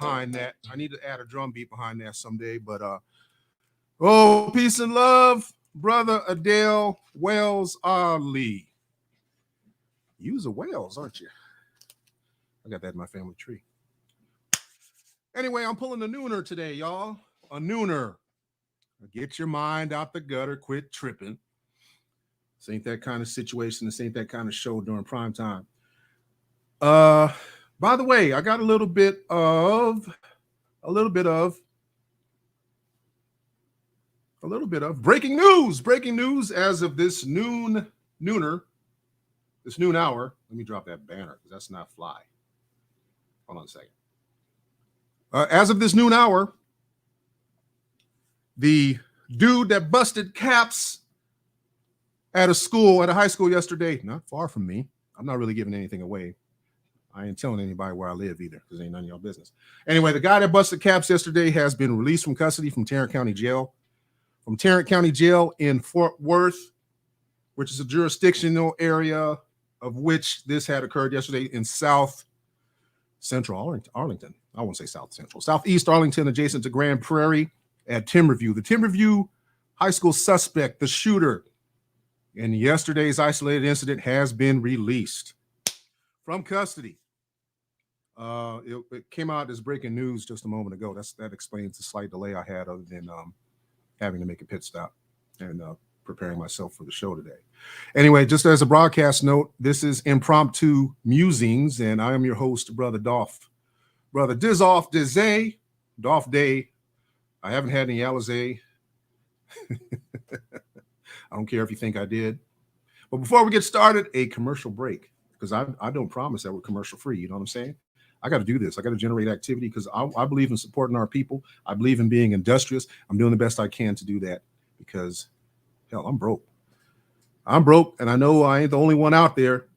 behind that. I need to add a drum beat behind that someday. But oh, peace and love, brother Adele Wells Ali. You's a Wells, aren't you? I got that in my family tree. Anyway, I'm pulling a nooner today, y'all. A nooner. Get your mind out the gutter. Quit tripping. This ain't that kind of situation. This ain't that kind of show during prime time. By the way, I got a little bit of breaking news. Breaking news as of this noon hour. Let me drop that banner because that's not fly. Hold on a second. As of this noon hour, the dude that busted caps at a high school yesterday, not far from me. I'm not really giving anything away. I ain't telling anybody where I live either because it ain't none of y'all business. Anyway, the guy that busted caps yesterday has been released from custody from Tarrant County Jail. From Tarrant County Jail in Fort Worth, which is a jurisdictional area of which this had occurred yesterday in South Central Arlington. I won't say South Central. Southeast Arlington, adjacent to Grand Prairie at Timberview. The Timberview high school suspect, the shooter, in yesterday's isolated incident has been released from custody. It came out as breaking news just a moment ago. That explains the slight delay I had other than having to make a pit stop and preparing myself for the show today. Anyway, just as a broadcast note, this is Impromptu Musings, and I am your host, Brother Dolph. Brother Dizoff Dizay, Dolph Day. I haven't had any Alizé. I don't care if you think I did. But before we get started, a commercial break, because I don't promise that we're commercial free. You know what I'm saying? I got to do this. I got to generate activity because I believe in supporting our people. I believe in being industrious. I'm doing the best I can to do that because, hell, I'm broke. I'm broke, and I know I ain't the only one out there.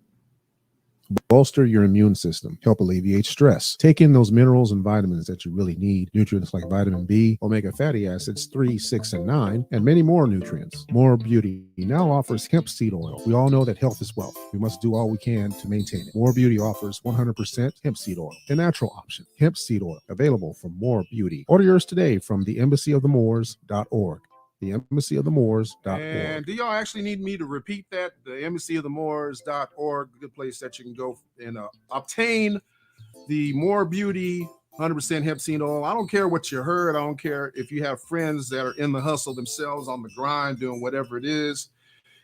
Bolster your immune system. Help alleviate stress. Take in those minerals and vitamins that you really need. Nutrients like vitamin B, omega fatty acids 3, 6, and 9, and many more nutrients. More Beauty now offers hemp seed oil. We all know that health is wealth. We must do all we can to maintain it. More Beauty offers 100% hemp seed oil, a natural option. Hemp seed oil, available from More Beauty. Order yours today from the embassyofthemoors.org. The embassyofthemoors.org. And do y'all actually need me to repeat that? The embassyofthemoors.org, good place that you can go and obtain the More Beauty 100% hemp seed oil. I don't care what you heard. I don't care if you have friends that are in the hustle themselves, on the grind, doing whatever it is,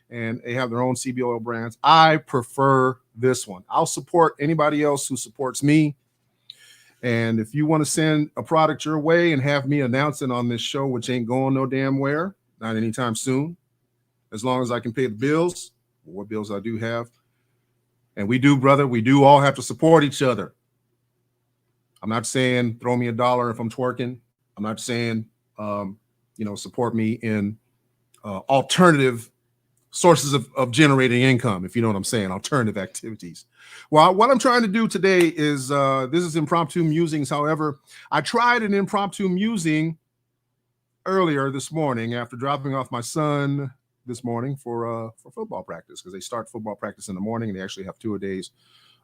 and they have their own CB oil brands. I prefer this one. I'll support anybody else who supports me. And if you want to send a product your way and have me announce it on this show, which ain't going no damn where, not anytime soon, as long as I can pay the bills, what bills I do have. And we do, brother, we do all have to support each other. I'm not saying throw me $1 if I'm twerking. I'm not saying, support me in alternative sources of generating income, if you know what I'm saying, alternative activities. Well, what I'm trying to do today is, this is Impromptu Musings. However, I tried an impromptu musing earlier this morning after dropping off my son this morning for football practice, because they start football practice in the morning and they actually have 2 days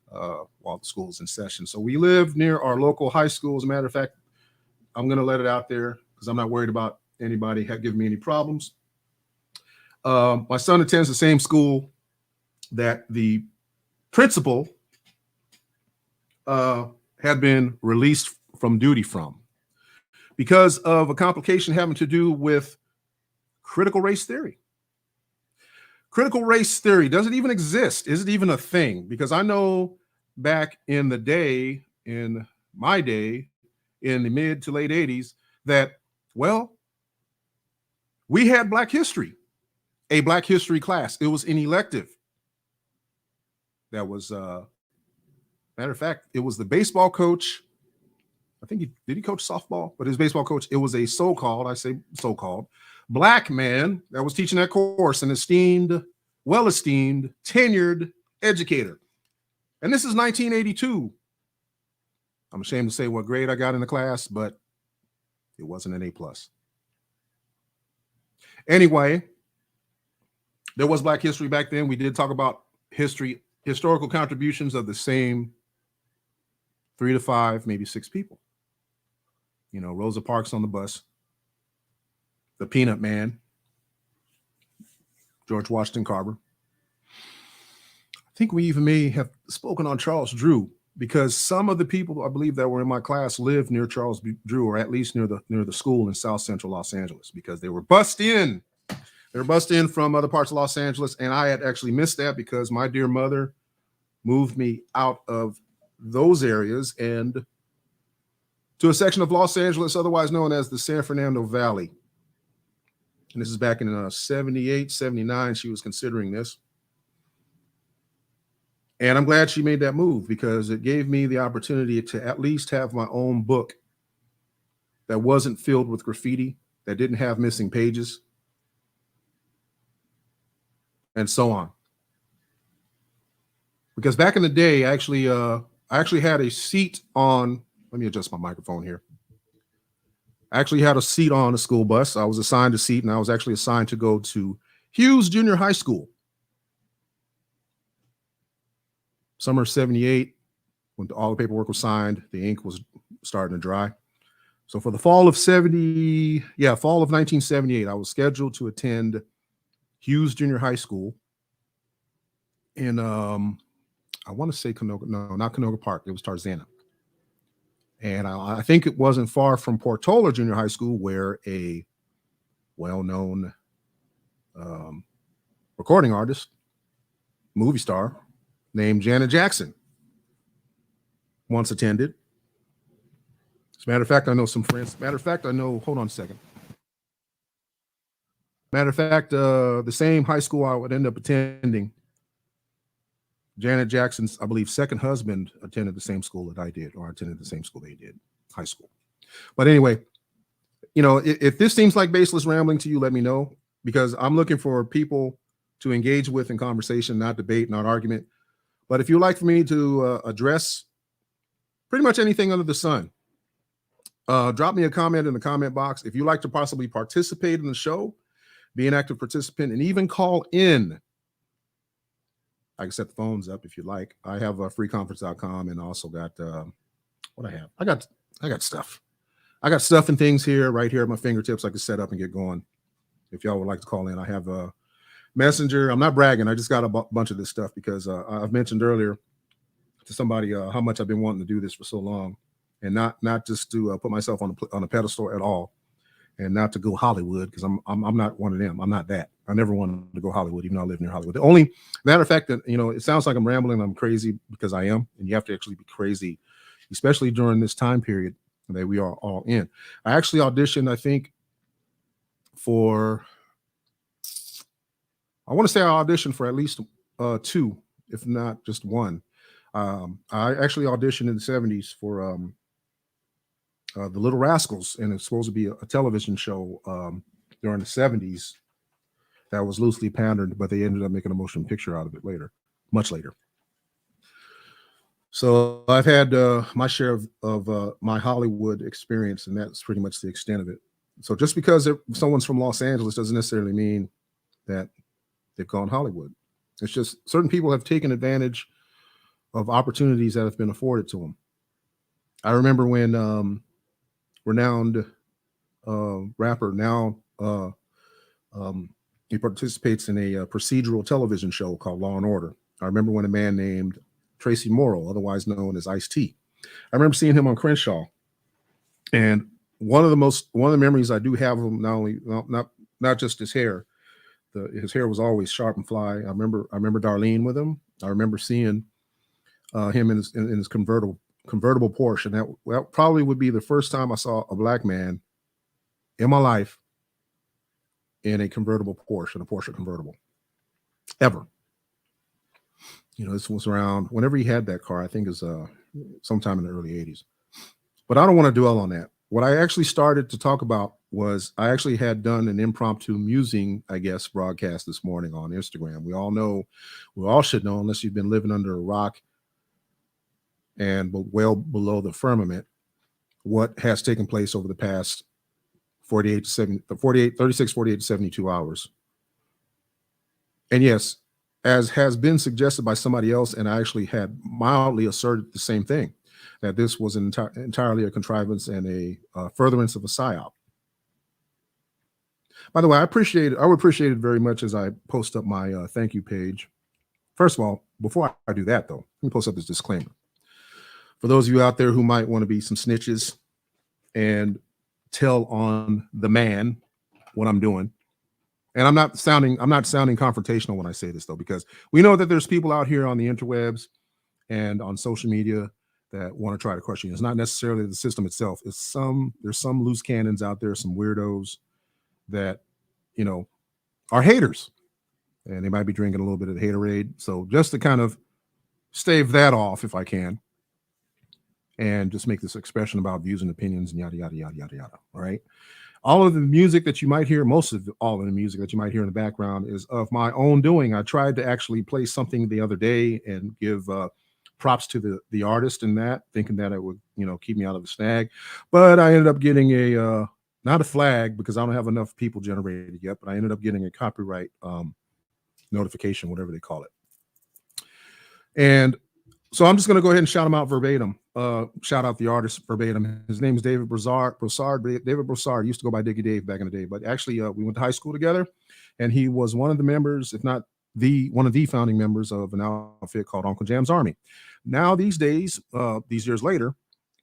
while the school is in session. So we live near our local high school. As a matter of fact, I'm going to let it out there because I'm not worried about anybody giving me any problems. My son attends the same school that the principal had been released from duty from because of a complication having to do with critical race theory. Critical race theory doesn't even exist. Is it even a thing? Because I know back in the day, in my day, in the mid to late 80s, that, well, we had Black history, a Black history class. It was an elective. That was, matter of fact, it was the baseball coach. I think did he coach softball? But his baseball coach, it was a so-called Black man that was teaching that course, an esteemed, well-esteemed, tenured educator. And this is 1982. I'm ashamed to say what grade I got in the class, but it wasn't an A+. Anyway, there was Black history back then. We did talk about historical contributions of the same 3 to 5, maybe 6 people. You know, Rosa Parks on the bus, the Peanut Man, George Washington Carver. I think we even may have spoken on Charles Drew, because some of the people I believe that were in my class lived near Charles Drew, or at least near the school in South Central Los Angeles, because they were bussed in. They were bussed in from other parts of Los Angeles, and I had actually missed that because my dear mother moved me out of those areas and to a section of Los Angeles otherwise known as the San Fernando Valley. And this is back in 78, 79. She was considering this. And I'm glad she made that move, because it gave me the opportunity to at least have my own book that wasn't filled with graffiti, that didn't have missing pages, and so on. Because back in the day, I actually had a seat on, let me adjust my microphone here. I actually had a seat on a school bus. I was assigned a seat, and I was actually assigned to go to Hughes Junior High School. Summer of 78, when all the paperwork was signed, the ink was starting to dry. So for the fall of 1978, I was scheduled to attend Hughes Junior High School in, I want to say Canoga, no, not Canoga Park. It was Tarzana. And I think it wasn't far from Portola Junior High School, where a well-known recording artist, movie star named Janet Jackson once attended. As a matter of fact, I know some friends. Hold on a second. Matter of fact, the same high school I would end up attending, Janet Jackson's, I believe, second husband attended the same school that I did, or attended the same school they did, high school. But anyway, you know, if this seems like baseless rambling to you, let me know, because I'm looking for people to engage with in conversation, not debate, not argument. But if you'd like for me to address pretty much anything under the sun, drop me a comment in the comment box. If you'd like to possibly participate in the show, be an active participant, and even call in, I can set the phones up if you like. I have freeconference.com, and also got what I have. I got stuff. I got stuff and things here, right here at my fingertips. I can set up and get going. If y'all would like to call in, I have a Messenger. I'm not bragging. I just got a bunch of this stuff because I've mentioned earlier to somebody how much I've been wanting to do this for so long, and not just to put myself on a pedestal at all, and not to go Hollywood, because I'm not one of them. I'm not that. I never wanted to go Hollywood, even though I live near Hollywood. The only matter of fact that, you know, it sounds like I'm rambling, I'm crazy, because I am, and you have to actually be crazy, especially during this time period that we are all in. I actually auditioned, I think, I want to say I auditioned for at least two, if not just one. I actually auditioned in the 70s for the Little Rascals, and it's supposed to be a television show during the 70s that was loosely patterned, but they ended up making a motion picture out of it later, much later. So I've had my share of my Hollywood experience, and that's pretty much the extent of it. So just because someone's from Los Angeles doesn't necessarily mean that they've gone Hollywood. It's just certain people have taken advantage of opportunities that have been afforded to them. I remember when renowned rapper now he participates in a procedural television show called Law and Order. I remember when a man named Tracy Morrow, otherwise known as Ice-T, I remember seeing him on Crenshaw, and one of the memories I do have of him, not just his hair. His hair was always sharp and fly. I remember Darlene with him. I remember seeing him in his convertible Porsche, and that probably would be the first time I saw a black man in my life in a convertible Porsche, in a Porsche convertible, ever. You know, this was around whenever he had that car. I think is sometime in the early 80s. But I don't want to dwell on that. What I actually started to talk about was I actually had done an impromptu musing, I guess, broadcast this morning on Instagram. We all should know, unless you've been living under a rock and well below the firmament, what has taken place over the past 48 to 72 hours. And yes, as has been suggested by somebody else, and I actually had mildly asserted the same thing. that this was entirely a contrivance and a furtherance of a psyop. By the way, I would appreciate it very much as I post up my thank you page. First of all, before I do that, though, let me post up this disclaimer. For those of you out there who might want to be some snitches and tell on the man what I'm doing, and I'm not sounding confrontational when I say this, though, because we know that there's people out here on the interwebs and on social media that want to try to crush you. It's not necessarily the system itself. There's some loose cannons out there, some weirdos that, you know, are haters, and they might be drinking a little bit of haterade. So just to kind of stave that off, if I can, and just make this expression about views and opinions and yada, yada, yada, yada, yada. All right. All of the music that you might hear, all of the music that you might hear in the background is of my own doing. I tried to actually play something the other day and give props to the artist in that, thinking that it would, you know, keep me out of the snag. But I ended up getting a, not a flag because I don't have enough people generated yet, but I ended up getting a copyright notification, whatever they call it. And so I'm just going to go ahead and shout him out verbatim. Shout out the artist verbatim. His name is David Broussard. David Broussard used to go by Diggy Dave back in the day, but actually we went to high school together, and he was one of the members, if not one of the founding members of an outfit called Uncle Jam's Army. Now these days, these years later,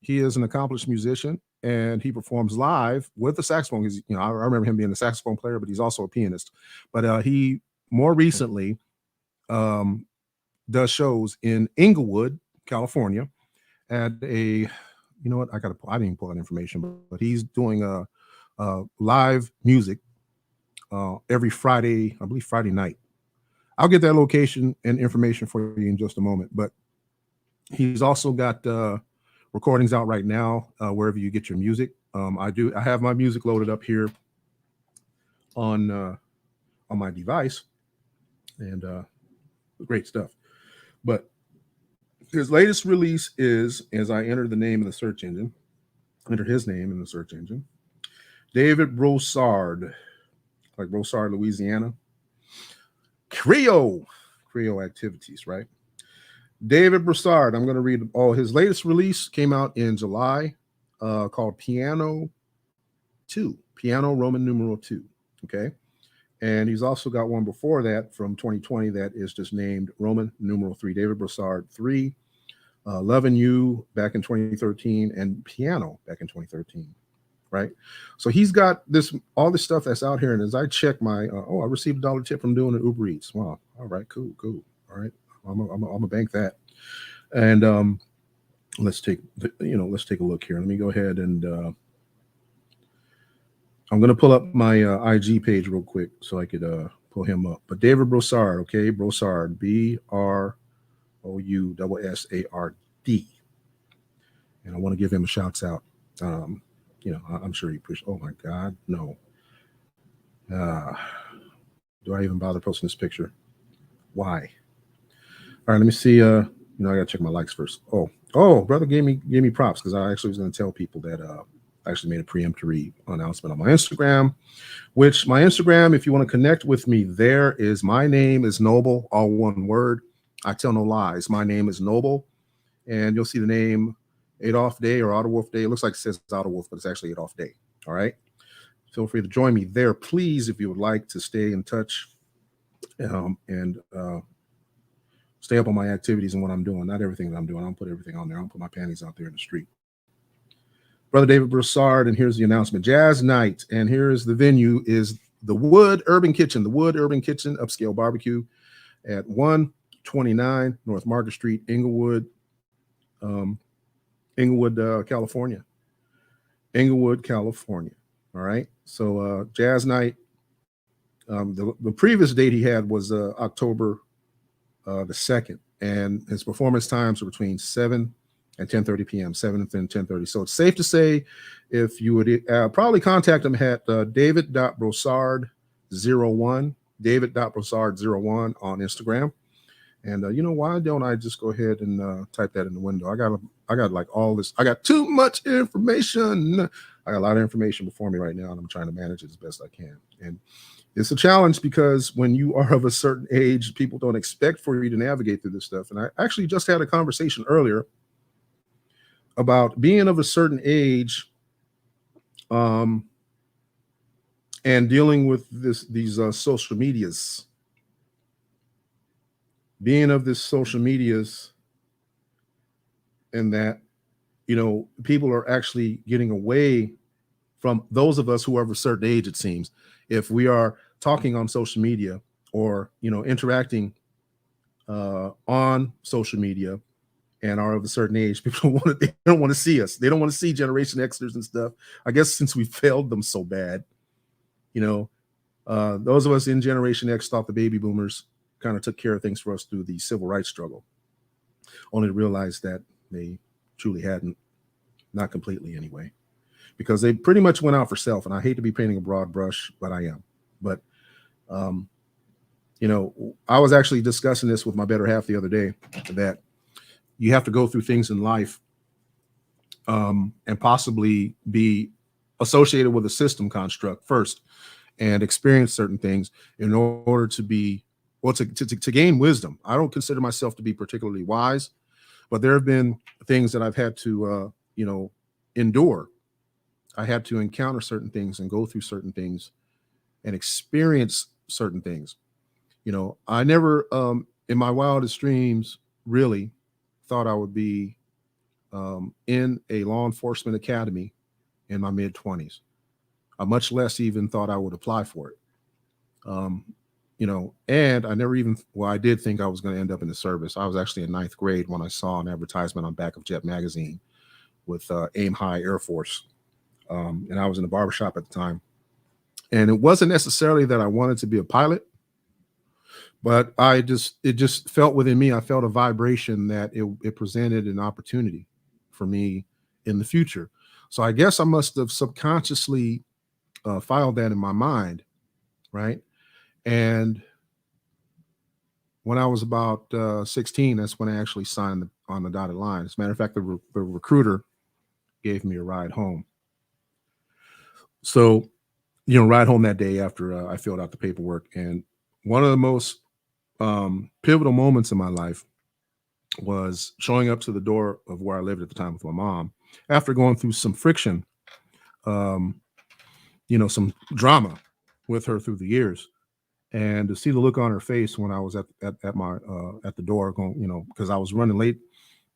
he is an accomplished musician, and he performs live with the saxophone. He's, you know, I remember him being a saxophone player, but he's also a pianist. But he more recently does shows in Inglewood, California, at a, you know what, I didn't even pull that information, but he's doing a live music every Friday, I believe Friday night. I'll get that location and information for you in just a moment. But he's also got recordings out right now wherever you get your music. I have my music loaded up here on my device, and great stuff. But his latest release is, as I enter the name in the search engine, enter his name in the search engine, David Broussard, like Broussard, Louisiana. Creole activities, right? David Broussard, I'm going to read his latest release came out in July, called Piano Roman numeral 2. Okay. And he's also got one before that from 2020 that is just named Roman numeral 3, David Broussard 3, Loving You back in 2013, and Piano back in 2013, right? So he's got all this stuff that's out here. And as I check my, I received $1 tip from doing an Uber Eats. Wow. All right, cool. All right. I'm gonna bank that. And let's take a look here. Let me go ahead and I'm going to pull up my IG page real quick so I could pull him up. But David Broussard, okay, Broussard, Broussard. And I want to give him a shouts out. I'm sure he appreciates. Oh my God, no. Do I even bother posting this picture? Why? All right, let me see. I gotta check my likes first. Oh, brother gave me props because I actually was going to tell people that I actually made a preemptory announcement on my Instagram, which my Instagram, if you want to connect with me, there is my name is Noble, all one word. I tell no lies. My name is Noble, and you'll see the name Adolph Day or Otto Day. It looks like it says Otto Wolf, but it's actually Adolph Day. All right. Feel free to join me there, please, if you would like to stay in touch and stay up on my activities and what I'm doing. Not everything that I'm doing. I don't put everything on there. I don't put my panties out there in the street. Brother David Broussard, and here's the announcement. Jazz night, and here's the venue, is the Wood Urban Kitchen. The Wood Urban Kitchen Upscale Barbecue at 129 North Market Street, Inglewood, California. Inglewood, California. All right. So jazz night. The previous date he had was October the 2nd, and his performance times are between 7 and 10:30 p.m. 7 and 10:30. So it's safe to say, if you would probably contact him at David.Broussard01, David.Broussard01 on Instagram. And why don't I just go ahead and type that in the window? I got like all this. I got too much information. I got a lot of information before me right now, and I'm trying to manage it as best I can. And it's a challenge because when you are of a certain age, people don't expect for you to navigate through this stuff. And I actually just had a conversation earlier about being of a certain age, um, and dealing with these social medias, being of this social medias, and that people are actually getting away from those of us who are of a certain age. It seems if we are talking on social media or interacting on social media and are of a certain age, people they don't want to see us. They don't want to see Generation Xers and stuff. I guess since we failed them so bad, those of us in Generation X thought the baby boomers kind of took care of things for us through the civil rights struggle, only to realize that they truly hadn't, not completely anyway, because they pretty much went out for self. And I hate to be painting a broad brush, but I am. But I was actually discussing this with my better half the other day, that you have to go through things in life and possibly be associated with a system construct first and experience certain things in order to be, well, to gain wisdom. I don't consider myself to be particularly wise, but there have been things that I've had to, endure. I had to encounter certain things and go through certain things and experience certain things. I never, in my wildest dreams, really thought I would be in a law enforcement academy in my mid-20s. I much less even thought I would apply for it. And I never even, well, I did think I was going to end up in the service. I was actually in 9th grade when I saw an advertisement on the back of Jet magazine with Aim High Air Force. And I was in the barbershop at the time. And it wasn't necessarily that I wanted to be a pilot, but it just felt within me. I felt a vibration that it presented an opportunity for me in the future. So I guess I must have subconsciously filed that in my mind, right? And when I was about 16, that's when I actually signed on the dotted line. As a matter of fact, the recruiter gave me a ride home. So, ride home that day after I filled out the paperwork. And one of the most pivotal moments in my life was showing up to the door of where I lived at the time with my mom after going through some friction, some drama with her through the years. And to see the look on her face when I was at the door going, because I was running late,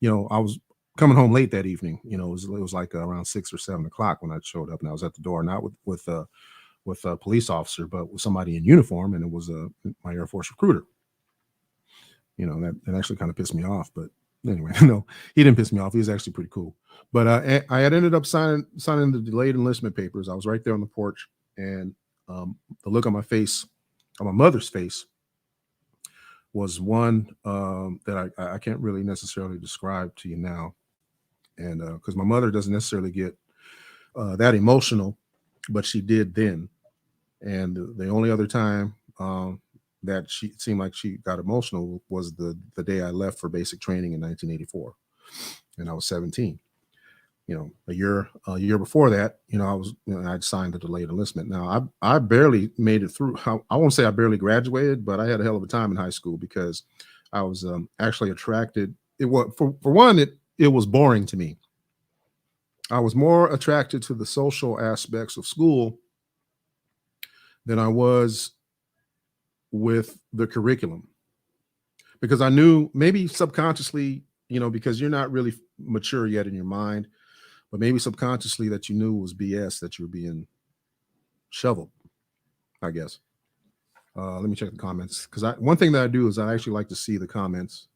I was coming home late that evening. It was like around 6 or 7 o'clock when I showed up, and I was at the door, not with a police officer, but with somebody in uniform, and it was my Air Force recruiter. That actually kind of pissed me off, but anyway, no, he didn't piss me off. He was actually pretty cool. But I had ended up signing the delayed enlistment papers. I was right there on the porch, and the look on my face, on my mother's face, was one that I can't really necessarily describe to you now. And because my mother doesn't necessarily get that emotional, but she did then. And the only other time that she seemed like she got emotional was the day I left for basic training in 1984, and I was 17. A year before that, I'd signed the delayed enlistment. Now I barely made it through. I won't say I barely graduated, but I had a hell of a time in high school because I was actually attracted. It was for one, it was boring to me. I was more attracted to the social aspects of school than I was with the curriculum, because I knew, maybe subconsciously, because you're not really mature yet in your mind, but maybe subconsciously, that you knew it was BS, that you were being shoveled, I guess. Let me check the comments, because one thing that I do is I actually like to see the comments.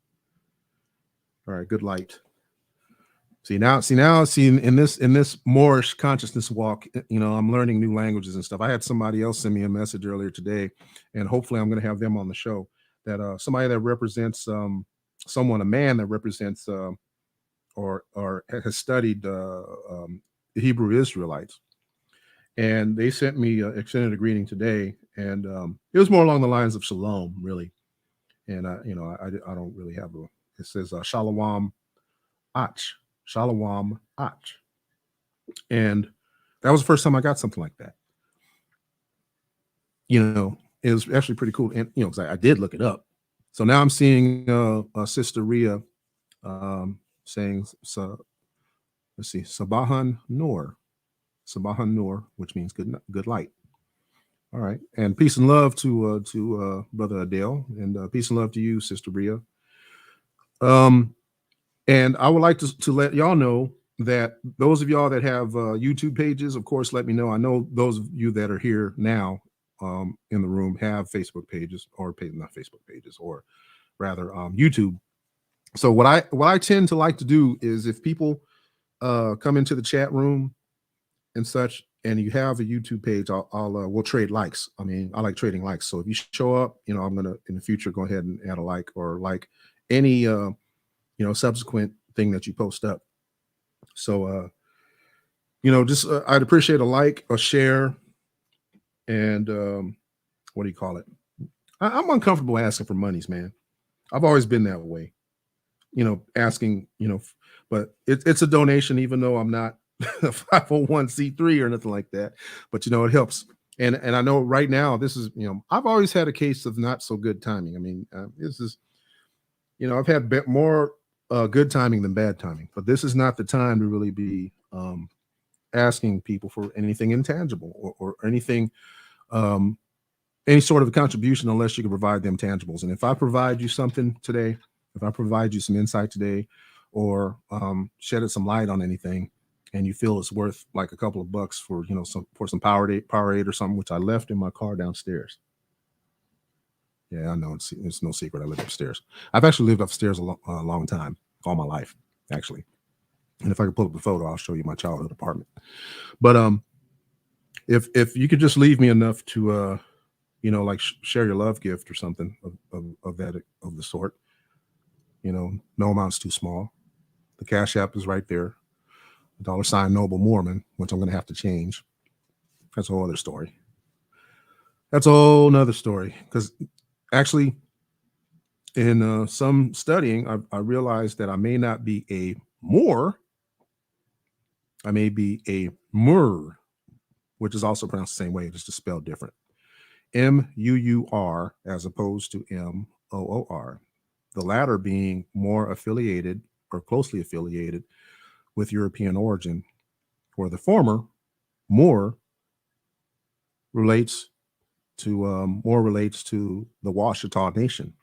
All right, good light. See in this Moorish consciousness walk, I'm learning new languages and stuff. I had somebody else send me a message earlier today, and hopefully I'm going to have them on the show. That somebody that represents someone, a man that represents or has studied Hebrew Israelites, and they sent me extended a greeting today, and it was more along the lines of shalom, really. And I don't really have a. It says shalom ach. Shalom ach. And that was the first time I got something like that. It was actually pretty cool. And, because I did look it up. So now I'm seeing Sister Rhea saying let's see, Sabahan Noor, which means good light. All right, and peace and love to brother Adele, and peace and love to you, sister Bria. Um, and I would like to let y'all know that those of y'all that have YouTube pages, of course, let me know. I know those of you that are here now in the room have Facebook pages, or not Facebook pages, or rather YouTube. So what I tend to like to do is, if people come into the chat room and such, and you have a YouTube page, we'll trade likes. I mean, I like trading likes. So if you show up, I'm gonna in the future go ahead and add a like, or like any subsequent thing that you post up. So just I'd appreciate a like, a share, and what do you call it? I'm uncomfortable asking for monies, man. I've always been that way. Asking, but it's a donation, even though I'm not a 501c3 or nothing like that. But it helps. And I know right now this is, I've always had a case of not so good timing. I mean, this is, I've had more good timing than bad timing, but this is not the time to really be asking people for anything intangible or anything, any sort of contribution, unless you can provide them tangibles. And if I provide you something today, if I provide you some insight today, or shedded some light on anything, and you feel it's worth like a couple of bucks for some Powerade or something, which I left in my car downstairs. Yeah, I know it's no secret I live upstairs. I've actually lived upstairs a long time, all my life, actually. And if I could pull up the photo, I'll show you my childhood apartment. But if you could just leave me enough to like share your love gift or something of the sort. No amount's too small. The Cash App is right there. $ Noble Mormon, which I'm going to have to change. That's a whole other story. That's a whole nother story. Because actually, in some studying, I realized that I may not be a Moor. I may be a Mur, which is also pronounced the same way, just spelled different. Muur as opposed to Moor. The latter being more affiliated or closely affiliated with European origin, where the former, more, relates to the Washita Nation,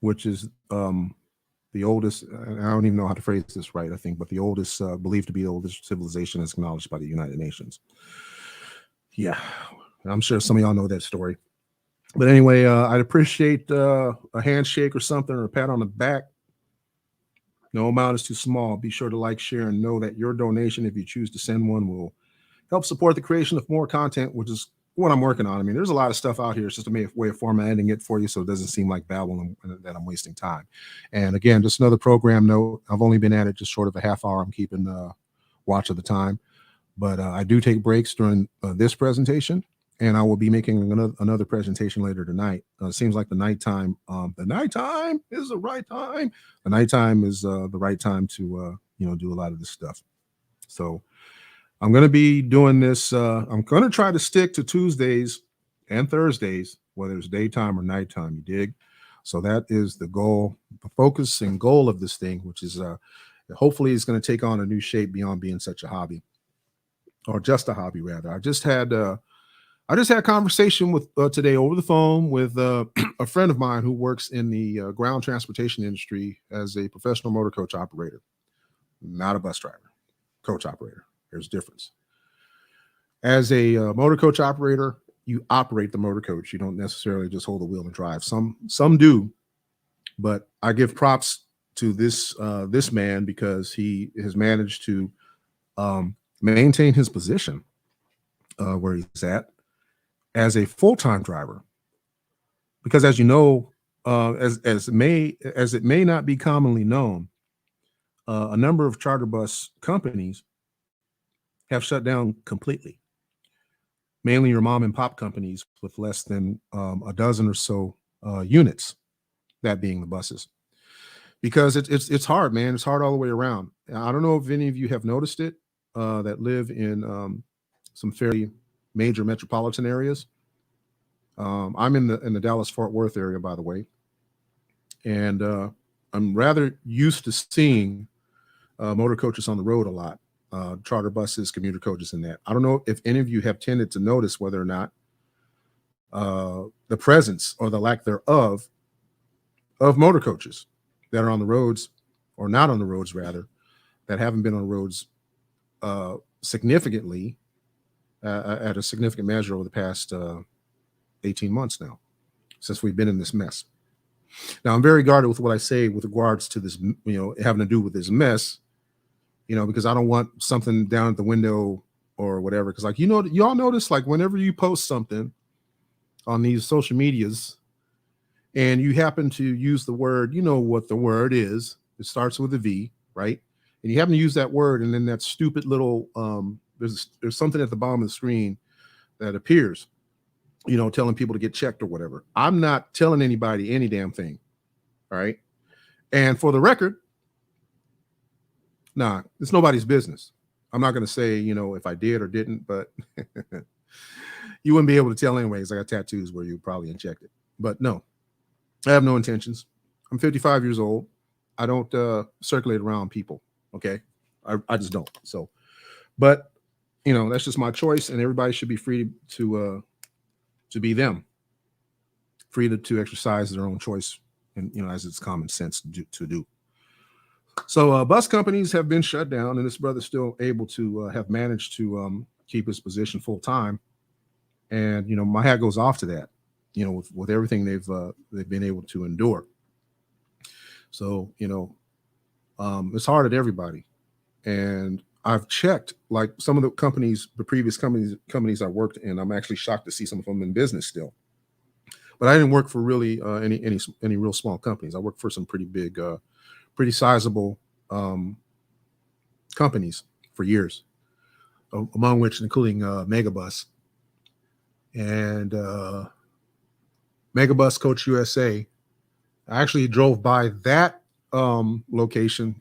which is the oldest. I don't even know how to phrase this right, I think, but the oldest, believed to be the oldest civilization is acknowledged by the United Nations. Yeah, I'm sure some of y'all know that story. But anyway, I'd appreciate a handshake or something, or a pat on the back. No amount is too small. Be sure to like, share, and know that your donation, if you choose to send one, will help support the creation of more content, which is what I'm working on. I mean, there's a lot of stuff out here. It's just a way of formatting it for you so it doesn't seem like babble and that I'm wasting time. And again, just another program note. I've only been at it just short of a half hour. I'm keeping watch of the time. But I do take breaks during this presentation. And I will be making another presentation later tonight. It seems like the nighttime is the right time. The nighttime is the right time to do a lot of this stuff. So I'm going to be doing this. I'm going to try to stick to Tuesdays and Thursdays, whether it's daytime or nighttime. You dig? So that is the goal, the focus and goal of this thing, which is hopefully it's going to take on a new shape beyond being such a hobby, or just a hobby rather. I just had a conversation with today over the phone with a friend of mine who works in the ground transportation industry as a professional motor coach operator, not a bus driver, coach operator. There's a difference. As a motor coach operator, you operate the motor coach. You don't necessarily just hold the wheel and drive. Some do, but I give props to this man because he has managed to maintain his position where he's at as a full-time driver, because as you know, as it may not be commonly known, a number of charter bus companies have shut down completely. Mainly your mom and pop companies with less than a dozen or so units, that being the buses, because it's hard, man. It's hard all the way around. I don't know if any of you have noticed it that live in some fairly major metropolitan areas. I'm in the Dallas-Fort Worth area, by the way. And I'm rather used to seeing motor coaches on the road a lot, charter buses, commuter coaches, and that. I don't know if any of you have tended to notice whether or not the presence or the lack thereof of motor coaches that are on the roads, or not on the roads rather, that haven't been on the roads significantly at a significant measure over the past 18 months now, since we've been in this mess. Now, I'm very guarded with what I say with regards to this, having to do with this mess, because I don't want something down at the window or whatever. Because, like, y'all notice, like, whenever you post something on these social medias and you happen to use the word, what the word is, it starts with a V, right? And you happen to use that word, and then that stupid little, there's something at the bottom of the screen that appears, telling people to get checked or whatever. I'm not telling anybody any damn thing. All right. And for the record, nah, it's nobody's business. I'm not going to say, if I did or didn't, but you wouldn't be able to tell anyways. I got tattoos where you probably inject it. But no, I have no intentions. I'm 55 years old. I don't circulate around people. Okay. I just don't. So, but, that's just my choice, and everybody should be free to be them, free to exercise their own choice, and as it's common sense to do. So bus companies have been shut down, and this brother's still able to have managed to keep his position full time. And my hat goes off to that. With everything they've been able to endure. So it's hard at everybody, and I've checked like some of the previous companies I worked in. I'm actually shocked to see some of them in business still. But I didn't work for really any real small companies. I worked for some pretty big, pretty sizable companies for years, among which including Megabus and Megabus Coach USA. I actually drove by that location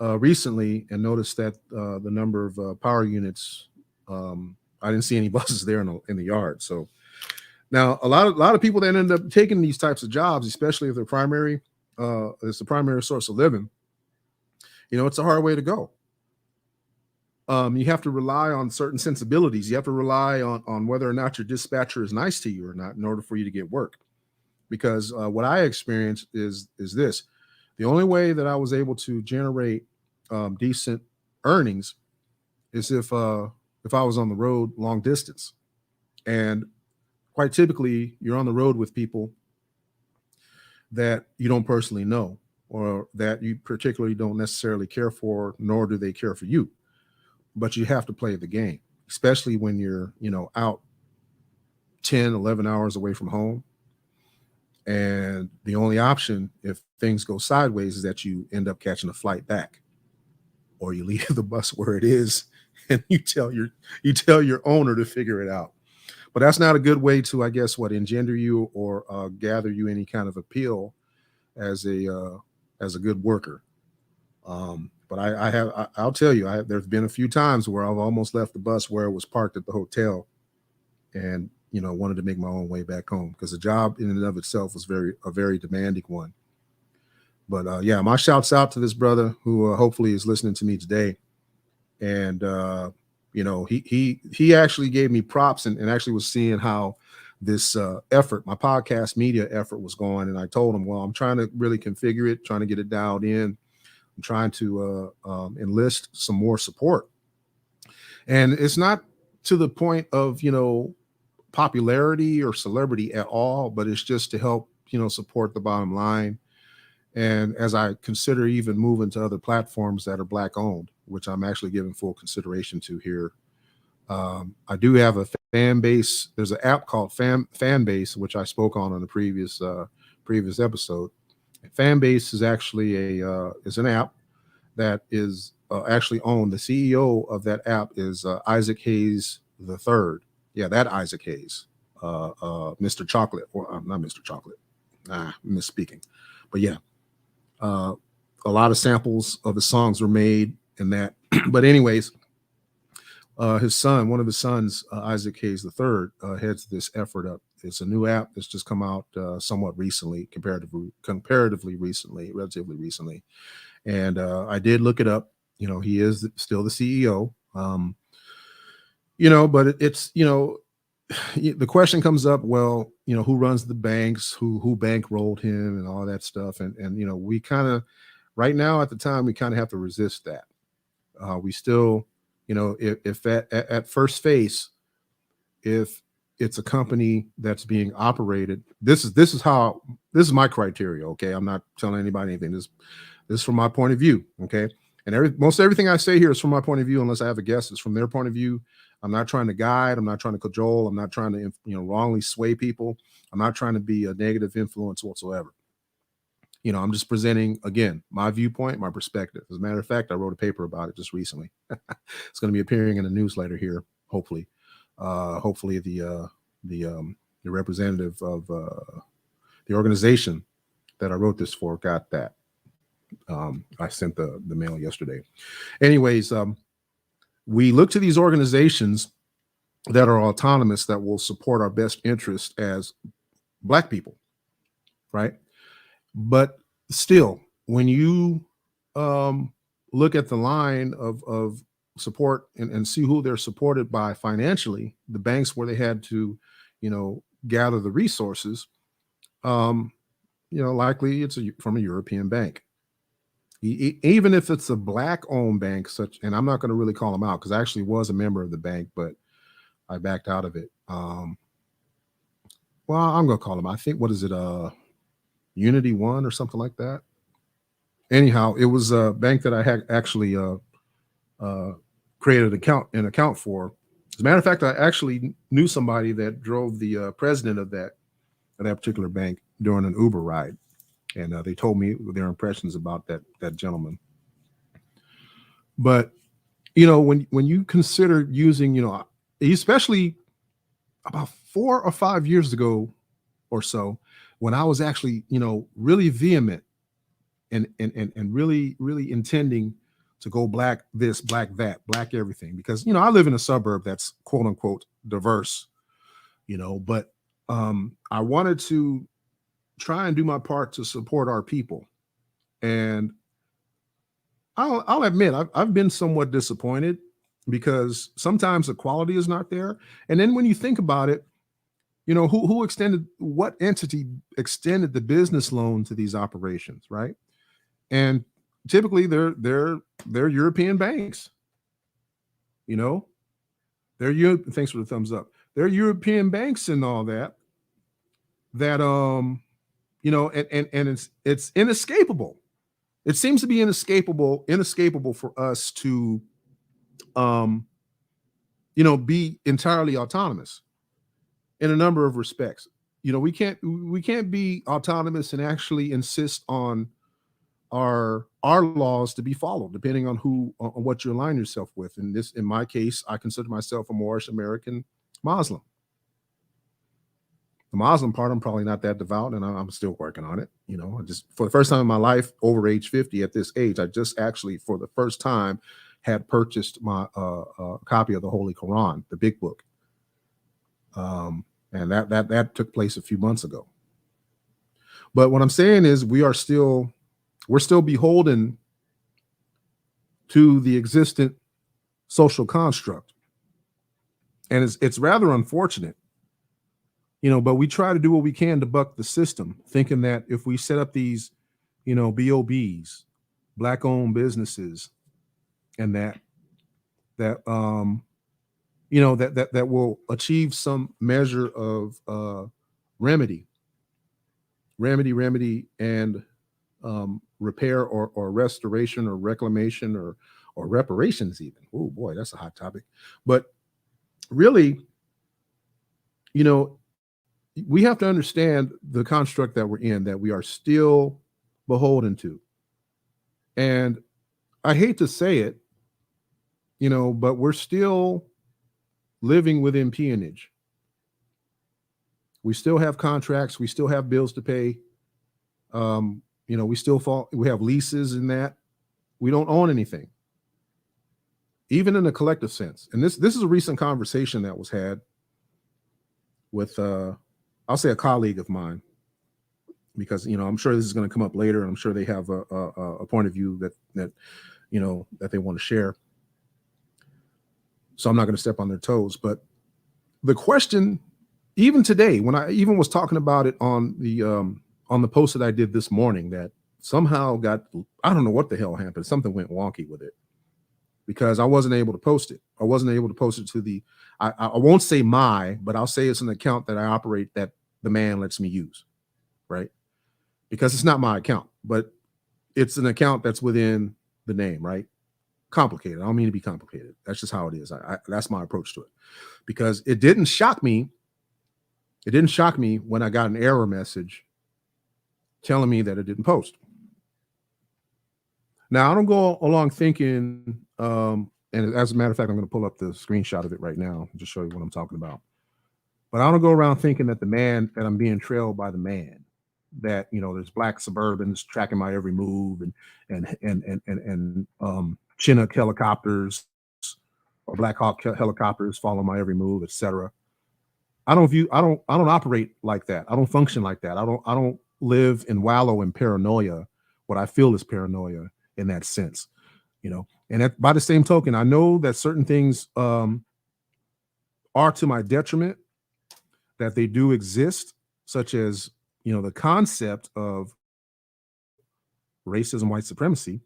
recently and noticed that the number of power units, I didn't see any buses there in the yard. So now a lot of people that end up taking these types of jobs, especially if they're it's the primary source of living, it's a hard way to go. You have to rely on certain sensibilities. You have to rely on whether or not your dispatcher is nice to you or not in order for you to get work. Because what I experienced is this: the only way that I was able to generate decent earnings is if I was on the road long distance. And quite typically, you're on the road with people that you don't personally know, or that you particularly don't necessarily care for, nor do they care for you. But you have to play the game, especially when you're, out 10, 11 hours away from home. And the only option, if things go sideways, is that you end up catching a flight back, or you leave the bus where it is and you tell your owner to figure it out. But that's not a good way to, I guess, engender you or gather you any kind of appeal as a good worker. But I'll tell you, there's been a few times where I've almost left the bus where it was parked at the hotel, and wanted to make my own way back home, because the job in and of itself was a very demanding one. But yeah, my shouts out to this brother who hopefully is listening to me today. And he actually gave me props and actually was seeing how this effort, my podcast media effort, was going. And I told him, well, I'm trying to really configure it, trying to get it dialed in. I'm trying to enlist some more support. And it's not to the point of, popularity or celebrity at all, but it's just to help, support the bottom line. And as I consider even moving to other platforms that are Black owned, which I'm actually giving full consideration to here. I do have a fan base. There's an app called Fan Base, which I spoke on the previous episode. Fan Base is actually is an app that is actually owned. The CEO of that app is Isaac Hayes III. Yeah, that Isaac Hayes, Mr. Chocolate, or not Mr. Chocolate. Misspeaking. But yeah, a lot of samples of his songs were made in that. But anyways, one of his sons, Isaac Hayes III, heads this effort up. It's a new app that's just come out somewhat recently, comparatively recently, relatively recently. And I did look it up. He is still the CEO. But it's the question comes up, well, who runs the banks, who bankrolled him and all that stuff. And we kind of, right now at the time, we kind of have to resist that. We still, if at first face, if it's a company that's being operated, this is my criteria. Okay. I'm not telling anybody anything. This is from my point of view. Okay. And most everything I say here is from my point of view, unless I have a guest, it's from their point of view. I'm not trying to guide. I'm not trying to cajole. I'm not trying to, wrongly sway people. I'm not trying to be a negative influence whatsoever. I'm just presenting, again, my viewpoint, my perspective. As a matter of fact, I wrote a paper about it just recently. It's going to be appearing in a newsletter here, hopefully. Hopefully the representative of the organization that I wrote this for got that. I sent the mail yesterday. Anyways, we look to these organizations that are autonomous, that will support our best interest as Black people, right? But still, when you look at the line of support and see who they're supported by financially, the banks where they had to, gather the resources, likely it's from a European bank. Even if it's a Black-owned bank, and I'm not going to really call them out because I actually was a member of the bank, but I backed out of it. Well, I'm going to call them. I think, what is it? Unity One or something like that. Anyhow, it was a bank that I had actually created an account for. As a matter of fact, I actually knew somebody that drove the president of that particular bank during an Uber ride. And they told me their impressions about that gentleman. But, when you consider using, especially about 4 or 5 years ago or so, when I was actually, really vehement and really, really intending to go Black this, Black that, Black everything, because, I live in a suburb that's quote unquote diverse, but I wanted to try and do my part to support our people. And I'll admit, I've been somewhat disappointed because sometimes the quality is not there. And then when you think about it, what entity extended the business loan to these operations, right? And typically they're European banks. Thanks for the thumbs up. They're European banks and all that. And it's inescapable. It seems to be inescapable for us to, be entirely autonomous in a number of respects. We can't be autonomous and actually insist on our laws to be followed, depending on what you align yourself with. In my case, I consider myself a Moorish American Muslim. The Muslim part, I'm probably not that devout, and I'm still working on it. I just, for the first time in my life, over age 50, at this age, I just actually, for the first time, had purchased my copy of the Holy Quran, the big book. And that took place a few months ago. But what I'm saying is we're still beholden to the existent social construct. And it's rather unfortunate. But we try to do what we can to buck the system, thinking that if we set up these, BOBs, Black-owned businesses, and that will achieve some measure of remedy and repair or restoration or reclamation or reparations even. Oh boy, that's a hot topic. But really, we have to understand the construct that we're in, that we are still beholden to. And I hate to say it, but we're still living within peonage. We still have contracts. We still have bills to pay. We have leases in that. We don't own anything, even in a collective sense. And this is a recent conversation that was had with I'll say a colleague of mine, because I'm sure this is going to come up later, and I'm sure they have a point of view that they want to share. So I'm not going to step on their toes. But the question, even today, when I even was talking about it on the post that I did this morning, that somehow I don't know what the hell happened. Something went wonky with it, because I wasn't able to post it. I wasn't able to post it to I won't say but I'll say it's an account that I operate that the man lets me use, right? Because it's not my account, but it's an account that's within the name, right? Complicated. I don't mean to be complicated. That's just how it is. That's my approach to it, because it didn't shock me. It didn't shock me when I got an error message telling me that it didn't post. Now, I don't go along thinking, and as a matter of fact, I'm going to pull up the screenshot of it right now and just show you what I'm talking about. But I don't go around thinking that I'm being trailed by the man, that there's black Suburbans tracking my every move, and Chinook helicopters or Black Hawk helicopters follow my every move, etc. I don't operate like that. I don't function like that. I don't live and wallow in paranoia, what I feel is paranoia in that sense, and by the same token, I know that certain things are to my detriment, that they do exist, such as the concept of racism, white supremacy.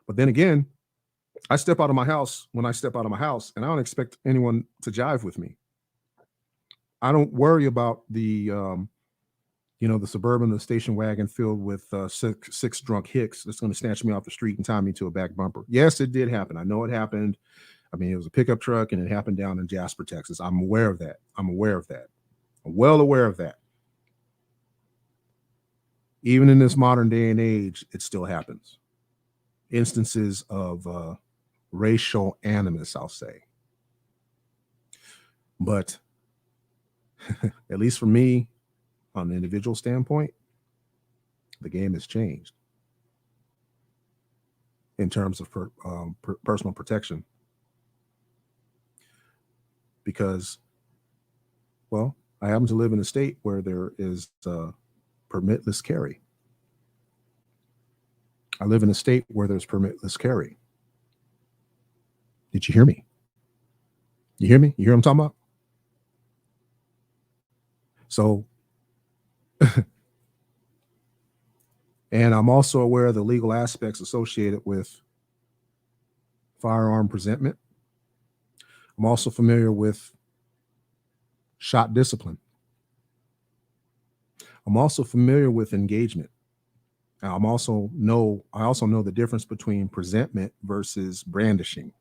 But then again, I step out of my house when I step out of my house, and I don't expect anyone to jive with me. I don't worry about the Suburban, the station wagon filled with six drunk hicks that's going to snatch me off the street and tie me to a back bumper. Yes, it did happen. I know it happened. I mean, it was a pickup truck, and it happened down in Jasper, Texas. I'm aware of that. I'm well aware of that. Even in this modern day and age, it still happens. Instances of racial animus, I'll say. But at least for me, on an individual standpoint, the game has changed in terms of personal protection. Because, well, I happen to live in a state where there is permitless carry. I live in a state where there's permitless carry. Did you hear me? You hear me? You hear what I'm talking about? So, and I'm also aware of the legal aspects associated with firearm presentment. I'm also familiar with shot discipline. I'm also familiar with engagement. I also know the difference between presentment versus brandishing.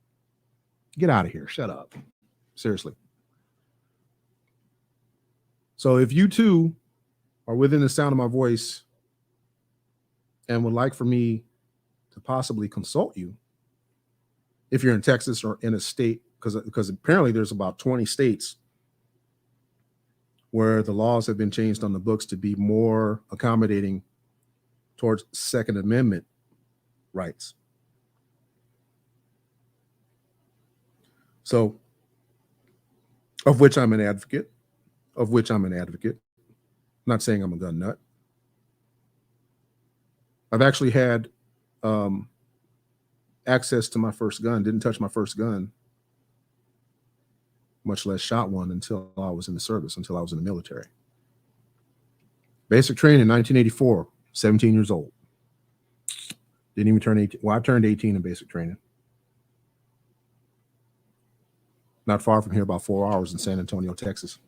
Get out of here. Shut up. Seriously. So if you too are within the sound of my voice and would like for me to possibly consult you, if you're in Texas or in a state, because apparently there's about 20 states where the laws have been changed on the books to be more accommodating towards Second Amendment rights. So, of which I'm an advocate. I'm not saying I'm a gun nut. I've actually had access to my first gun, didn't touch my first gun, much less shot one, until I was in the service, until I was in the military. Basic training in 1984, 17 years old. Didn't even turn 18. Well, I turned 18 in basic training. Not far from here, about 4 hours in San Antonio, Texas.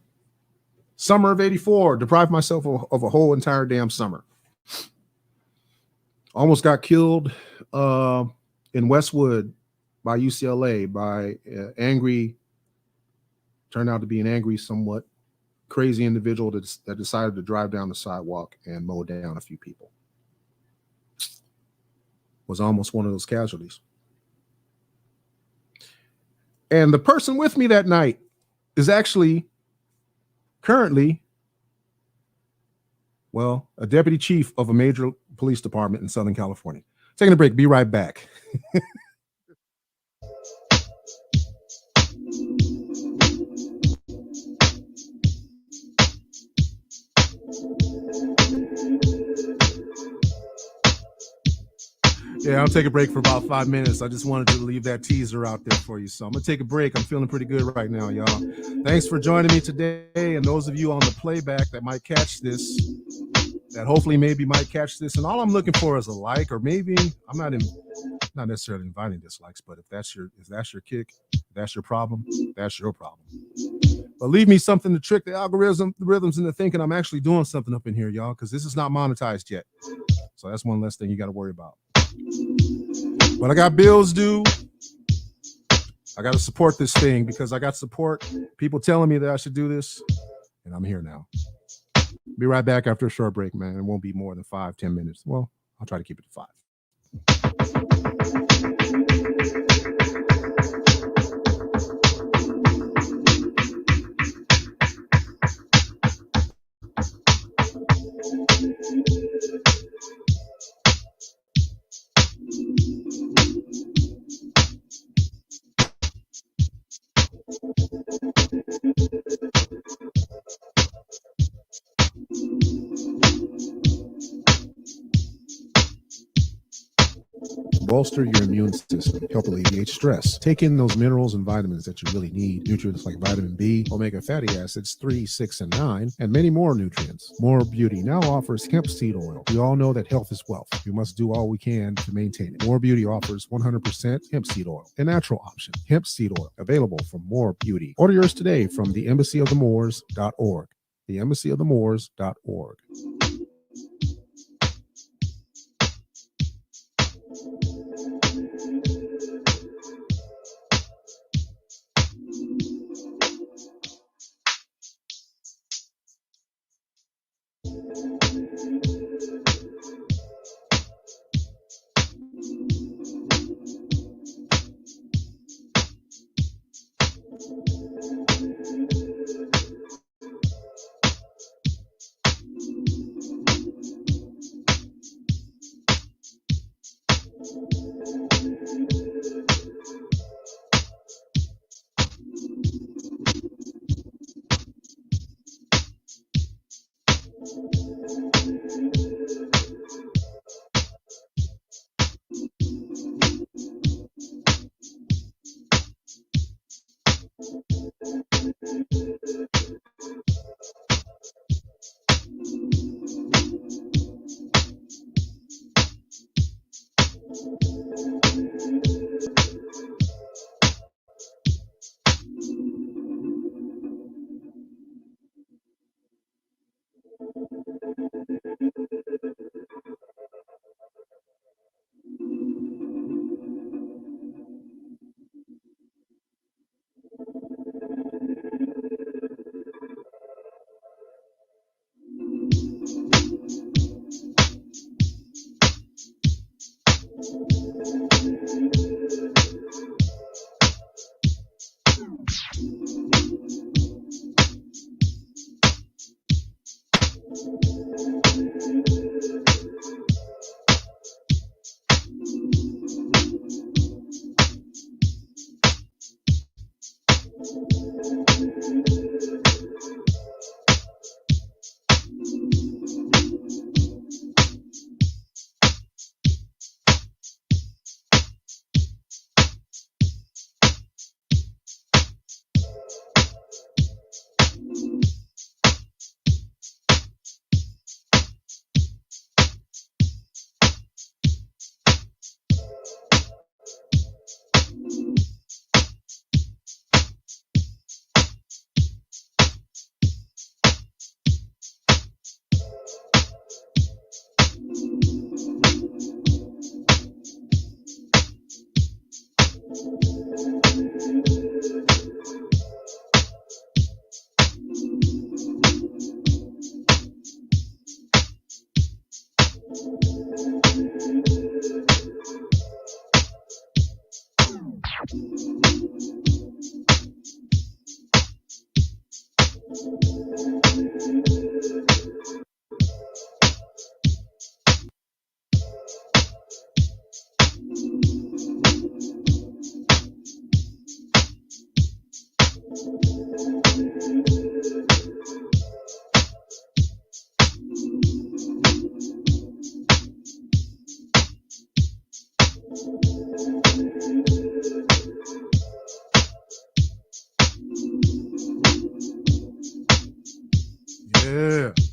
Summer of 84, deprived myself of a whole entire damn summer. Almost got killed in Westwood by UCLA by turned out to be an angry, somewhat crazy individual that decided to drive down the sidewalk and mow down a few people. Was almost one of those casualties. And the person with me that night is actually currently, well, a deputy chief of a major police department in Southern California. Taking a break. Be right back. Yeah, I'll take a break for about 5 minutes. I just wanted to leave that teaser out there for you. So I'm going to take a break. I'm feeling pretty good right now, y'all. Thanks for joining me today. And those of you on the playback that might catch this, that hopefully maybe might catch this. And all I'm looking for is a like, or maybe I'm not necessarily inviting dislikes, but if that's your kick, if that's your problem, that's your problem. But leave me something to trick the rhythms into thinking I'm actually doing something up in here, y'all, because this is not monetized yet. So that's one less thing you got to worry about. But I got bills due. I got to support this thing because I got support. People telling me that I should do this, and I'm here now. Be right back after a short break, man. It won't be more than 5-10 minutes. Well, I'll try to keep it to 5. Bolster your immune system, help alleviate stress. Take in those minerals and vitamins that you really need. Nutrients like vitamin B, omega fatty acids 3, 6, and 9, and many more nutrients. More Beauty now offers hemp seed oil. We all know that health is wealth. We must do all we can to maintain it. More Beauty offers 100% hemp seed oil, a natural option. Hemp seed oil, available from More Beauty. Order yours today from the embassyofthemoors.org. The embassyofthemoors.org.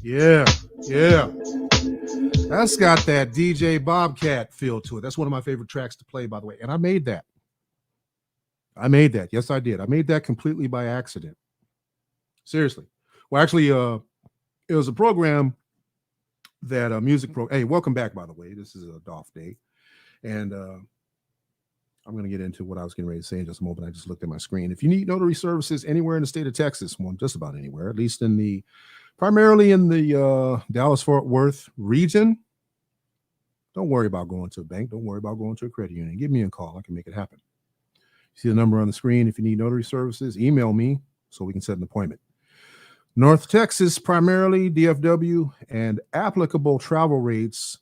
Yeah. That's got that DJ Bobcat feel to it. That's one of my favorite tracks to play, by the way. And I made that. Yes, I did. I made that completely by accident. Seriously. Well, actually, it was a program that a music pro. Hey, welcome back, by the way. This is a Dolph Day. And I'm going to get into what I was getting ready to say in just a moment. I just looked at my screen. If you need notary services anywhere in the state of Texas, well, just about anywhere, at least primarily in the Dallas-Fort Worth region, don't worry about going to a bank. Don't worry about going to a credit union. Give me a call. I can make it happen. See the number on the screen. If you need notary services, email me so we can set an appointment. North Texas, primarily DFW, and applicable travel rates,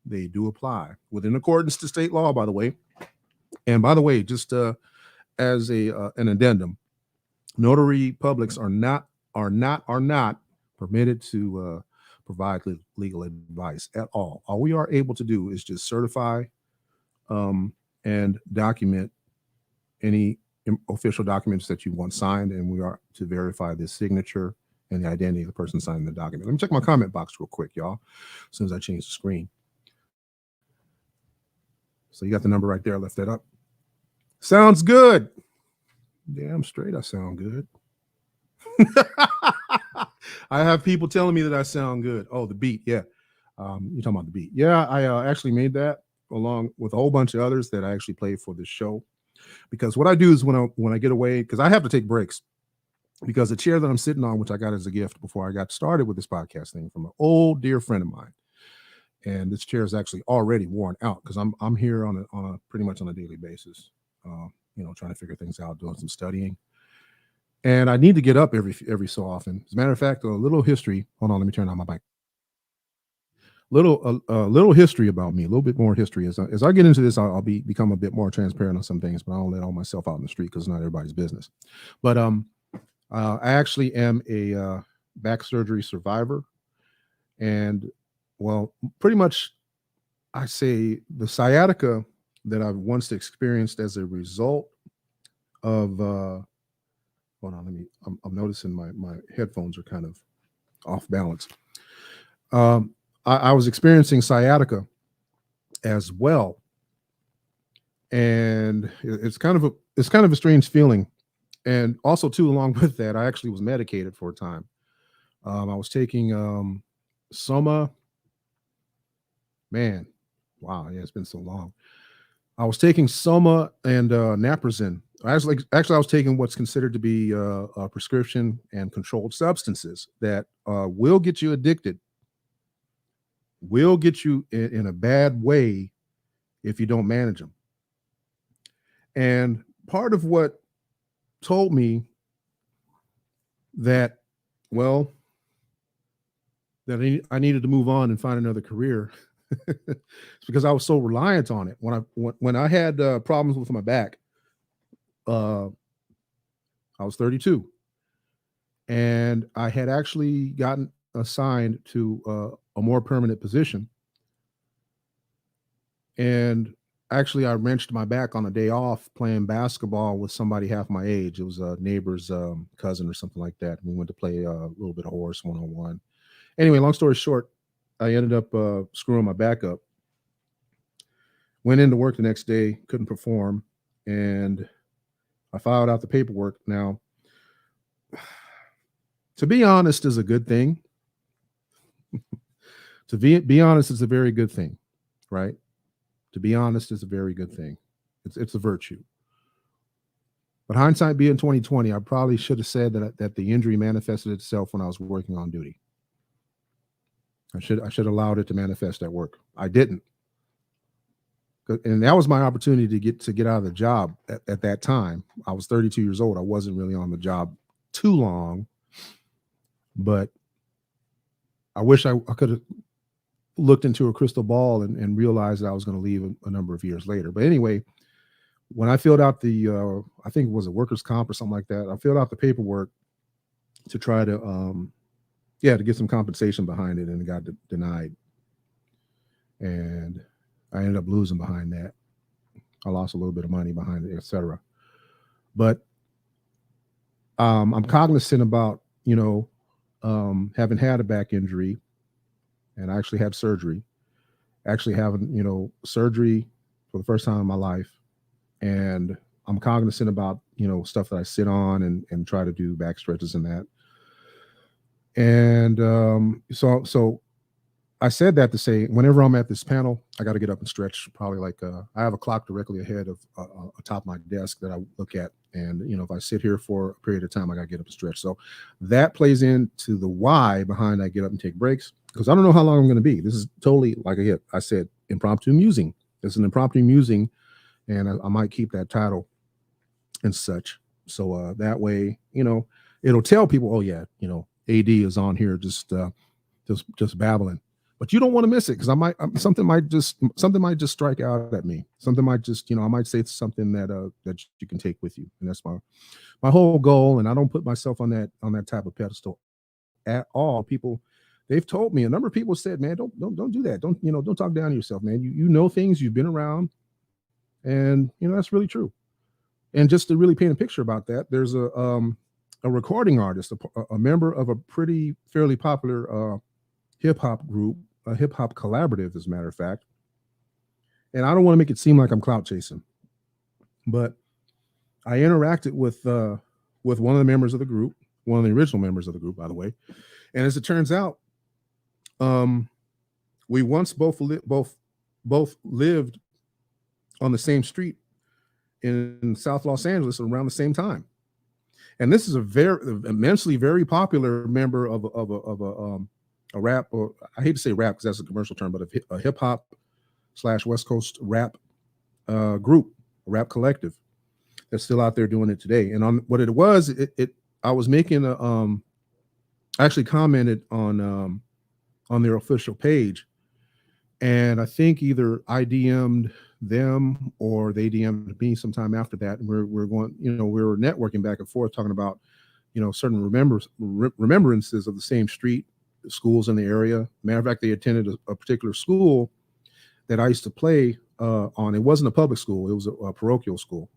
they do apply within accordance to state law, by the way. And by the way, just as an addendum, notary publics are not permitted to provide legal advice at all. All we are able to do is just certify and document any official documents that you want signed, and we are to verify the signature and the identity of the person signing the document. Let me check my comment box real quick, y'all, as soon as I change the screen. So you got the number right there. I left that up. Sounds good. Damn straight I sound good. I have people telling me that I sound good. Oh, the beat. Yeah. You're talking about the beat. Yeah, I actually made that along with a whole bunch of others that I actually played for this show. Because what I do is when I get away, because I have to take breaks, because the chair that I'm sitting on, which I got as a gift before I got started with this podcast thing from an old dear friend of mine, and this chair is actually already worn out because I'm here on a pretty much on a daily basis, trying to figure things out, doing some studying, and I need to get up every so often. As a matter of fact, a little history. Hold on, let me turn on my mic. Little history about me, a little bit more history. As I get into this, I'll become a bit more transparent on some things, but I don't let all myself out in the street because it's not everybody's business. But I actually am a back surgery survivor, and well, pretty much I say the sciatica that I've once experienced as a result of hold on, I'm noticing my headphones are kind of off balance. I was experiencing sciatica as well, and it's kind of a strange feeling. And also, too, along with that, I actually was medicated for a time. I was taking Soma. Man, wow, yeah, it's been so long. I was taking Soma and Naproxen. I was taking what's considered to be a prescription and controlled substances that will get you addicted, will get you in a bad way if you don't manage them. And part of what told me that, well, that I needed to move on and find another career. It's because I was so reliant on it. When I had problems with my back, I was 32, and I had actually gotten assigned to a more permanent position. And actually, I wrenched my back on a day off playing basketball with somebody half my age. It was a neighbor's cousin or something like that. We went to play a little bit of horse one-on-one. Anyway, long story short, I ended up screwing my back up. Went into work the next day, couldn't perform, and I filed out the paperwork. Now, to be honest is a good thing. To be honest is a very good thing, right? To be honest is a very good thing. It's a virtue. But hindsight being 2020, I probably should have said that the injury manifested itself when I was working on duty. I should have allowed it to manifest at work. I didn't. And that was my opportunity to get out of the job at that time. I was 32 years old. I wasn't really on the job too long, but I wish I could have looked into a crystal ball and realized that I was going to leave a number of years later. But anyway, when I filled out the, I think it was a workers' comp or something like that, I filled out the paperwork to try to, to get some compensation behind it, and it got denied. And I ended up losing behind that. I lost a little bit of money behind it, etc. But I'm cognizant about, having had a back injury, and I actually had surgery, actually having, surgery for the first time in my life. And I'm cognizant about, stuff that I sit on and try to do back stretches and that. And so I said that to say, whenever I'm at this panel, I got to get up and stretch. Probably like I have a clock directly ahead of atop my desk that I look at, and if I sit here for a period of time, I got to get up and stretch. So that plays into the why behind I get up and take breaks, because I don't know how long I'm going to be. This is totally like I said, impromptu musing. It's an impromptu musing, and I might keep that title and such. So that way, it'll tell people, oh yeah, AD is on here just babbling. But you don't want to miss it, because something might just strike out at me. Something might just, I might say something that you can take with you, and that's my whole goal. And I don't put myself on that type of pedestal at all. People, they've told me, a number of people said, man, don't do that. Don't talk down to yourself, man. You know things, you've been around, and that's really true. And just to really paint a picture about that, there's a recording artist, a member of a fairly popular hip hop group, a hip hop collaborative, as a matter of fact. And I don't want to make it seem like I'm clout chasing, but I interacted with one of the members of the group, one of the original members of the group, by the way. And as it turns out, we once both lived on the same street in South Los Angeles around the same time. And this is a very popular member of a rap, or I hate to say rap because that's a commercial term, but a hip hop / West Coast rap group, a rap collective that's still out there doing it today. And on what it was, I was making I actually commented on their official page, and I think either I DM'd them or they DM'd me sometime after that. And we're going, we were networking back and forth, talking about, certain remembrances of the same street, schools in the area. Matter of fact, they attended a particular school that I used to play on. It wasn't a public school; it was a parochial school,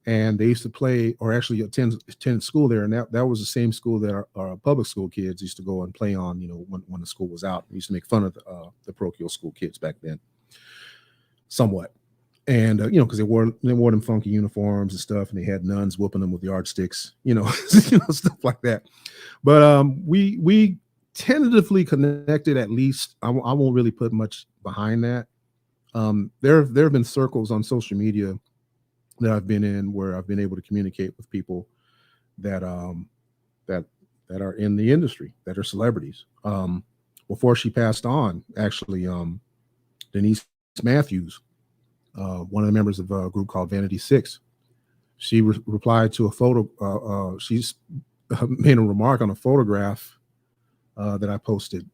and they used to play, or actually attend school there. And that was the same school that our public school kids used to go and play on. When the school was out, we used to make fun of the parochial school kids back then, somewhat. And because they wore them funky uniforms and stuff, and they had nuns whooping them with yardsticks, stuff like that. But we tentatively connected, at least. I won't really put much behind that. There have been circles on social media that I've been in where I've been able to communicate with people that that are in the industry, that are celebrities. Before she passed on, actually, Denise Matthews, one of the members of a group called Vanity Six, she replied to a photo. She's made a remark on a photograph that I posted.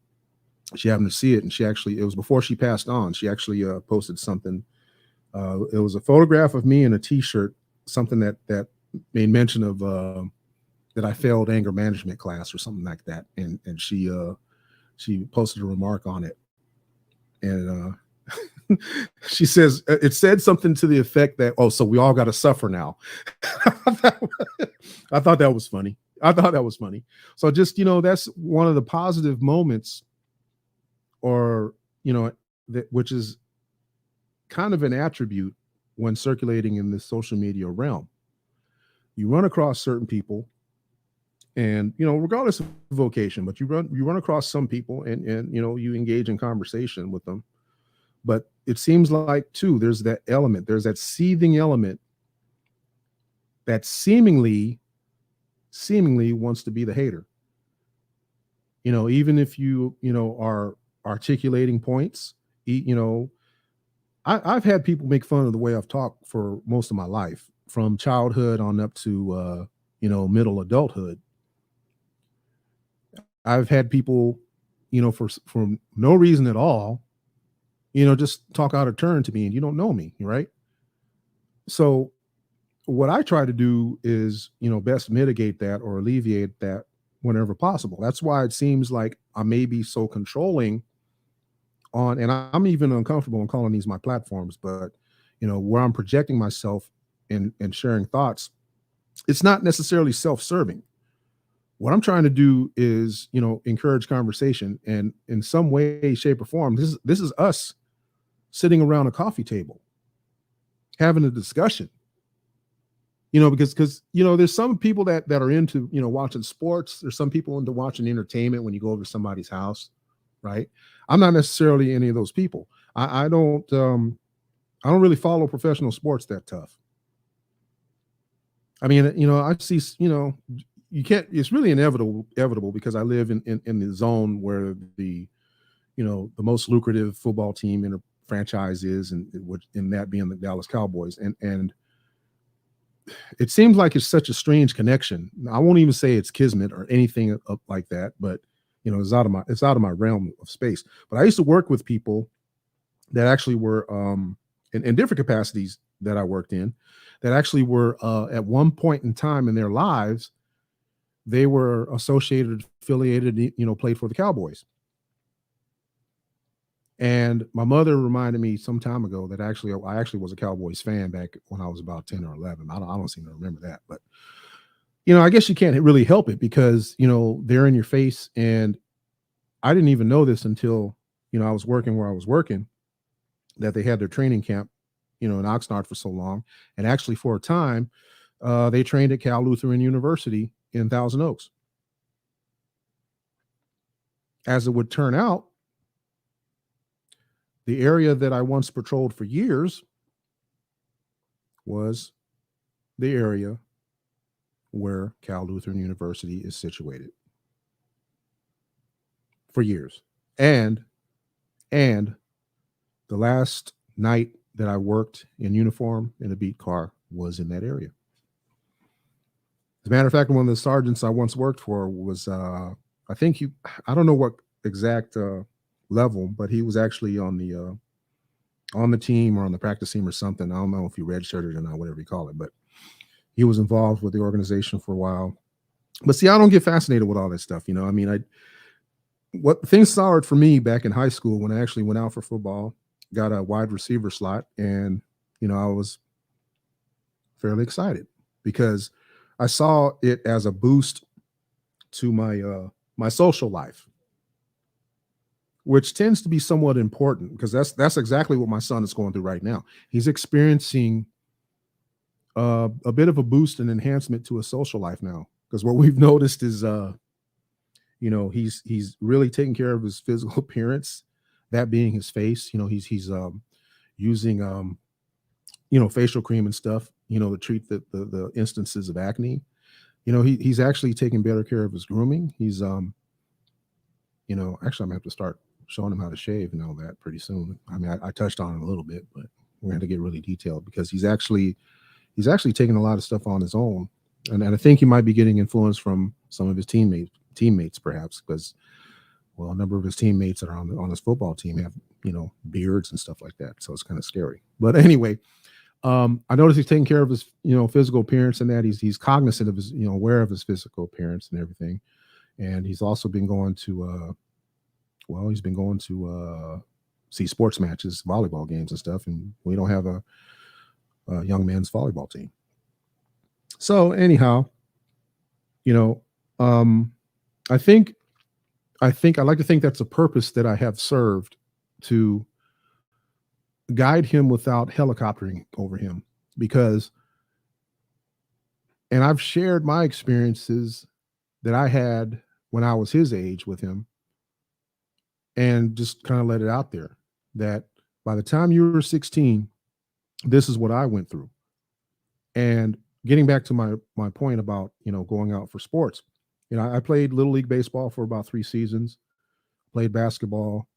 She happened to see it, and it was before she passed on. She actually posted something. It was a photograph of me in a T-shirt, something that made mention of that I failed anger management class or something like that, and she posted a remark on it, and she says it said something to the effect that, oh, so we all got to suffer now. I thought that was funny. So just, that's one of the positive moments, or, which is kind of an attribute when circulating in this social media realm. You run across certain people, and, regardless of vocation, but you run across some people, and you engage in conversation with them. But it seems like, too, there's that element, there's that seething element that seemingly wants to be the hater. Even if you are articulating points, I've had people make fun of the way I've talked for most of my life, from childhood on up to middle adulthood. I've had people, for no reason at all, just talk out of turn to me, and you don't know me, right? So what I try to do is, best mitigate that or alleviate that whenever possible. That's why it seems like I may be so controlling on, and I'm even uncomfortable in calling these my platforms, but, where I'm projecting myself and sharing thoughts, it's not necessarily self-serving. What I'm trying to do is, encourage conversation, and in some way, shape, or form, this is us sitting around a coffee table having a discussion. Because there's some people that are into watching sports. There's some people into watching entertainment when you go over to somebody's house, right? I'm not necessarily any of those people. I don't really follow professional sports that tough. I mean, I see, you can't. It's really inevitable because I live in the zone where the most lucrative football team in a franchise is, and that being the Dallas Cowboys, and it seems like it's such a strange connection. I won't even say it's kismet or anything like that, but it's out of my realm of space. But I used to work with people that actually were in different capacities that I worked in, that actually were at one point in time in their lives, they were associated, affiliated, played for the Cowboys. And my mother reminded me some time ago that I actually was a Cowboys fan back when I was about 10 or 11. I don't seem to remember that, but I guess you can't really help it because they're in your face. And I didn't even know this until I was working where I was working, that they had their training camp in Oxnard for so long. And actually for a time, they trained at Cal Lutheran University in Thousand Oaks. As it would turn out, the area that I once patrolled for years was the area where Cal Lutheran University is situated for years. And the last night that I worked in uniform in a beat car was in that area. As a matter of fact, one of the sergeants I once worked for was, I don't know what exact level, but he was actually on the team or on the practice team or something. I don't know if he redshirted or not, whatever you call it, but he was involved with the organization for a while. But see, I don't get fascinated with all that stuff. What things soured for me back in high school when I actually went out for football, got a wide receiver slot, and I was fairly excited because I saw it as a boost to my social life, which tends to be somewhat important because that's exactly what my son is going through right now. He's experiencing a bit of a boost and enhancement to his social life now, because what we've noticed is he's really taking care of his physical appearance, that being his face. He's using facial cream and stuff to treat the instances of acne. He's actually taking better care of his grooming. He's actually I'm gonna have to start showing him how to shave and all that pretty soon. I mean, I touched on it a little bit, but we're going to get really detailed because he's actually taking a lot of stuff on his own. And I think he might be getting influence from some of his teammates perhaps, because, well, a number of his teammates that are on his football team have, beards and stuff like that. So it's kind of scary. But anyway, I noticed he's taking care of his, physical appearance, and that he's cognizant of his, aware of his physical appearance and everything. And he's also been going to, see sports matches, volleyball games and stuff. And we don't have a young men's volleyball team. So anyhow, I think I like to think that's a purpose that I have served, to guide him without helicoptering over him, and I've shared my experiences that I had when I was his age with him, and just kind of let it out there that by the time you were 16, this is what I went through. And getting back to my point about, going out for sports, I played Little League baseball for about 3 seasons, played basketball,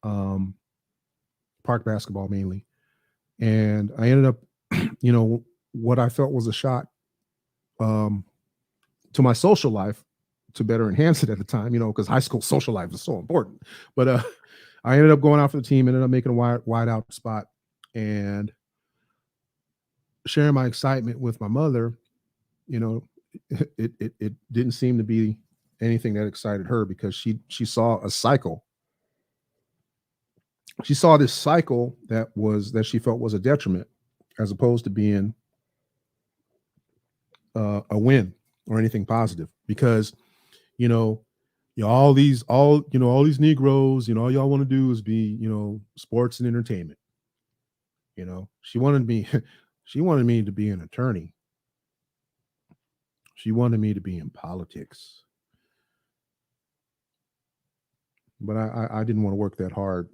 park basketball mainly. And I ended up, what I felt was a shot to my social life to better enhance it at the time, because high school social life is so important. But I ended up going out for the team, ended up making a wide out spot, and sharing my excitement with my mother. It didn't seem to be anything that excited her, because she saw a cycle. She saw this cycle that she felt was a detriment, as opposed to being a win or anything positive. Because you know, all these Negroes, all y'all want to do is be, sports and entertainment. She wanted me, she wanted me to be an attorney. She wanted me to be in politics, but I didn't want to work that hard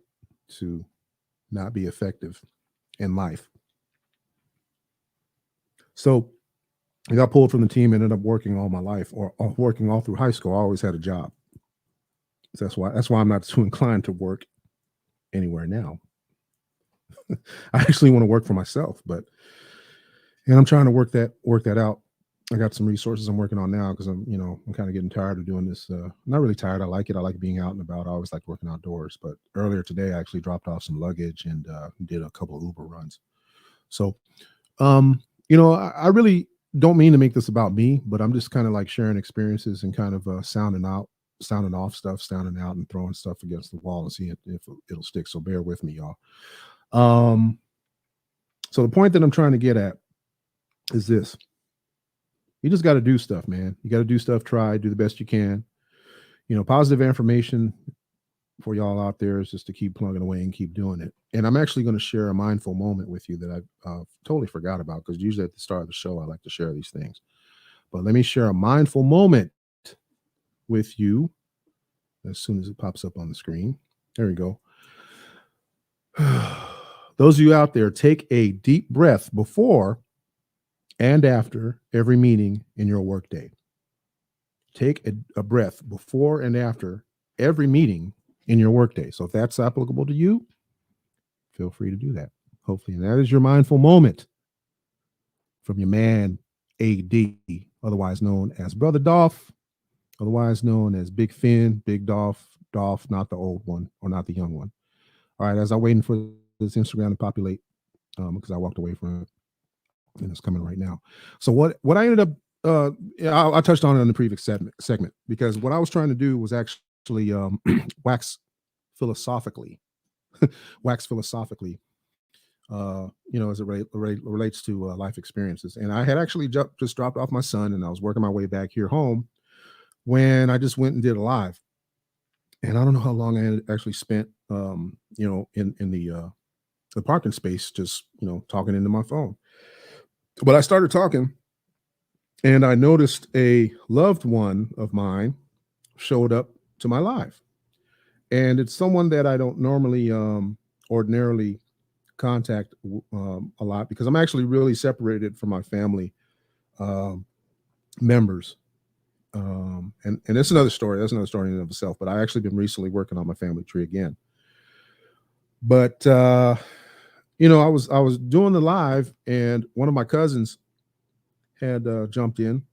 to not be effective in life. So I got pulled from the team, ended up working all my life, or working all through high school. I always had a job. So that's why I'm not too inclined to work anywhere now. I actually want to work for myself, and I'm trying to work that out. I got some resources I'm working on now because I'm kind of getting tired of doing this. Not really tired. I like it. I like being out and about. I always like working outdoors. But earlier today, I actually dropped off some luggage and did a couple of Uber runs. So, I really don't mean to make this about me, but I'm just kind of like sharing experiences and kind of sounding off stuff, sounding out, and throwing stuff against the wall and seeing if it'll stick. So bear with me, y'all. So the point that I'm trying to get at is this: you just got to do stuff, man. You got to do stuff. Try, do the best you can. Positive affirmation for y'all out there is just to keep plugging away and keep doing it. And I'm actually going to share a mindful moment with you that I totally forgot about, because usually at the start of the show I like to share these things. But let me share a mindful moment with you as soon as it pops up on the screen. There we go. Those of you out there, take a deep breath before and after every meeting in your workday. Take a breath before and after every meeting in your workday. So if that's applicable to you, feel free to do that. Hopefully, and that is your mindful moment from your man, AD, otherwise known as Brother Dolph, otherwise known as Big Finn, Big Dolph, not the old one or not the young one. All right, as I'm waiting for this Instagram to populate, because I walked away from it, and it's coming right now. So what I ended up, I touched on it in the previous segment, because what I was trying to do was actually wax philosophically, wax philosophically, as it relates to life experiences. And I had actually just dropped off my son, and I was working my way back here home when I just went and did a live. And I don't know how long I had actually spent, in the parking space, just talking into my phone. But I started talking, and I noticed a loved one of mine showed up to my live, and it's someone that I don't normally, ordinarily contact a lot, because I'm actually really separated from my family members. And that's another story. That's another story in and of itself. But I actually been recently working on my family tree again. But I was doing the live, and one of my cousins had jumped in,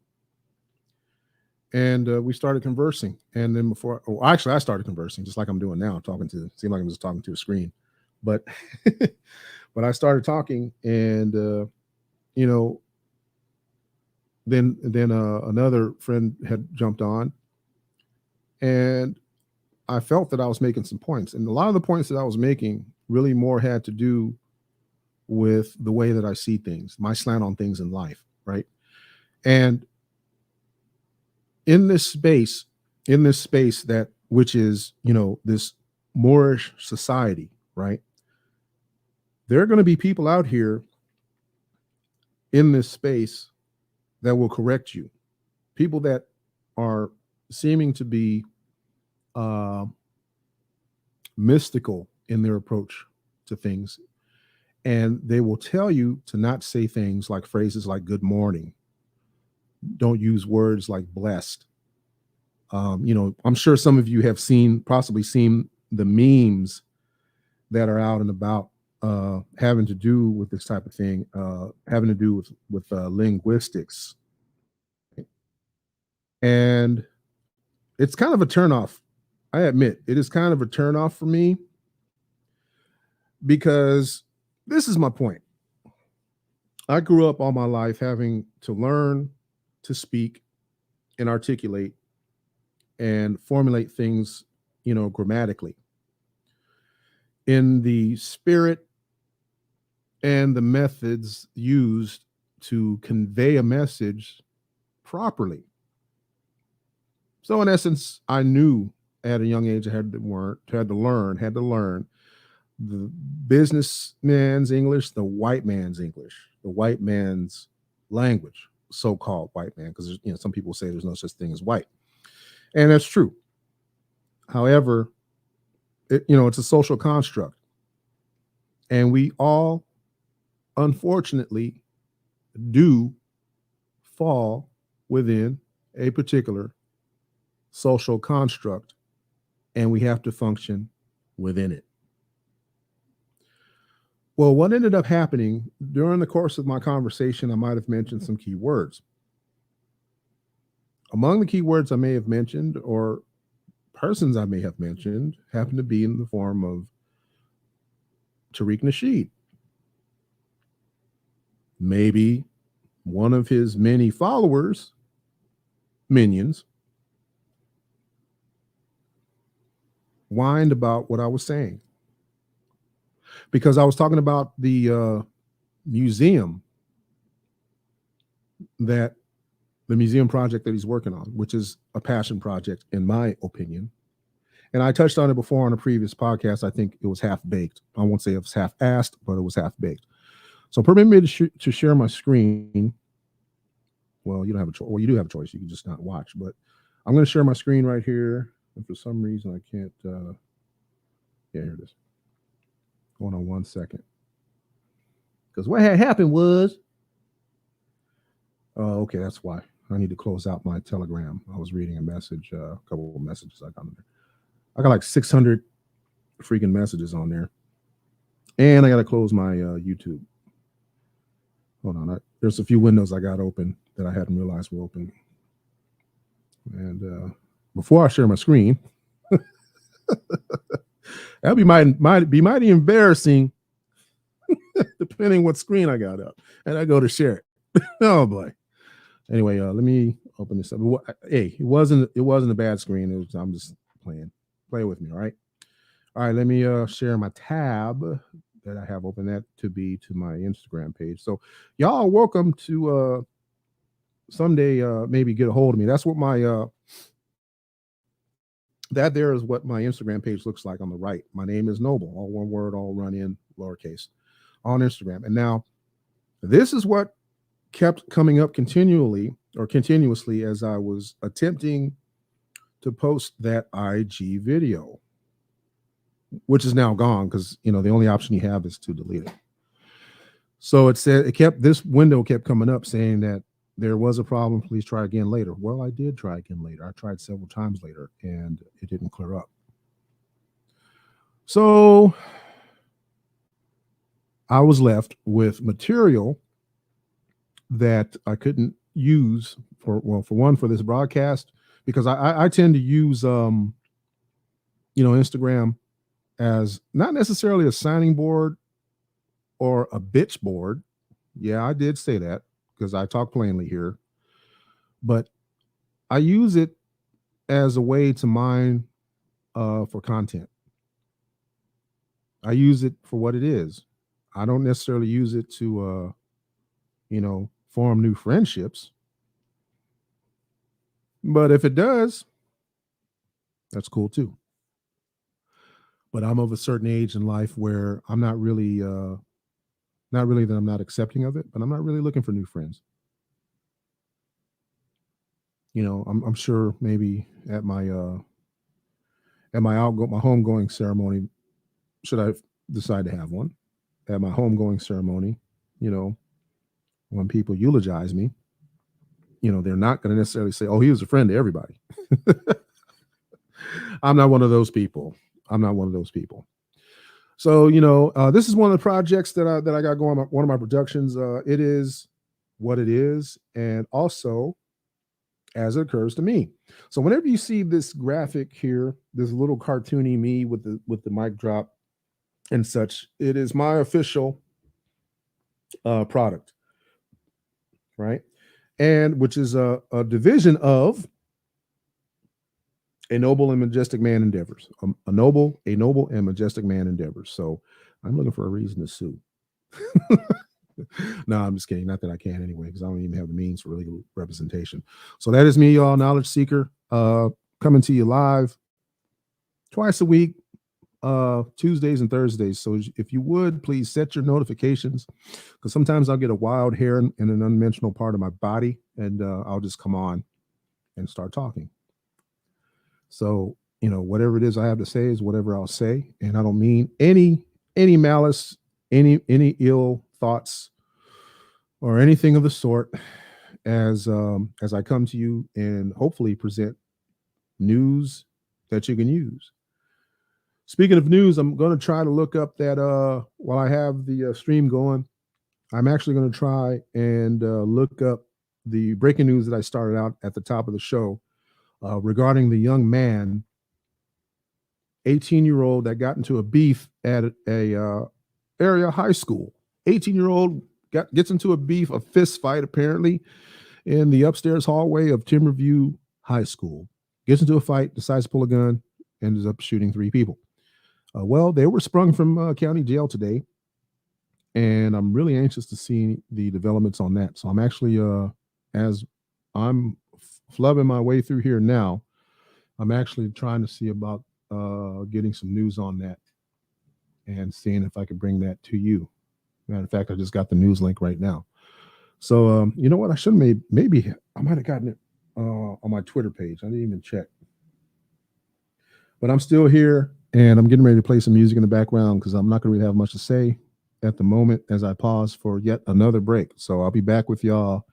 and we started conversing. And then actually, I started conversing just like I'm doing now, seem like I'm just talking to a screen, but but I started talking, and then another friend had jumped on, and I felt that I was making some points, and a lot of the points that I was making really more had to do with the way that I see things, my slant on things in life, right? And in this space, that which is, this Moorish society, right? There are going to be people out here in this space that will correct you. People that are seeming to be mystical in their approach to things. And they will tell you to not say things like phrases like good morning. Don't use words like blessed. I'm sure some of you have possibly seen the memes that are out and about, having to do with this type of thing, having to do with linguistics. And it's kind of a turnoff. I admit it is kind of a turnoff for me, because this is my point. I grew up all my life having to learn to speak and articulate and formulate things, grammatically, in the spirit and the methods used to convey a message properly. So in essence, I knew at a young age I had to learn the businessman's English, the white man's English, the white man's language, so-called white man, because some people say there's no such thing as white, and that's true. However, it's a social construct, and we all, unfortunately, do fall within a particular social construct, and we have to function within it. Well, what ended up happening during the course of my conversation, I might have mentioned some key words. Among the key words I may have mentioned, or persons I may have mentioned, happened to be in the form of Tariq Nasheed. Maybe one of his many followers, minions, whined about what I was saying. Because I was talking about the museum project that he's working on, which is a passion project, in my opinion. And I touched on it before on a previous podcast. I think it was half-baked. I won't say it was half-assed, but it was half-baked. So permit me to share my screen. Well, you don't have a choice. Well, you do have a choice. You can just not watch. But I'm going to share my screen right here. And for some reason, I can't. Yeah, here it is. Hold on 1 second. Because what had happened was, okay, that's why. I need to close out my Telegram. I was reading a message, a couple of messages I got on there. I got like 600 freaking messages on there. And I got to close my YouTube. Hold on. There's a few windows I got open that I hadn't realized were open. And before I share my screen, that'd be might be mighty embarrassing, depending what screen I got up. And I go to share it. Oh boy. Anyway, let me open this up. Hey, it wasn't a bad screen. I'm just playing. Play with me, all right? All right, let me share my tab that I have open, that to be to my Instagram page. So y'all are welcome to someday maybe get a hold of me. That's what my that there is what my Instagram page looks like on the right. My name is Noble, all one word, all run in lowercase, on Instagram. And now this is what kept coming up continuously as I was attempting to post that IG video, which is now gone because the only option you have is to delete it. So this window kept coming up saying that there was a problem. Please try again later. Well, I did try again later. I tried several times later and it didn't clear up. So I was left with material that I couldn't use for this broadcast, because I tend to use Instagram as not necessarily a signing board or a bitch board. Yeah, I did say that because I talk plainly here, but I use it as a way to mine for content. I use it for what it is. I don't necessarily use it to form new friendships. But if it does, that's cool too. But I'm of a certain age in life where I'm not really that I'm not accepting of it, but I'm not really looking for new friends. I'm sure maybe at my homegoing ceremony, should I decide to have one, at my homegoing ceremony, when people eulogize me, they're not going to necessarily say, "Oh, he was a friend to everybody." I'm not one of those people. So, this is one of the projects that I got going on, one of my productions. It is what it is, and also as it occurs to me. So whenever you see this graphic here, this little cartoony me with the mic drop and such, it is my official product, right? And which is a division of A Noble and Majestic Man Endeavors. A noble and majestic man endeavors. So I'm looking for a reason to sue. No, I'm just kidding. Not that I can anyway, because I don't even have the means for legal representation. So that is me, y'all, knowledge seeker. coming to you live twice a week, Tuesdays and Thursdays. So if you would please set your notifications, because sometimes I'll get a wild hair in an unmentionable part of my body, and I'll just come on and start talking. So, whatever it is I have to say is whatever I'll say, and I don't mean any malice, any ill thoughts or anything of the sort, as I come to you and hopefully present news that you can use. Speaking of news, I'm going to try to look up that while I have the stream going, I'm actually going to try and look up the breaking news that I started out at the top of the show regarding the young man, 18-year-old, that got into a beef at a area high school. 18-year-old gets into a fist fight apparently in the upstairs hallway of Timberview High School. Gets into a fight, decides to pull a gun, ends up shooting 3 people. Well, they were sprung from county jail today, and I'm really anxious to see the developments on that. So I'm actually, as I'm flubbing my way through here now, I'm actually trying to see about getting some news on that and seeing if I could bring that to you. Matter of fact, I just got the news link right now. So you know what? I should have maybe I might have gotten it on my Twitter page. I didn't even check. But I'm still here, and I'm getting ready to play some music in the background because I'm not going to really have much to say at the moment as I pause for yet another break. So I'll be back with y'all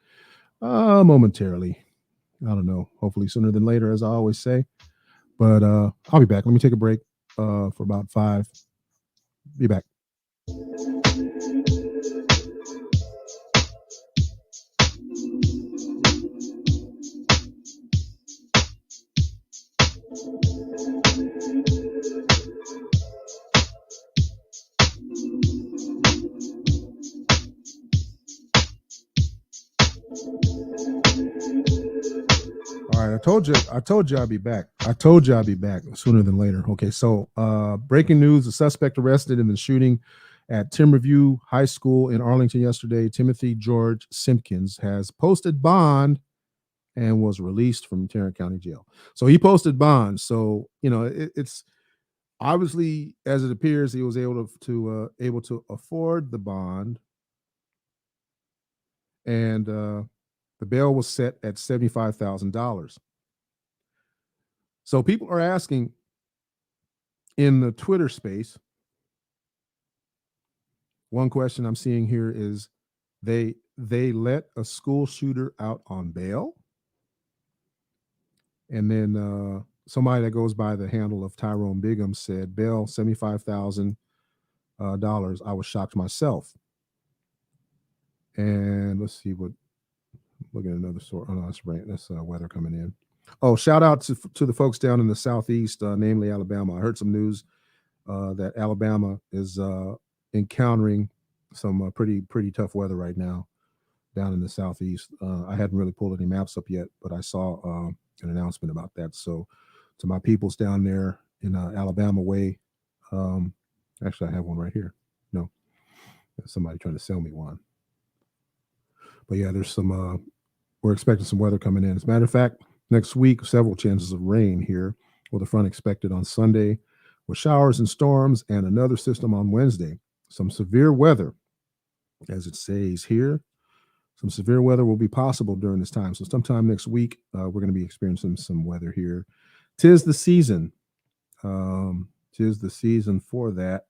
momentarily. I don't know, hopefully sooner than later, as I always say. But I'll be back. Let me take a break for about 5. Be back. All right, I told you I'd be back. I told you I'd be back sooner than later. Okay, so breaking news: the suspect arrested in the shooting at Timberview High School in Arlington yesterday, Timothy George Simpkins, has posted bond and was released from Tarrant County Jail. So he posted bond. So it's obviously, as it appears, he was able to afford the bond, and the bail was set at $75,000. So people are asking in the Twitter space. One question I'm seeing here is they let a school shooter out on bail, and then somebody that goes by the handle of Tyrone Bigham said bail $75,000. I was shocked myself. And let's see what. Look at another source. Oh no, that's rain. That's weather coming in. Oh, shout out to the folks down in the southeast, namely Alabama. I heard some news that Alabama is encountering some pretty tough weather right now down in the southeast. I hadn't really pulled any maps up yet, but I saw an announcement about that. So to my peoples down there in Alabama way, actually I have one right here. No, there's somebody trying to sell me one. But yeah, there's some. We're expecting some weather coming in. As a matter of fact, next week, several chances of rain here, with a front expected on Sunday, with showers and storms, and another system on Wednesday. Some severe weather, as it says here. Some severe weather will be possible during this time. So sometime next week, we're going to be experiencing some weather here. Tis the season. Tis the season for that,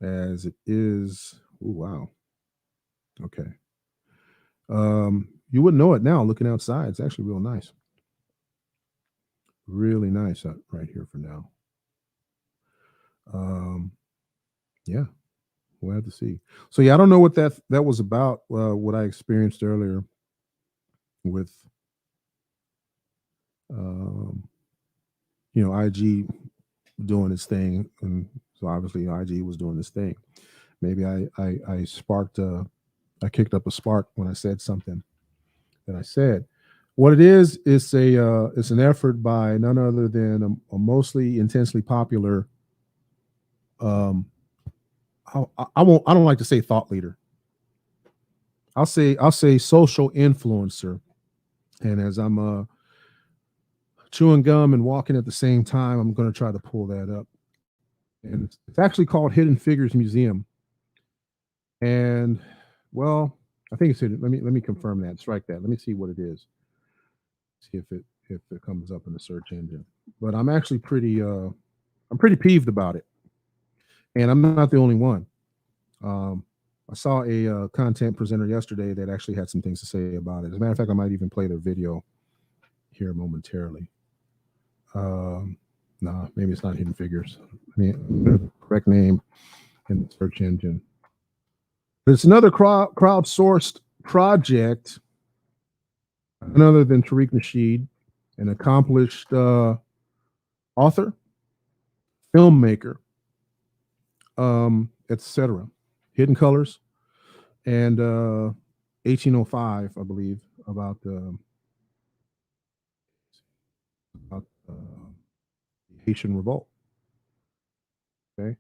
as it is. Oh, wow. Okay. You wouldn't know it now looking outside. It's actually real nice. Really nice right here for now. Yeah, we'll have to see. So yeah, I don't know what that was about. What I experienced earlier with, IG doing its thing, and so obviously IG was doing this thing. Maybe I sparked. I kicked up a spark when I said something that I said. What it is, it's an effort by none other than a mostly intensely popular. I don't like to say thought leader. I'll say social influencer. And as I'm chewing gum and walking at the same time. I'm going to try to pull that up. And it's actually called Hidden Figures Museum. And well, I think it's hidden. Let me confirm that. Strike that. Let me see what it is. See if it comes up in the search engine. But I'm actually I'm pretty peeved about it. And I'm not the only one. I saw a content presenter yesterday that actually had some things to say about it. As a matter of fact, I might even play their video here momentarily. No, maybe it's not Hidden Figures. I mean, the correct name in the search engine. But it's another crowdsourced project, none other than Tariq Nasheed, an accomplished author, filmmaker, etc. Hidden Colors and 1805, I believe, about the Haitian Revolt. Okay,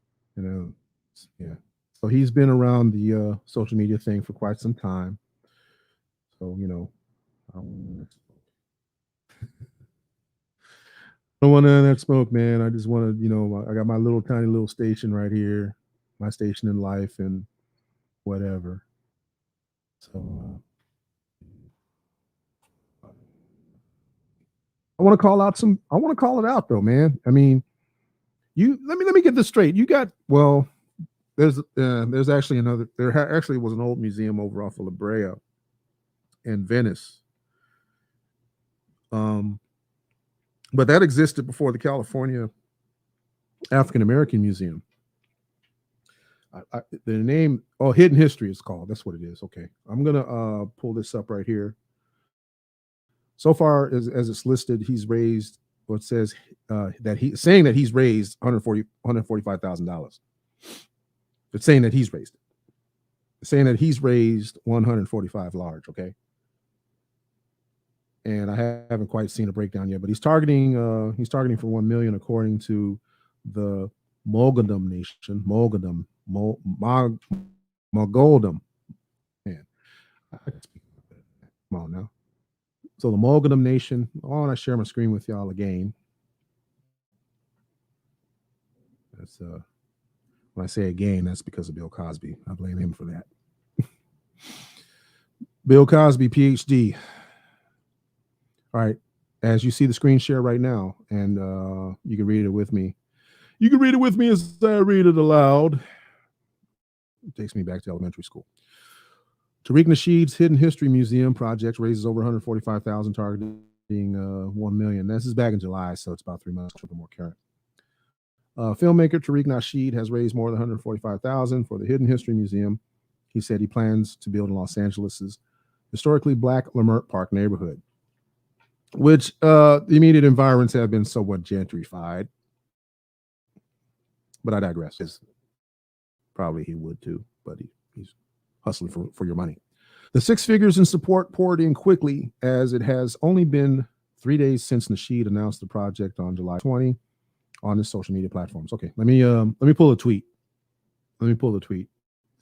yeah. So he's been around the social media thing for quite some time. So I don't want none of that smoke, man. I just want to, I got my little tiny little station right here, my station in life, and whatever. So I want to call out I want to call it out though, man. I mean, let me get this straight. You got there's actually actually was an old museum over off of La Brea in Venice. But that existed before the California African American Museum. The name, Hidden History is called. That's what it is. Okay, I'm gonna pull this up right here. So far, as it's listed, he's raised what says that he's raised $145,000. It's saying that he's raised it. It's saying that he's raised 145 large. Okay, and I haven't quite seen a breakdown yet, but he's targeting for 1 million according to the Mogoldom Nation. Mogoldom. Man, come on now. So the Mogoldom Nation. Oh, and I share my screen with y'all again. That's when I say again, that's because of Bill Cosby. I blame him for that. Bill Cosby, PhD. All right. As you see the screen share right now, and you can read it with me. You can read it with me as I read it aloud. It takes me back to elementary school. Tariq Nasheed's Hidden History Museum project raises over $145,000, targeting 1 million. This is back in July, so it's about 3 months more current. Filmmaker Tariq Nasheed has raised more than $145,000 for the Hidden History Museum. He said he plans to build in Los Angeles' historically Black Leimert Park neighborhood, which the immediate environs have been somewhat gentrified. But I digress. Probably he would too, but he's hustling for your money. The 6 figures in support poured in quickly, as it has only been 3 days since Nasheed announced the project on July 20 on his social media platforms. Okay, let me pull a tweet. Let me pull the tweet.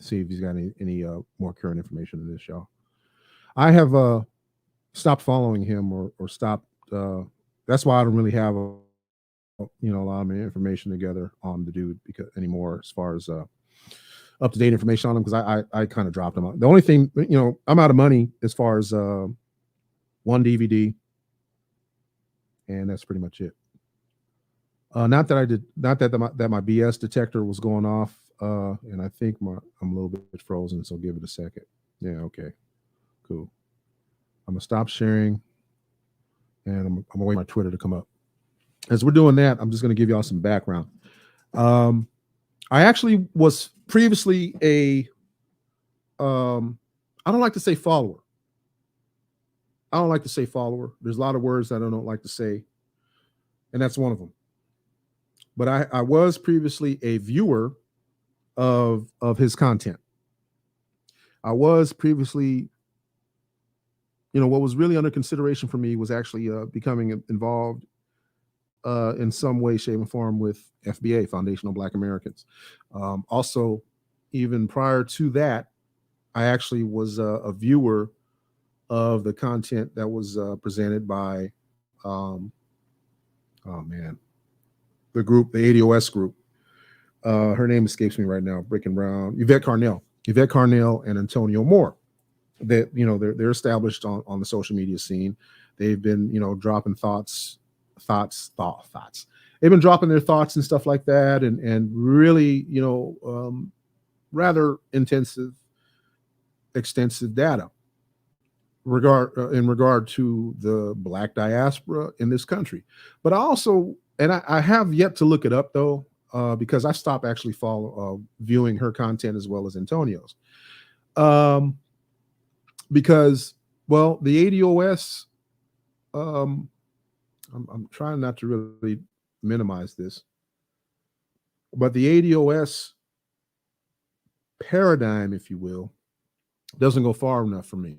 See if he's got any more current information in this, y'all. I have stopped following him or stopped. That's why I don't really have a lot of information together on the dude anymore, as far as up to date information on him, because I kind of dropped him. The only thing, I'm out of money as far as one DVD, and that's pretty much it. Not that my BS detector was going off, and I think I'm a little bit frozen, so give it a second. Yeah, okay, cool. I'm gonna stop sharing, and I'm gonna wait for my Twitter to come up. As we're doing that, I'm just gonna give y'all some background. I actually was previously I don't like to say follower. There's a lot of words that I don't like to say, and that's one of them. But I was previously a viewer of his content. I was previously, what was really under consideration for me was actually becoming involved in some way, shape, and form with FBA, Foundational Black Americans. Also, even prior to that, I actually was a viewer of the content that was presented by Oh man, the group, the ADOS group. Her name escapes me right now. Brick and Brown, Yvette Carnell, and Antonio Moore. That they're established on the social media scene. They've been dropping thoughts. They've been dropping their thoughts and stuff like that, and really rather extensive data in regard to the Black diaspora in this country. But I have yet to look it up though, because I stopped actually viewing her content as well as Antonio's. Because, well, the ADOS, I'm trying not to really minimize this, but the ADOS paradigm, if you will, doesn't go far enough for me.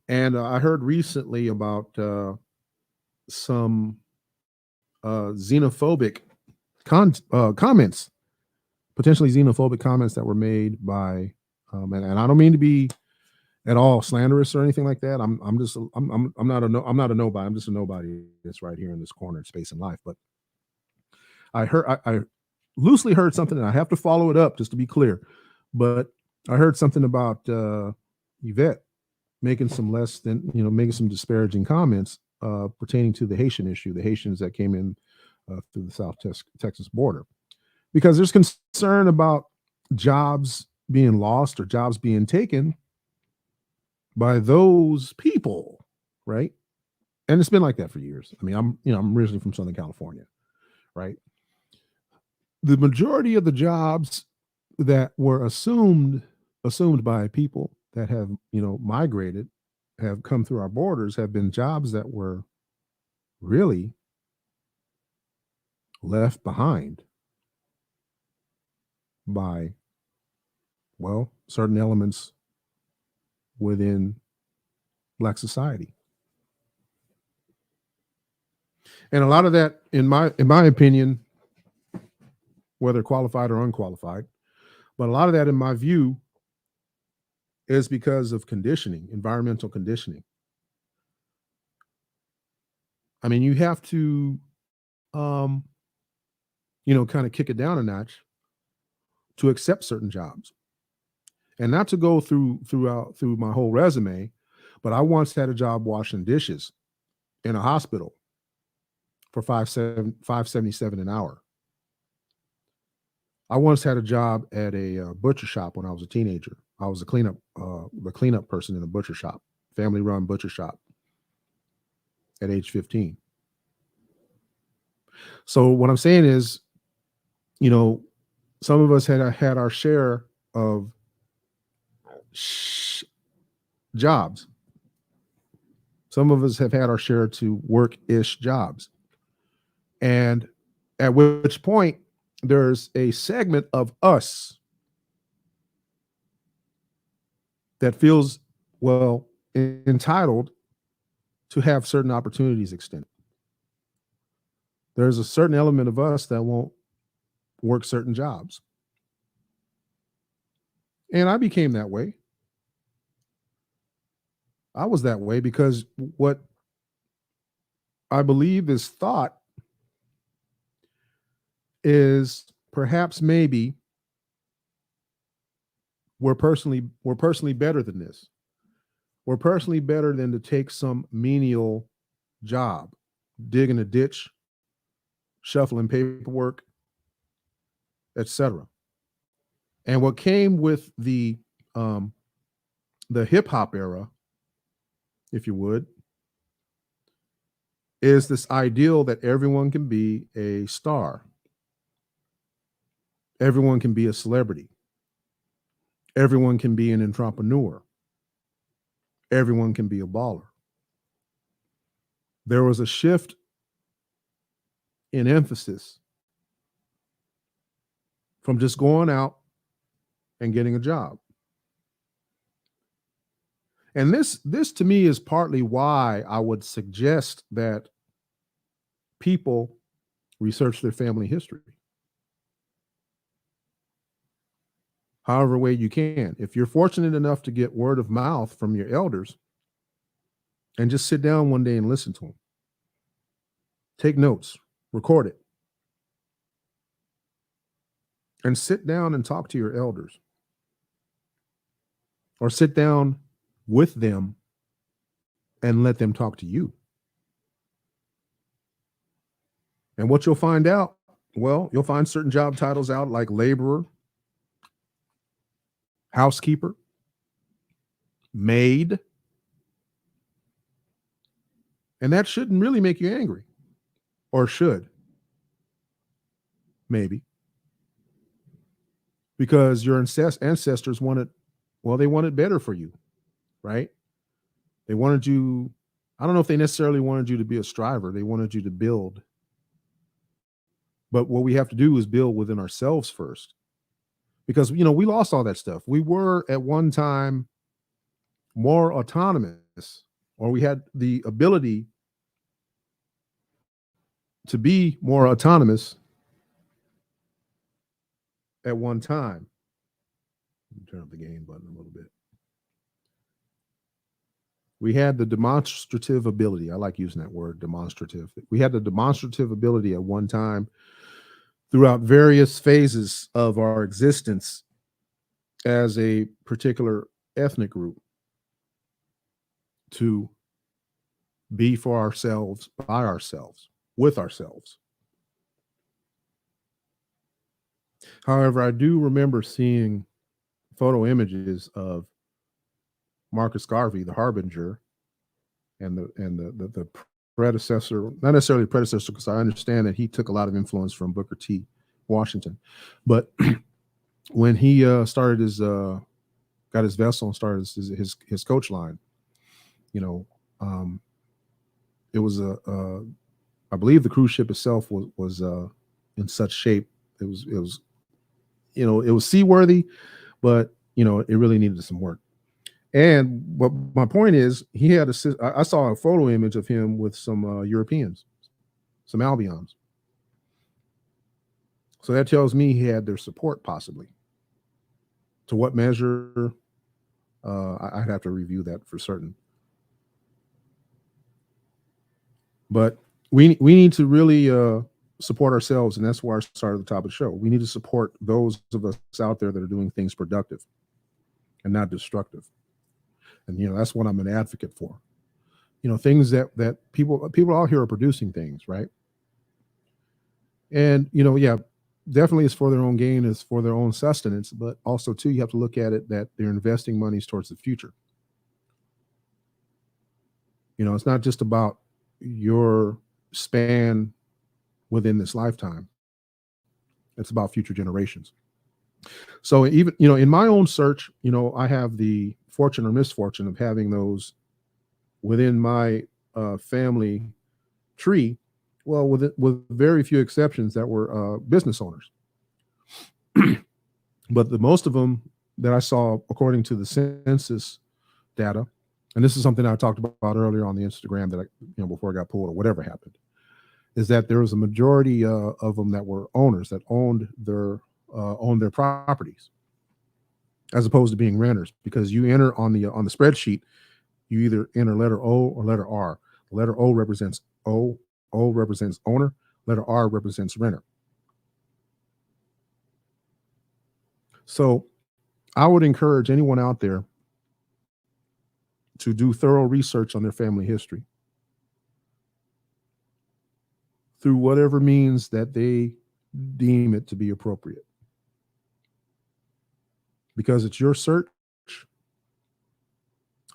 And I heard recently about some xenophobic comments, potentially xenophobic comments that were made by, and I don't mean to be at all slanderous or anything like that. I'm not a nobody. I'm just a nobody that's right here in this corner of space and life. But I loosely heard something, and I have to follow it up just to be clear. But I heard something about Yvette making some disparaging comments pertaining to the Haitian issue, the Haitians that came in through the South Texas border, because there's concern about jobs being lost or jobs being taken by those people, right? And it's been like that for years. I mean, I'm originally from Southern California, right? The majority of the jobs that were assumed by people that have migrated, have come through our borders, have been jobs that were really left behind by, well, certain elements within Black society. And a lot of that, in my opinion, whether qualified or unqualified, but a lot of that, in my view, is because of conditioning, environmental conditioning. I mean, you have to, kind of kick it down a notch to accept certain jobs, and not to go through my whole resume. But I once had a job washing dishes in a hospital for $5.77 an hour. I once had a job at a butcher shop when I was a teenager. I was the cleanup person in a butcher shop, family-run butcher shop, at age 15. So what I'm saying is, some of us had our share of jobs. Some of us have had our share to work-ish jobs. And at which point, there's a segment of us that feels, well, entitled to have certain opportunities extended. There's a certain element of us that won't work certain jobs. And I became that way. I was that way because what I believe is thought is perhaps maybe we're personally better than this. We're personally better than to take some menial job, digging a ditch, shuffling paperwork, etc. And what came with the hip hop era, if you would, is this ideal that everyone can be a star. Everyone can be a celebrity. Everyone can be an entrepreneur. Everyone can be a baller. There was a shift in emphasis from just going out and getting a job. And this to me is partly why I would suggest that people research their family history. However way you can. If you're fortunate enough to get word of mouth from your elders, and just sit down one day and listen to them. Take notes, record it, and sit down and talk to your elders, or sit down with them and let them talk to you. And what you'll find out, well, you'll find certain job titles out like laborer, housekeeper, maid. And that shouldn't really make you angry, or should, maybe, because your ancestors wanted, well, they wanted better for you, right? They wanted you, I don't know if they necessarily wanted you to be a striver. They wanted you to build. But what we have to do is build within ourselves first, because, you know, we lost all that stuff. We were at one time more autonomous, or we had the ability to be more autonomous at one time. Let me turn up the gain button a little bit. We had the demonstrative ability. I like using that word, demonstrative. We had the demonstrative ability at one time throughout various phases of our existence as a particular ethnic group to be for ourselves, by ourselves, with ourselves. However, I do remember seeing photo images of Marcus Garvey, the harbinger, and the predecessor, not necessarily predecessor, because I understand that he took a lot of influence from Booker T. Washington. But when he started his got his vessel and started his coach line, you know, it was I believe the cruise ship itself was in such shape. It was you know, it was seaworthy, but you know, it really needed some work. And what my point is, he had I saw a photo image of him with some Europeans, some Albions. So that tells me he had their support, possibly. To what measure? I'd have to review that for certain. But we need to really support ourselves, and that's where I started at the top of the show. We need to support those of us out there that are doing things productive and not destructive. And you know, that's what I'm an advocate for. You know, things that people out here are producing things, right? And you know, yeah, definitely it's for their own gain, it's for their own sustenance, but also too, you have to look at it that they're investing monies towards the future. You know, it's not just about your span within this lifetime. It's about future generations. So even, you know, in my own search, you know, I have the fortune or misfortune of having those within my family tree. Well, with very few exceptions that were business owners. But the most of them that I saw, according to the census data, and this is something I talked about earlier on the Instagram that before I got pulled or whatever happened, is that there was a majority of them that were owners that owned their properties, as opposed to being renters. Because you enter on the spreadsheet, you either enter letter O or letter R. The letter O represents O represents owner. Letter R represents renter. So I would encourage anyone out there to do thorough research on their family history through whatever means that they deem it to be appropriate. Because it's your search.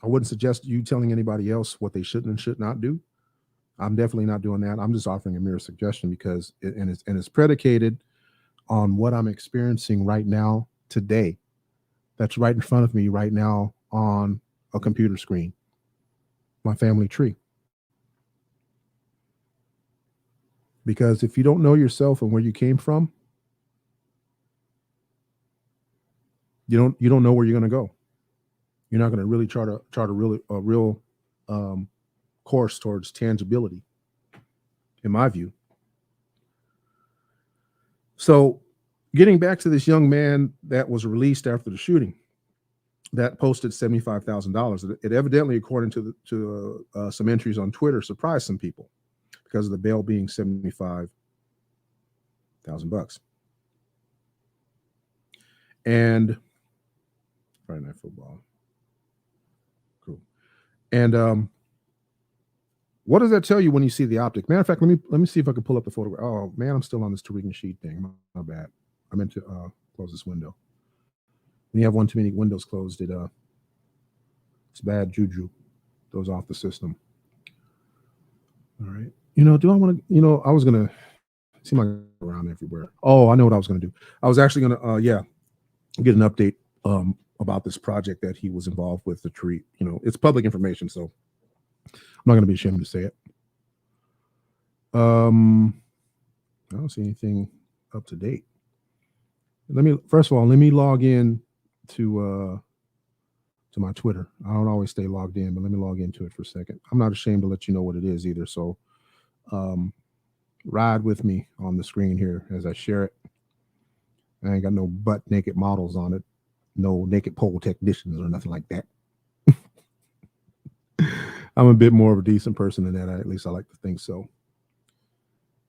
I wouldn't suggest you telling anybody else what they should and should not do. I'm definitely not doing that. I'm just offering a mere suggestion because it's predicated on what I'm experiencing right now, today. That's right in front of me right now on a computer screen. My family tree. Because if you don't know yourself and where you came from, you don't know where you're going to go. You're not going to really chart a real course towards tangibility, in my view. So getting back to this young man that was released after the shooting, that posted $75,000. It evidently, according to some entries on Twitter, surprised some people. because of the bail being $75,000. And Friday Night Football. Cool. And what does that tell you when you see the optic? Matter of fact, let me see if I can pull up the photograph. Oh man, I'm still on this Tariq Nasheed thing. My bad. I meant to close this window. When you have one too many windows closed, it's bad juju. Goes off the system. All right. Do I want to? I was gonna see my around everywhere. Oh, I know what I was gonna do. I was actually gonna get an update about this project that he was involved with. The tree. It's public information, so I'm not gonna be ashamed to say it. I don't see anything up to date. First of all, let me log in to my Twitter. I don't always stay logged in, but let me log into it for a second. I'm not ashamed to let you know what it is either. So ride with me on the screen here as I share it. I ain't got no butt naked models on it, no naked pole technicians or nothing like that. I'm a bit more of a decent person than that. At least I like to think so.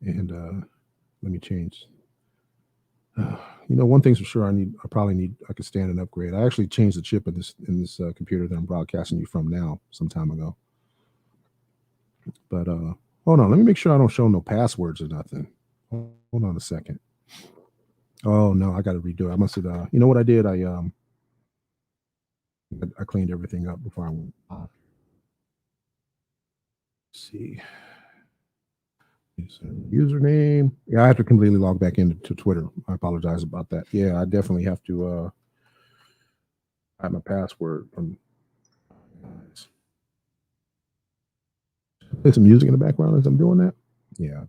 And let me change. One thing's for sure, I could stand an upgrade. I actually changed the chip in this computer that I'm broadcasting you from now some time ago. But hold on, let me make sure I don't show no passwords or nothing. Hold on a second. Oh no, I got to redo it. I must have. You know what I did? I cleaned everything up before I went off. Let's see. Username. Yeah, I have to completely log back into Twitter. I apologize about that. Yeah, I definitely have to add my password from. Play some music in the background as I'm doing that. Yeah.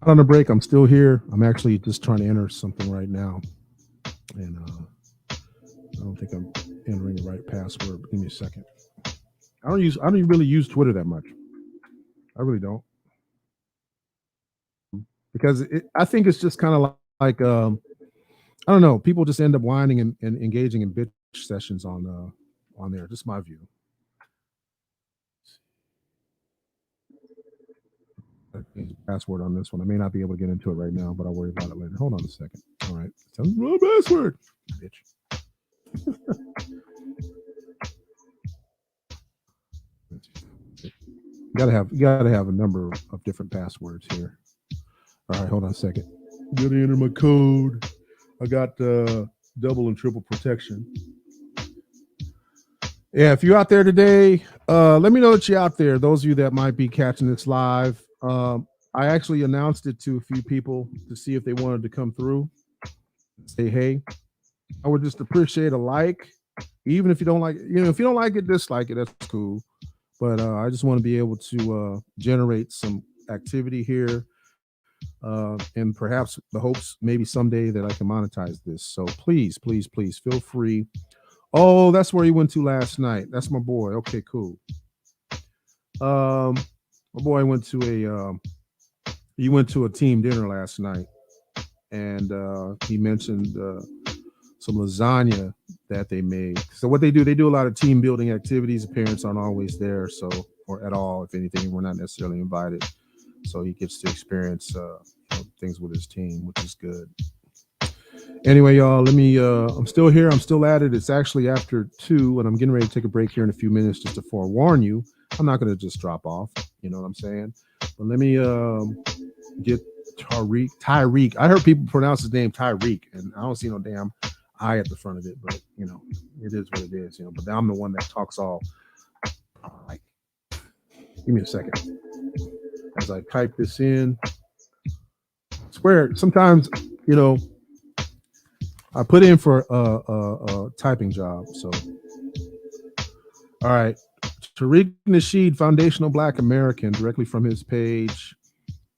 On a break, I'm still here. I'm actually just trying to enter something right now, and I don't think I'm entering the right password. But give me a second. I don't really use Twitter that much. I really don't, because I think it's just kind of like I don't know. People just end up whining and engaging in bitch sessions on there. Just my view. Password on this one. I may not be able to get into it right now, but I'll worry about it later. Hold on a second. All right. Tell me my password, bitch. You gotta have a number of different passwords here. All right, hold on a second. Gotta enter my code. I got double and triple protection. Yeah, if you're out there today, let me know that you're out there. Those of you that might be catching this live, I actually announced it to a few people to see if they wanted to come through. Say hey. I would just appreciate a like, even if you don't like, if you don't like it, dislike it. That's cool. But I just want to be able to generate some activity here, and perhaps the hopes maybe someday that I can monetize this. So please, please, please feel free. Oh, that's where he went to last night. That's my boy. Okay, cool. My boy went to a team dinner last night, and he mentioned some lasagna that they made. So what they do a lot of team building activities. The parents aren't always there, or at all. If anything, we're not necessarily invited. So he gets to experience things with his team, which is good. Anyway, y'all, let me. I'm still here. I'm still at it. It's actually after 2, and I'm getting ready to take a break here in a few minutes just to forewarn you. I'm not going to just drop off. You know what I'm saying? But let me get Tyreek. I heard people pronounce his name Tyreek, and I don't see no damn I at the front of it. But it is what it is. But I'm the one that talks all like. Give me a second as I type this in. I swear, sometimes I put in for a typing job. So, all right. Tariq Nasheed, Foundational Black American, directly from his page.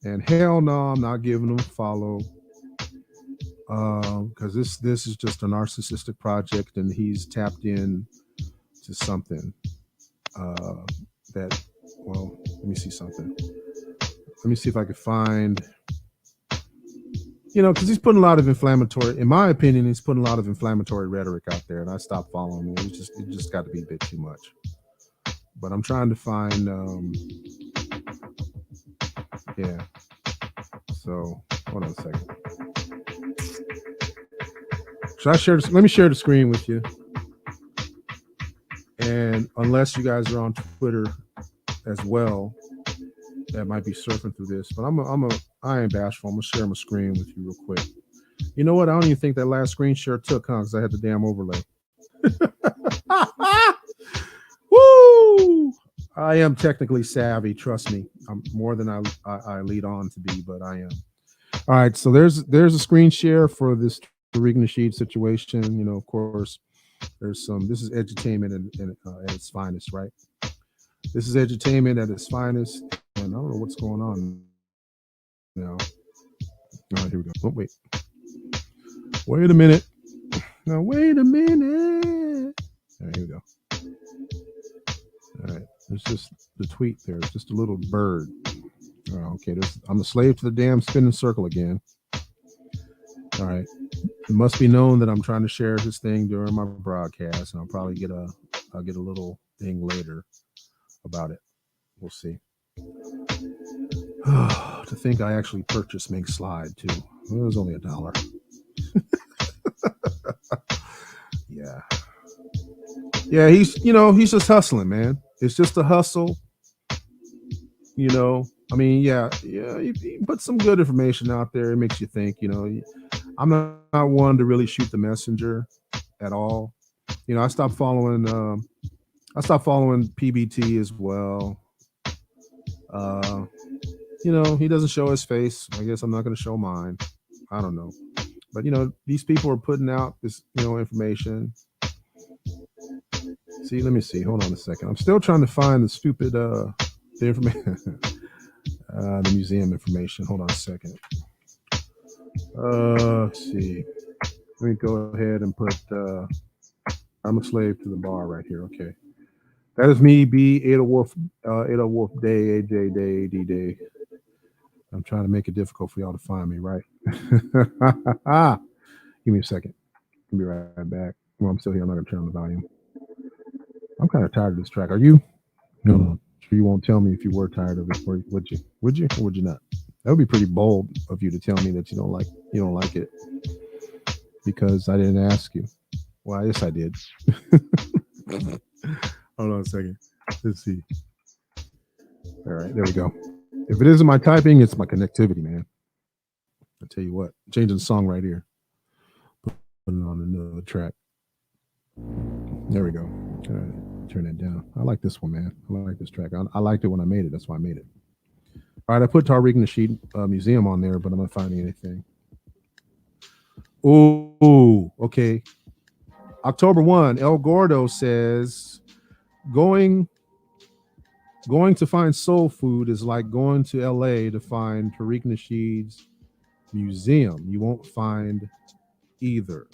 And hell no, I'm not giving him a follow. Because this is just a narcissistic project, and he's tapped in to something let me see something. Let me see if I can find, because he's putting a lot of inflammatory, in my opinion, he's putting a lot of inflammatory rhetoric out there, and I stopped following him. It just got to be a bit too much. But I'm trying to find, yeah. So hold on a second. Should I share this? Let me share the screen with you. And unless you guys are on Twitter as well, that might be surfing through this, but I ain't bashful. I'm gonna share my screen with you real quick. You know what? I don't even think that last screen share took, huh? Because I had the damn overlay. Woo! I am technically savvy. Trust me. I'm more than I lead on to be, but I am. All right. So there's a screen share for this Tariq Nasheed situation. Of course, there's some. This is edutainment at its finest, right? This is edutainment at its finest, and I don't know what's going on now. All right, here we go. Oh, wait a minute. Now wait a minute. All right, here we go. All right, there's just the tweet there. It's just a little bird. Oh, okay, I'm the slave to the damn spinning circle again. All right, it must be known that I'm trying to share this thing during my broadcast, and I'll probably get a little thing later about it. We'll see. To think I actually purchased Mink Slide too. Well, it was only $1. Yeah, he's just hustling, man. It's just a hustle. I mean, yeah, he put some good information out there. It makes you think. I'm not one to really shoot the messenger at all. I stopped following PBT as well. He doesn't show his face. I guess I'm not going to show mine. I don't know. But, these people are putting out this, information. See, let me see. Hold on a second. I'm still trying to find the stupid, the information, the museum information. Hold on a second. Let's see. Let me go ahead and put, I'm a slave to the bar right here. Okay. That is me, B, Ada Wolf Day, AJ Day, AD Day. I'm trying to make it difficult for y'all to find me, right? Give me a second. I'll be right back. Well, I'm still here. I'm not going to turn on the volume. I'm kind of tired of this track. Are you? No. Sure you won't tell me if you were tired of it, or would you? Would you or would you not? That would be pretty bold of you to tell me that you don't like it because I didn't ask you. Well, yes, I did. Hold on a second. Let's see. All right, there we go. If it isn't my typing, it's my connectivity, man. I tell you what, changing the song right here. Putting on another track. There we go. All right, turn that down. I like this one, man. I like this track. I liked it when I made it. That's why I made it. All right, I put Tariq Nasheed Museum on there, but I'm not finding anything. Oh, okay. October 1, El Gordo says, going to find soul food is like going to LA to find Tariq Nasheed's museum. You won't find either.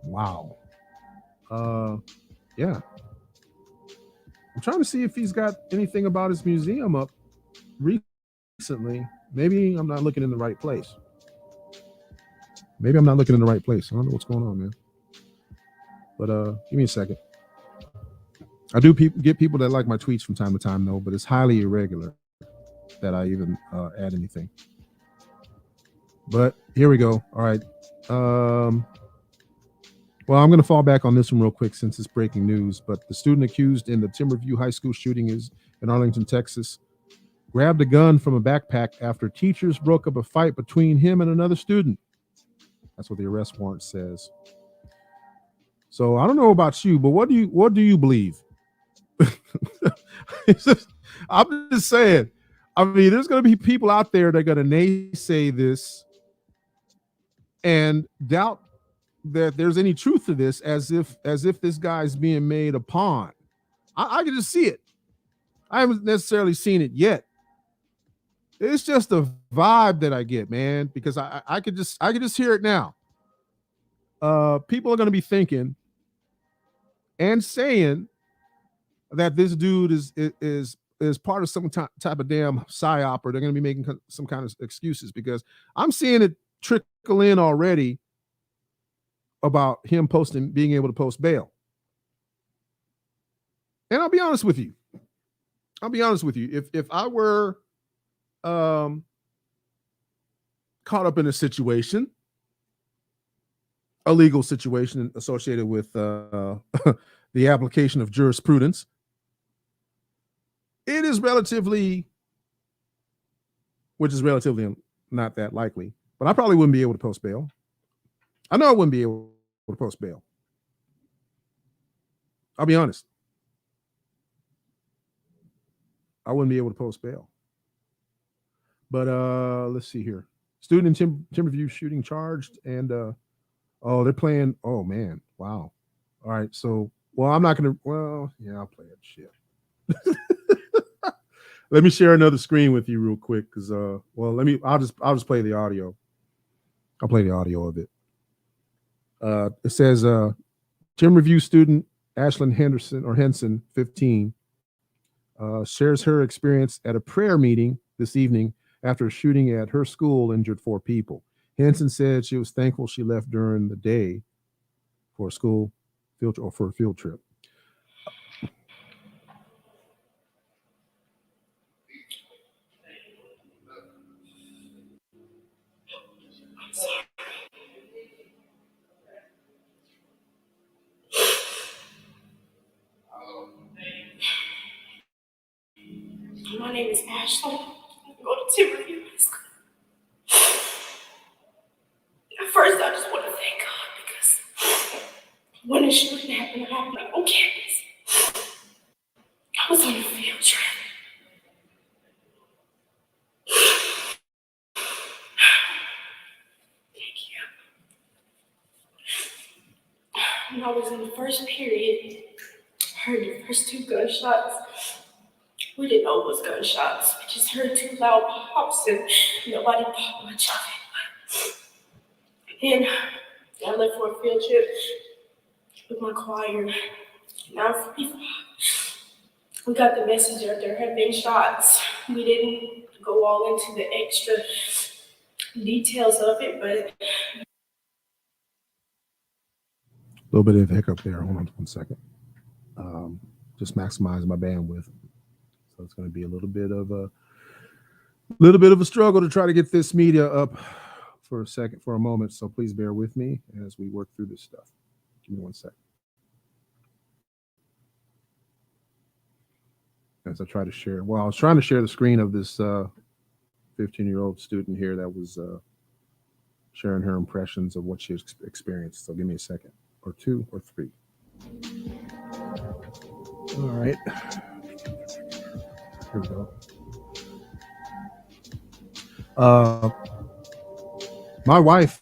Wow. Yeah. I'm trying to see if he's got anything about his museum up recently. Maybe I'm not looking in the right place. I don't know what's going on, man. But give me a second. I do get people that like my tweets from time to time, though, but it's highly irregular that I even add anything. But here we go. All right. Well, I'm going to fall back on this one real quick since it's breaking news. But the student accused in the Timberview High School shooting is in Arlington, Texas, grabbed a gun from a backpack after teachers broke up a fight between him and another student. That's what the arrest warrant says. So I don't know about you, but what do you believe? I'm just saying. I mean, there's going to be people out there that are going to naysay this and doubt that there's any truth to this, as if this guy's being made a pawn. I can just see it. I haven't necessarily seen it yet. It's just a vibe that I get, man, because I could just hear it now. People are going to be thinking and saying that this dude is is part of some type of damn psyop, or they're going to be making some kind of excuses, because I'm seeing it trickle in already about him being able to post bail. And I'll be honest with you. If I were caught up in a situation, a legal situation associated with the application of jurisprudence, it is relatively not that likely, but I probably wouldn't be able to post bail. I know I wouldn't be able to post bail. I'll be honest. I wouldn't be able to post bail. But let's see here. Student in Timberview shooting charged, and they're playing. Oh man, wow. All right, so I'm not gonna. Well, yeah, I'll play it. Shit. Let me share another screen with you real quick, because I'll just play the audio. I'll play the audio of it. It says Timberview student Ashlyn Henson, 15, shares her experience at a prayer meeting this evening after a shooting at her school injured 4 people. Henson said she was thankful she left during the day for a field trip. My name is Ashley. I go to Timberview High School. At first, I just want to thank God, because when the shooting happened on campus, I was on a field trip. Thank you. When I was in the first period, I heard the first 2 gunshots. We didn't know it was gunshots. We just heard 2 loud pops, and nobody thought much of it. And I left for a field trip with my choir. Now, we got the message that there had been shots. We didn't go all into the extra details of it, but A little bit of hiccup there. Hold on 1 second. Just maximize my bandwidth. So it's going to be a little bit of a struggle to try to get this media up for a moment. So please bear with me as we work through this stuff. Give me 1 second. As I try to share. Well, I was trying to share the screen of this 15-year-old student here that was sharing her impressions of what she experienced. So give me a second, or 2 or 3. All right. Here we go. My wife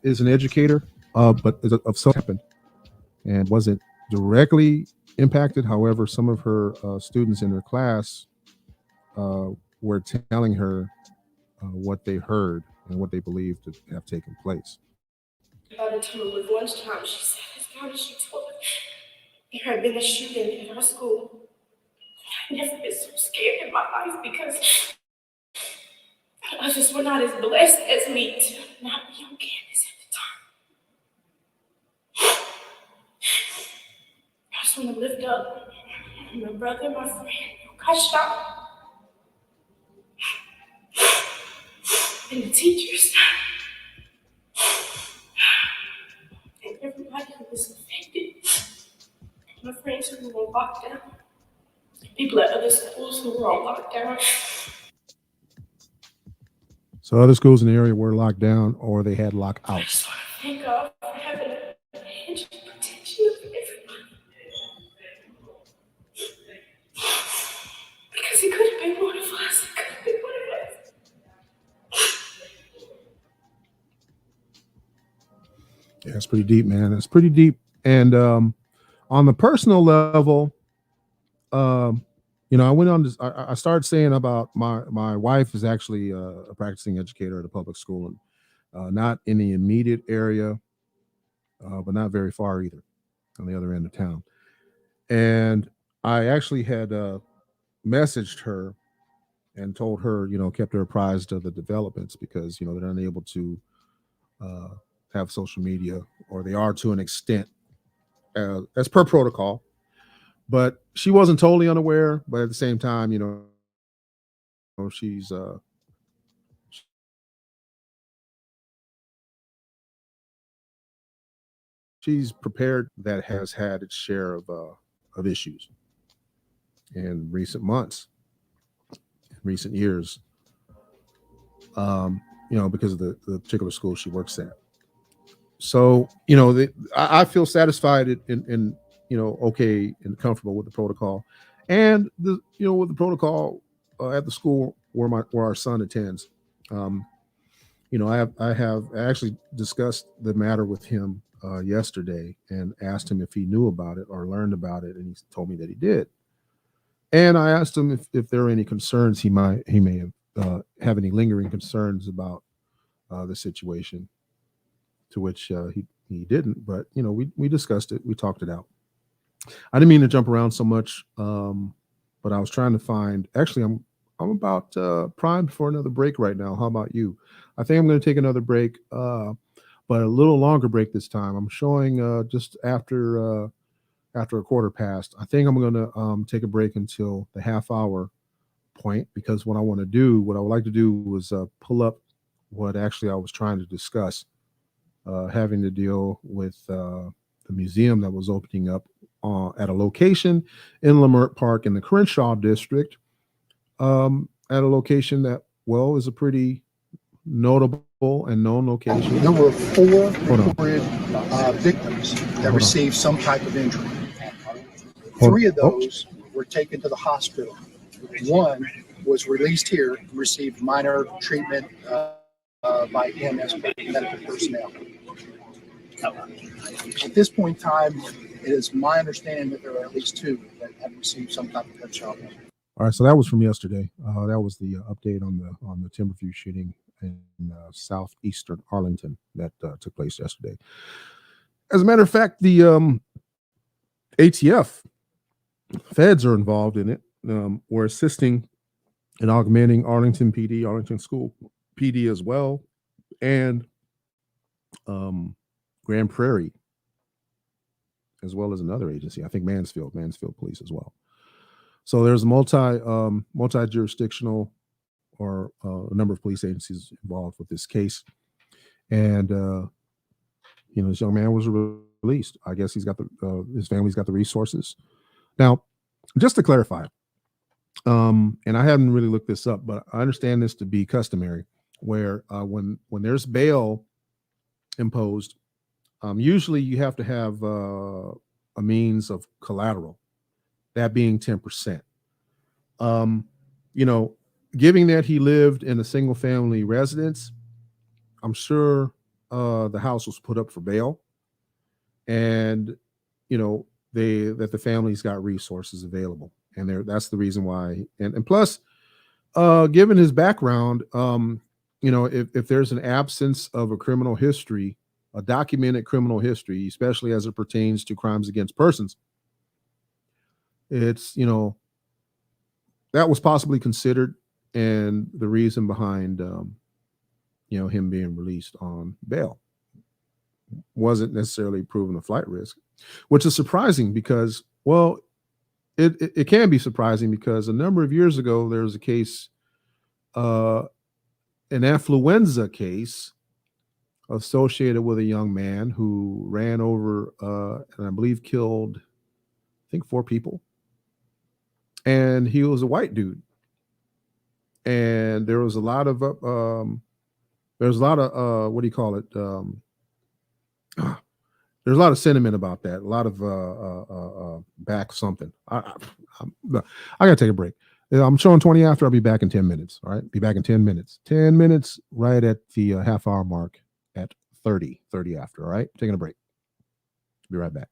is an educator, but of some happened and wasn't directly impacted. However, some of her students in her class were telling her what they heard and what they believed to have taken place. by the time it was lunchtime, she said, as loud as she told me, there had been a shooting at our school. I've never been so scared in my life, because others were not as blessed as me to not be on campus at the time. I just want to lift up my brother, my friend, who got shot, and the teachers, and everybody who was affected. My friends who were on lockdown, people at other schools who were on lockdown. So other schools in the area were locked down, or they had I lockouts. just want to thank God for having a hedge of protection of everybody. Because it could have been one of us. It could have been one of us. Yeah, it's pretty deep, man. It's pretty deep. And on the personal level, I went on this. I started saying about my wife is actually a practicing educator at a public school, and not in the immediate area, but not very far either, on the other end of town. And I actually had messaged her and told her, kept her apprised of the developments because, they're unable to uh, have social media, or they are to an extent as per protocol. But she wasn't totally unaware. But at the same time, she's prepared. That has had its share of issues in recent months, in recent years. Um, because of the particular school she works at. So, I feel satisfied and okay and comfortable with the protocol, and with the protocol at the school where our son attends. Um, I actually discussed the matter with him yesterday and asked him if he knew about it or learned about it, and he told me that he did. And I asked him if there are any concerns he may have any lingering concerns about the situation, to which he didn't. But we discussed it, we talked it out. I didn't mean to jump around so much, but I was trying to find. Actually, I'm about primed for another break right now. How about you? I think I'm going to take another break, but a little longer break this time. I'm showing just after a quarter past. I think I'm going to take a break until the half hour point, because what I would like to do was pull up what actually I was trying to discuss, having to deal with the museum that was opening up at a location in Lamert Park in the Crenshaw district, at a location that, is a pretty notable and known location. There were 4 reported victims that received some type of injury. 3 of those were taken to the hospital. 1 was released here and received minor treatment by EMS medical personnel. At this point in time, it is my understanding that there are at least 2 that have received some type of gunshot wound. All right, so that was from yesterday. That was the update on the Timberview shooting in southeastern Arlington that took place yesterday. As a matter of fact, the ATF feds are involved in it. We're assisting in augmenting Arlington PD, Arlington School PD as well, and Grand Prairie, as well as another agency. I think Mansfield Police as well. So there's a multi-jurisdictional or a number of police agencies involved with this case. And, this young man was released. I guess he's got his family's got the resources. Now, just to clarify, and I haven't really looked this up, but I understand this to be customary, where when there's bail imposed, usually you have to have a means of collateral, that being 10%. Given that he lived in a single family residence, I'm sure the house was put up for bail, and that the family's got resources available, and that's the reason why. And plus, given his background, if there's an absence of a criminal history, a documented criminal history, especially as it pertains to crimes against persons, it's that was possibly considered, and the reason behind him being released on bail wasn't necessarily proven a flight risk, which is surprising because, it can be surprising because a number of years ago there was a case, an influenza case associated with a young man who ran over and I believe killed, I think, 4 people. And he was a white dude. And there was a lot of what do you call it? There's a lot of sentiment about that. A lot of back something. I gotta take a break. I'm showing 20 after. I'll be back in 10 minutes. All right. Be back in 10 minutes. 10 minutes right at the half hour mark at 30 after. All right. Taking a break. Be right back.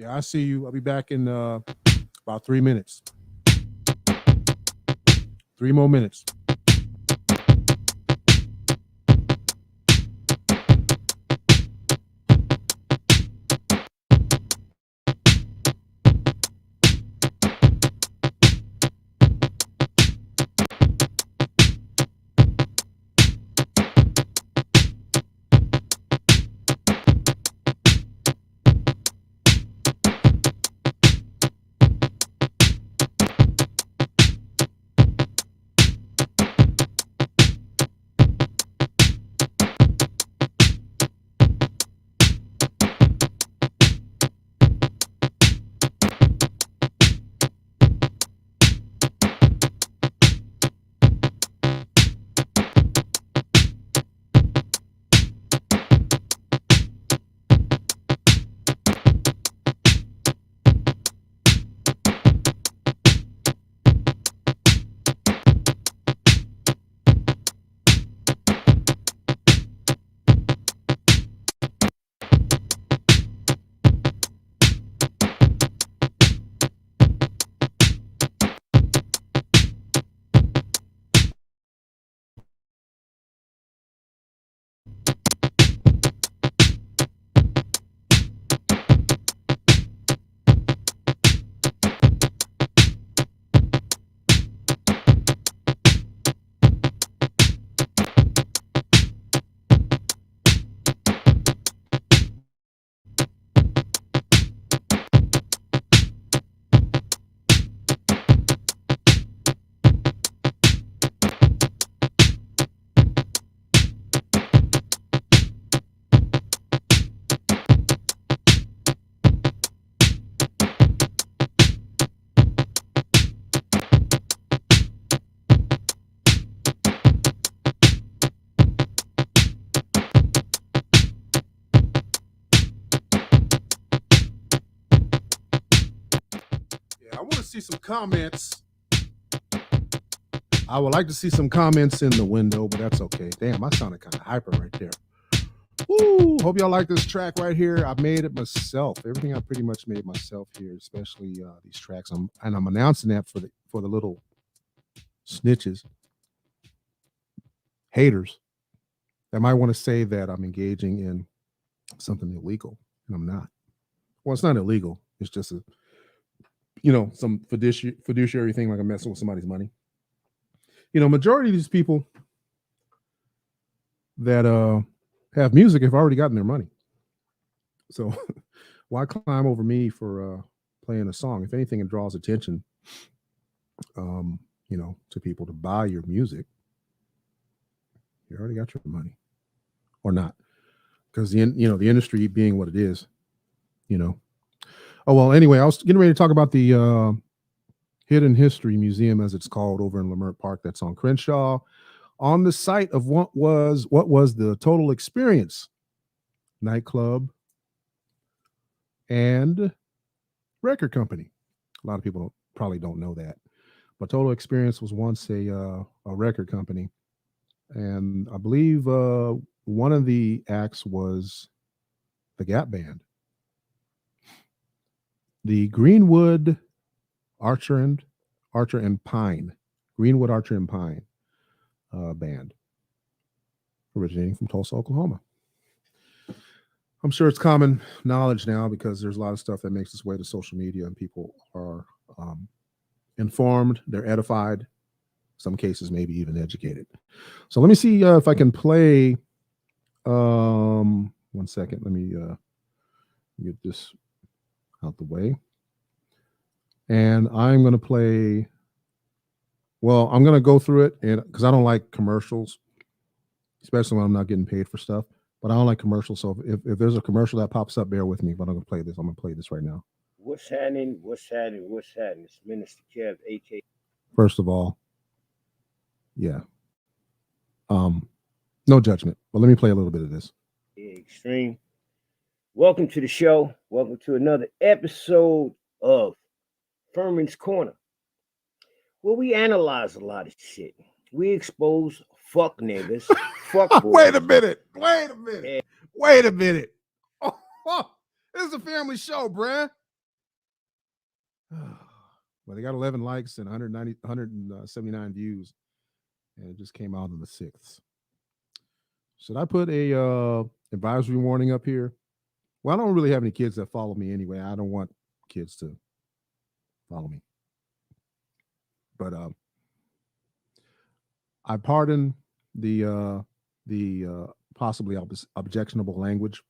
Yeah, I see you. I'll be back in about 3 minutes. 3 more minutes. Yeah, I want to see some comments. I would like to see some comments in the window, but that's okay. Damn, I sounded kind of hyper right there. Woo! Hope y'all like this track right here. I made it myself. Everything I pretty much made myself here, especially these tracks. I'm announcing that for the little snitches, haters that might want to say that I'm engaging in something illegal, and I'm not. Well, it's not illegal. It's just some fiduciary thing, like I'm messing with somebody's money. Majority of these people that have music have already gotten their money. So why climb over me for playing a song? If anything, it draws attention, to people to buy your music. You already got your money, or not, because the industry being what it is, Oh well. Anyway, I was getting ready to talk about the Hidden History Museum, as it's called, over in Lamert Park. That's on Crenshaw, on the site of what was the Total Experience nightclub and record company. A lot of people probably don't know that, but Total Experience was once a record company, and I believe one of the acts was the Gap Band, the Greenwood Archer and Pine, Greenwood Archer and Pine band, originating from Tulsa, Oklahoma. I'm sure it's common knowledge now because there's a lot of stuff that makes its way to social media, and people are informed, they're edified, some cases maybe even educated. So let me see if I can play. 1 second. Let me get this out the way. And I'm going to play. Well, I'm going to go through it, and because I don't like commercials, especially when I'm not getting paid for stuff. But I don't like commercials. So if there's a commercial that pops up, bear with me. But I'm going to play this. I'm going to play this right now. What's happening? What's happening? What's happening? It's Minister Kev, AK. First of all, yeah. No judgment. But let me play a little bit of this. Yeah, extreme. Welcome to the show. Welcome to another episode of Furman's Corner, where we analyze a lot of shit. We expose fuck niggas, fuck boys. Wait a minute. Oh, this is a family show, bruh. Well, they got 11 likes and 179 views, and it just came out on the 6th. Should I put a advisory warning up here? Well, I don't really have any kids that follow me anyway. I don't want kids to follow me. But I pardon the possibly objectionable language.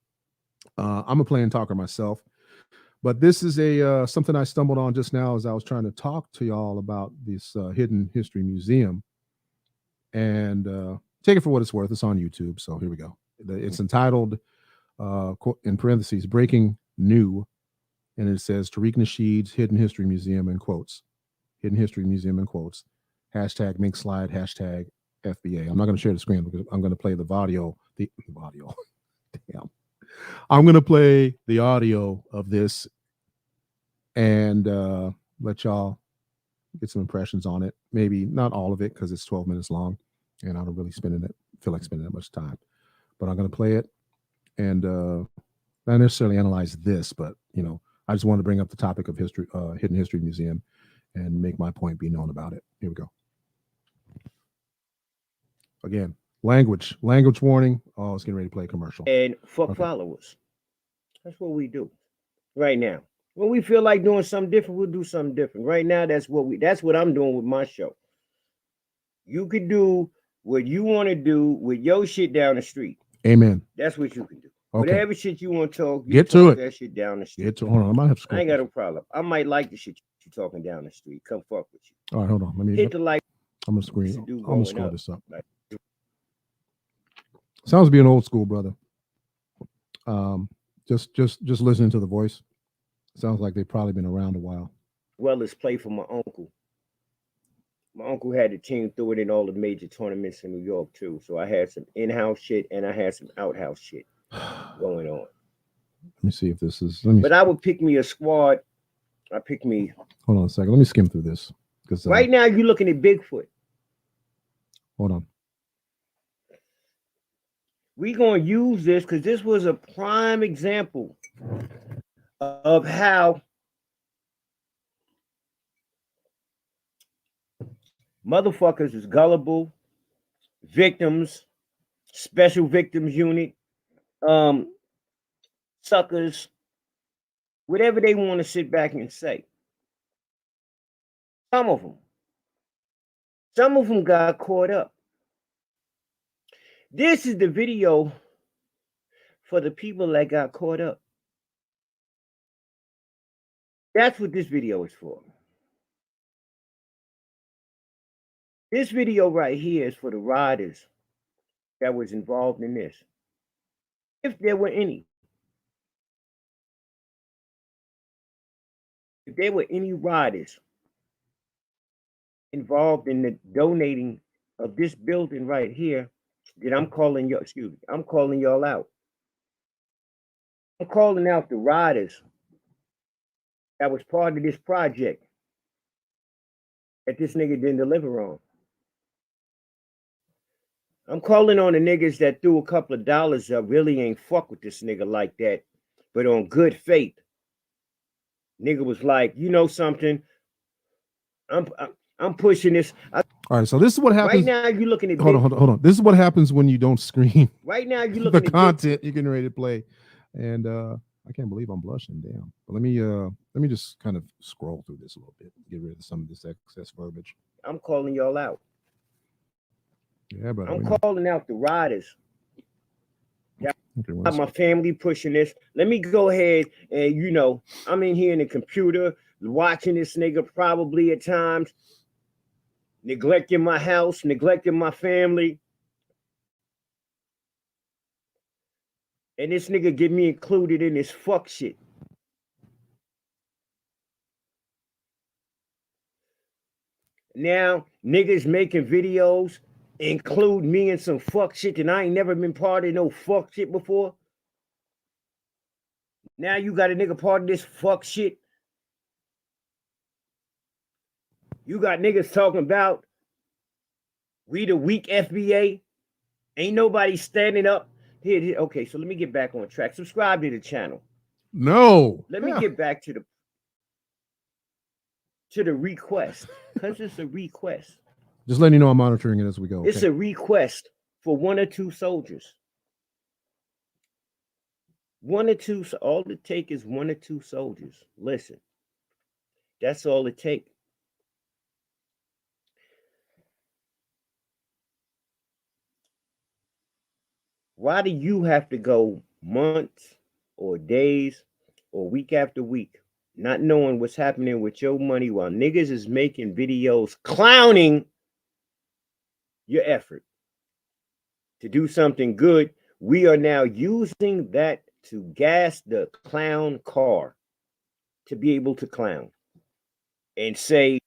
I'm a playing talker myself, but this is a something I stumbled on just now as I was trying to talk to y'all about this Hidden History Museum. And take it for what it's worth. It's on YouTube, so here we go. It's entitled, in parentheses, "Breaking New," and it says Tariq Nasheed's Hidden History Museum in quotes. Hidden History Museum in quotes. Hashtag Mink Slide. Hashtag FBA. I'm not going to share the screen because I'm going to play the audio. The audio. Damn. I'm going to play the audio of this and let y'all get some impressions on it. Maybe not all of it because it's 12 minutes long, and I don't really feel like spending that much time. But I'm going to play it and not necessarily analyze this, but I just wanted to bring up the topic of history, Hidden History Museum, and make my point be known about it. Here we go. Again, language warning. Oh, it's getting ready to play a commercial. And fuck followers. That's what we do right now. When we feel like doing something different, we'll do something different. Right now, that's what I'm doing with my show. You could do what you want to do with your shit down the street. Amen. That's what you can do. Okay. Whatever shit you want to talk, get to it. That shit down the street. Get to hold on. I might have to. I ain't got no problem. I might like the shit you talking down the street. Come fuck with you. All right, hold on. Let me hit the like. I'm gonna scroll this up. Sounds to be an old school brother. Just listening to the voice. Sounds like they've probably been around a while. Well, it's play for my uncle. My uncle had the team through it in all the major tournaments in New York too. So I had some in-house shit and I had some out-house shit going on. Let me see if this is. But I would pick me a squad. Hold on a second. Let me skim through this because right now you're looking at Bigfoot. Hold on. We're gonna use this because this was a prime example of how motherfuckers is gullible, victims, special victims unit, suckers, whatever they want to sit back and say. Some of them got caught up. This is the video for the people that got caught up. That's what this video is for. This video right here is for the riders that was involved in this. If there were any. If there were any riders involved in the donating of this building right here, then I'm calling y'all out. I'm calling out the riders that was part of this project that this nigga didn't deliver on. I'm calling on the niggas that threw a couple of dollars up, really ain't fuck with this nigga like that, but on good faith. Nigga was like, you know something, I'm pushing this. All right, so this is what happens. Right now, you're looking at. Hold on. This is what happens when you don't screen. Right now, you're looking the at content you're getting ready to play, and I can't believe I'm blushing. Damn. But let me just kind of scroll through this a little bit, get rid of some of this excess verbiage. I'm calling y'all out. Yeah, but I'm calling out the riders. Okay, my family pushing this. Let me go ahead and I'm in here in the computer watching this nigga probably at times. Neglecting my house, neglecting my family. And this nigga get me included in this fuck shit. Now, niggas making videos include me in some fuck shit and I ain't never been part of no fuck shit before. Now you got a nigga part of this fuck shit. You got niggas talking about we the weak FBA. Ain't nobody standing up. Here. Okay, so let me get back on track. Subscribe to the channel. No. Let me get back to the. to the request, because it's a request. Just letting you know I'm monitoring it as we go. It's a request for 1 or 2 soldiers. 1 or 2, all it take is 1 or 2 soldiers. Listen, that's all it take. Why do you have to go months or days or week after week not knowing what's happening with your money while niggas is making videos clowning your effort to do something good? We are now using that to gas the clown car to be able to clown and say,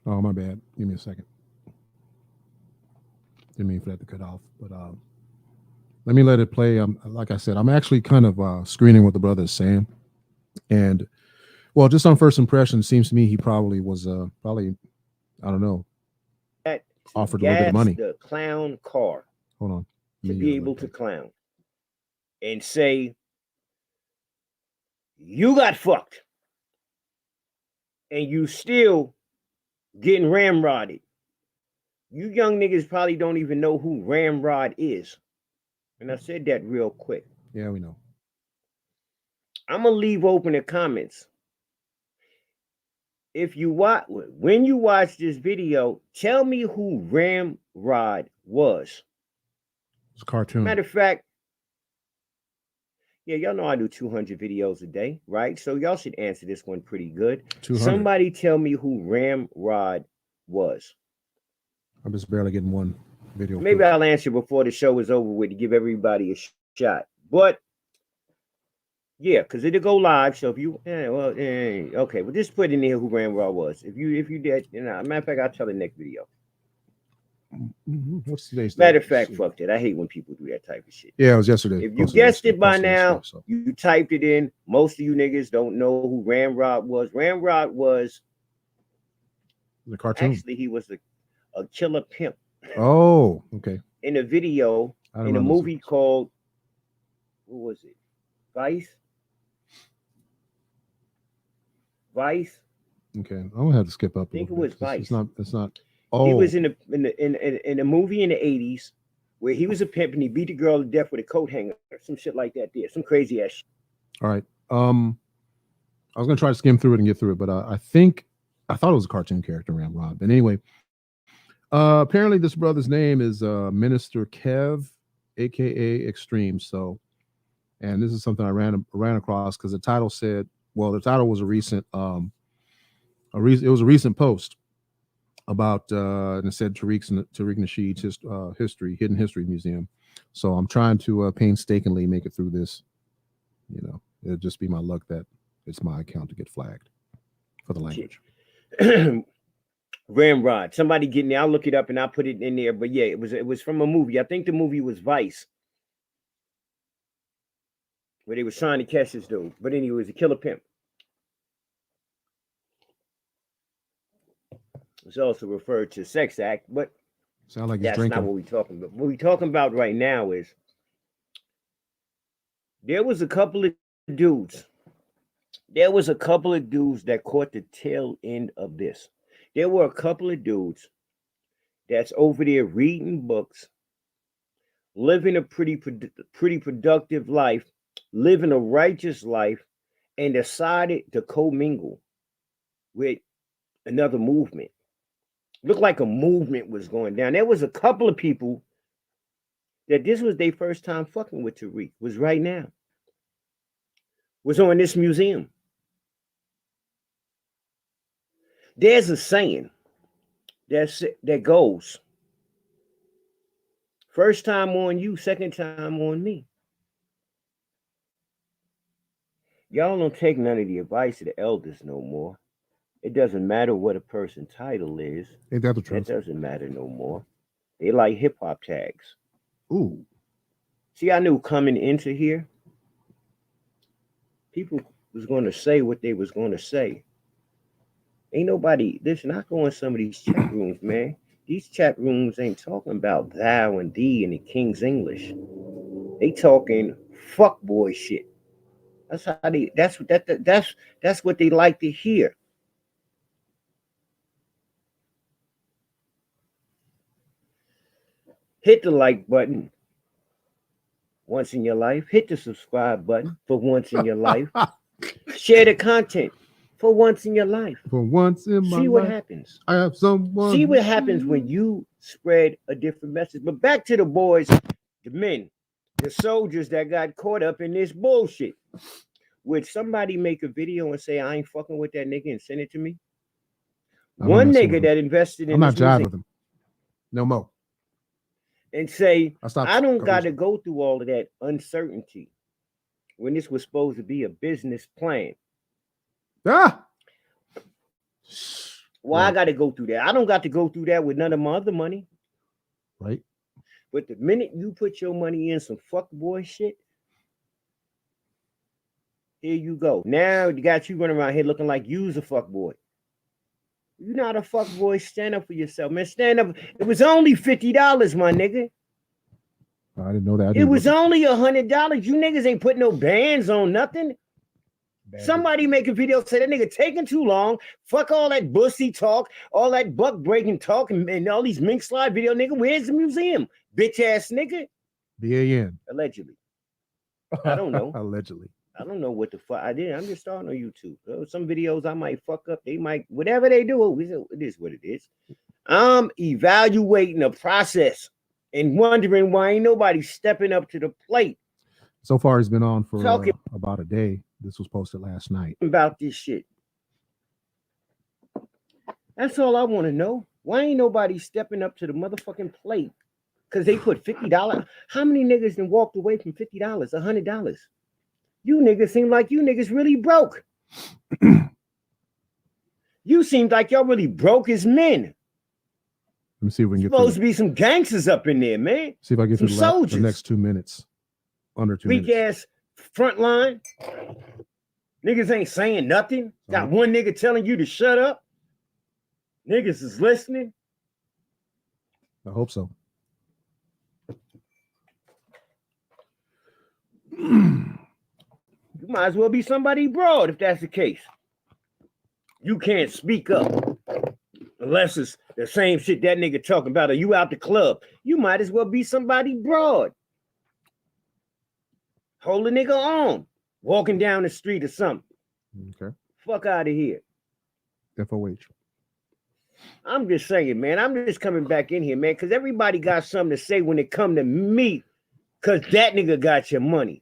oh, my bad. Give me a second. Didn't mean for that to cut off, but let me let it play. Like I said, I'm actually kind of screening what the brother is saying, and well, just on first impression, it seems to me he probably was I don't know, that offered a little bit of money. The clown car. Hold on. To be able to clown and say, you got fucked, and you still getting ramrodded. You young niggas probably don't even know who Ramrod is. And I said that real quick. Yeah, we know. I'm going to leave open the comments. If you watch, when you watch this video, tell me who Ramrod was. It's a cartoon. Matter of fact, yeah, y'all know I do 200 videos a day, right? So y'all should answer this one pretty good. 200. Somebody tell me who Ramrod was. I'm just barely getting one video. Maybe I'll answer before the show is over with to give everybody a shot. But yeah, because it'll go live. So if you, okay, well, just put in there who Ramrod was. If you did, matter of fact, I'll tell the next video. What's today's Matter of fact, fuck that. I hate when people do that type of shit. Yeah, it was yesterday. If you guessed it by now, you typed it in. Most of you niggas don't know who Ramrod was. Ramrod was the cartoon. Actually, he was a killer pimp. Oh, okay. In a video, in a movie called, what was it? Vice? Okay, I'm gonna have to skip up. I think it was Vice. It's not. Oh, he was in a movie in the 80s where he was a pimp and he beat a girl to death with a coat hanger, some shit like that. There, some crazy ass shit. All right. I was gonna try to skim through it and get through it, but I thought it was a cartoon character, Ramrod. But anyway, apparently this brother's name is Minister Kev, aka Extreme. So, and this is something I ran across because the title said, well, the title was a recent post about and it said Tariq Nasheed's hidden history museum. So I'm trying to painstakingly make it through this. You know, it'll just be my luck that it's my account to get flagged for the language. Ramrod. Somebody get me. I'll look it up and I'll put it in there. But yeah, it was from a movie. I think the movie was Vice, where they was trying to catch this dude. But anyway, it was a killer pimp. It's also referred to sex act, but sound like that's not what we're talking about. What we're talking about right now is there was a couple of dudes. There was a couple of dudes that caught the tail end of this. There were a couple of dudes that's over there reading books, living a pretty productive life, living a righteous life, and decided to commingle with another movement. Looked like a movement was going down. There was a couple of people that this was their first time fucking with Tariq. Was right now. Was on this museum. There's a saying that goes, first time on you, second time on me. Y'all don't take none of the advice of the elders no more. It doesn't matter what a person's title is. Ain't that the truth? That doesn't matter no more. They like hip-hop tags. Ooh. See, I knew coming into here, people was going to say what they was going to say. Ain't nobody, listen, I go in some of these chat rooms, man. These chat rooms ain't talking about thou and thee in the King's English. They talking fuckboy shit. That's how they. That's what they like to hear. Hit the like button once in your life. Hit the subscribe button for once in your life. Share the content for once in your life. For once in my See what life, happens. I have someone. See what happens when you spread a different message. But back to the boys, the men, the soldiers that got caught up in this bullshit. Would somebody make a video and say, I ain't fucking with that nigga and send it to me? I'm not One messing with nigga him. that invested in I'm not this jiving music with him. No more. and say, I stopped. I don't couple got weeks to ago. go through all of that uncertainty when this was supposed to be a business plan. Ah, Why I Right. got to go through that? I don't got to go through that with none of my other money. right. But the minute you put your money in some fuckboy shit, here you go. Now you got you running around here looking like you's a fuckboy. You're not a fuckboy. Stand up for yourself, man. Stand up. It was only $50, my nigga. I didn't know that. I It didn't was look at only $100. You niggas ain't putting no bands on nothing. bad Somebody make a video say that nigga taking too long. Fuck all that bussy talk, all that buck breaking talk, and all these mink slide video, nigga. Where's the museum? Bitch ass nigga. BAN. Allegedly. I don't know. Allegedly. I don't know what the fuck I did. I'm just starting on YouTube. Some videos I might fuck up. They might, whatever they do, it is what it is. I'm evaluating the process and wondering why ain't nobody stepping up to the plate So far, he's been on for Talking- about a day. This was posted last night. about this shit. That's all I want to know. Why ain't nobody stepping up to the motherfucking plate? Because they put $50. How many niggas then walked away from $50, $100? You niggas seem like you niggas really broke. You seem like y'all really broke as men. Let me see if we can get Supposed through. to be some gangsters up in there, man. See if I can get some through the soldiers. next 2 minutes. Under 2 Weak minutes. ass front line. Niggas ain't saying nothing. Got one nigga telling you to shut up. Niggas is listening. I hope so. You might as well be somebody broad if that's the case. You can't speak up unless it's the same shit that nigga talking about, or you out the club. You might as well be somebody broad. Hold a nigga on, walking down the street or something. Okay. Fuck out of here. FOH. I'm just saying, man. I'm just coming back in here, man, because everybody got something to say when it come to me, because that nigga got your money.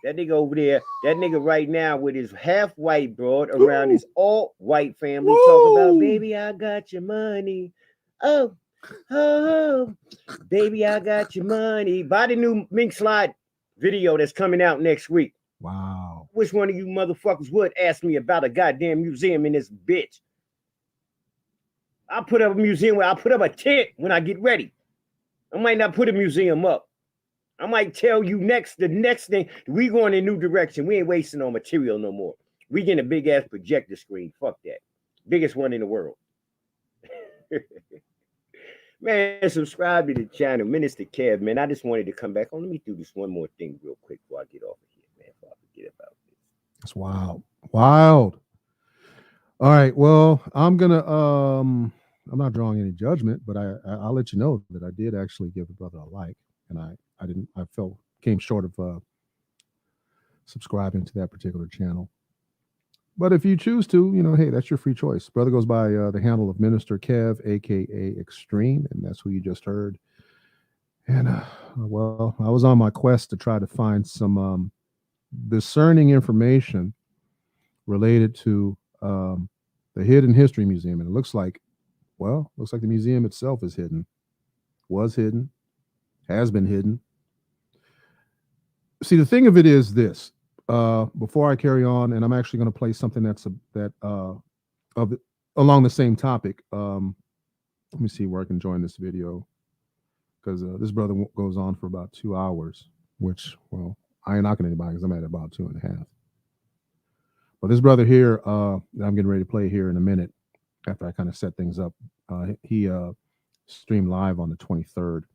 That nigga over there, that nigga right now with his half-white broad around his all-white family talking about, baby, I got your money. Oh, baby, I got your money. Buy the new Mink Slide video that's coming out next week. Wow. Which one of you motherfuckers would ask me about a goddamn museum in this bitch? I'll put up a museum where I'll put up a tent when I get ready. I might not put a museum up. I might tell you the next thing, we going in a new direction. We ain't wasting on material no more. We getting a big ass projector screen. Fuck that. Biggest one in the world. Man, subscribe to the channel. Minister Kev, man. I just wanted to come back on. Let me do this one more thing real quick before I get off of here, man. Before I forget about this. That's wild. Wild. All right. Well, I'm not drawing any judgment, but I'll let you know that I did actually give the brother a like, and I came short of subscribing to that particular channel. But if you choose to, hey, that's your free choice. Brother goes by the handle of Minister Kev, aka Extreme, and that's who you just heard. And well, I was on my quest to try to find some discerning information related to the Hidden History Museum, and it looks like the museum itself is hidden, was hidden, has been hidden. See, the thing of it is this. Before I carry on, and I'm actually going to play something along the same topic. Let me see where I can join this video, because this brother goes on for about 2 hours, which, well, I ain't knocking anybody because I'm at about 2.5. But this brother here, that I'm getting ready to play here in a minute, after I kind of set things up, he streamed live on the 23rd.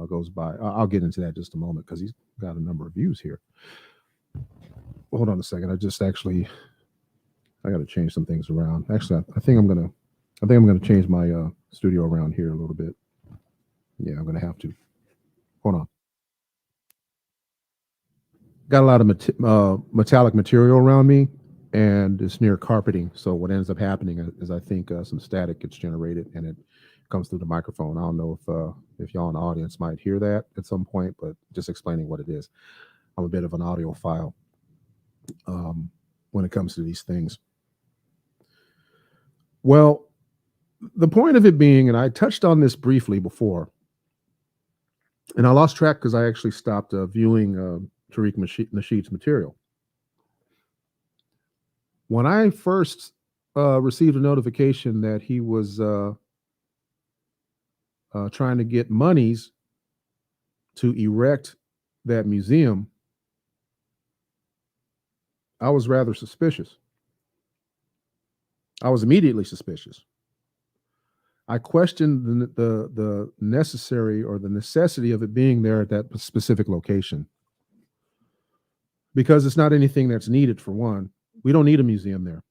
Goes by. I'll get into that in just a moment, because he's got a number of views here. Hold on a second. I got to change some things around. Actually, I think I'm gonna change my studio around here a little bit. Yeah, I'm gonna have to. Hold on. Got a lot of metallic material around me, and it's near carpeting. So what ends up happening is I think some static gets generated, and it comes through the microphone. I don't know if y'all in the audience might hear that at some point, but just explaining what it is. I'm a bit of an audiophile when it comes to these things. Well, the point of it being, and I touched on this briefly before, and I lost track because I actually stopped viewing Tariq Nasheed's material. When I first received a notification that he was trying to get monies to erect that museum, I was rather suspicious. I was immediately suspicious. I questioned the necessary or the necessity of it being there at that specific location, because it's not anything that's needed. For one, we don't need a museum there.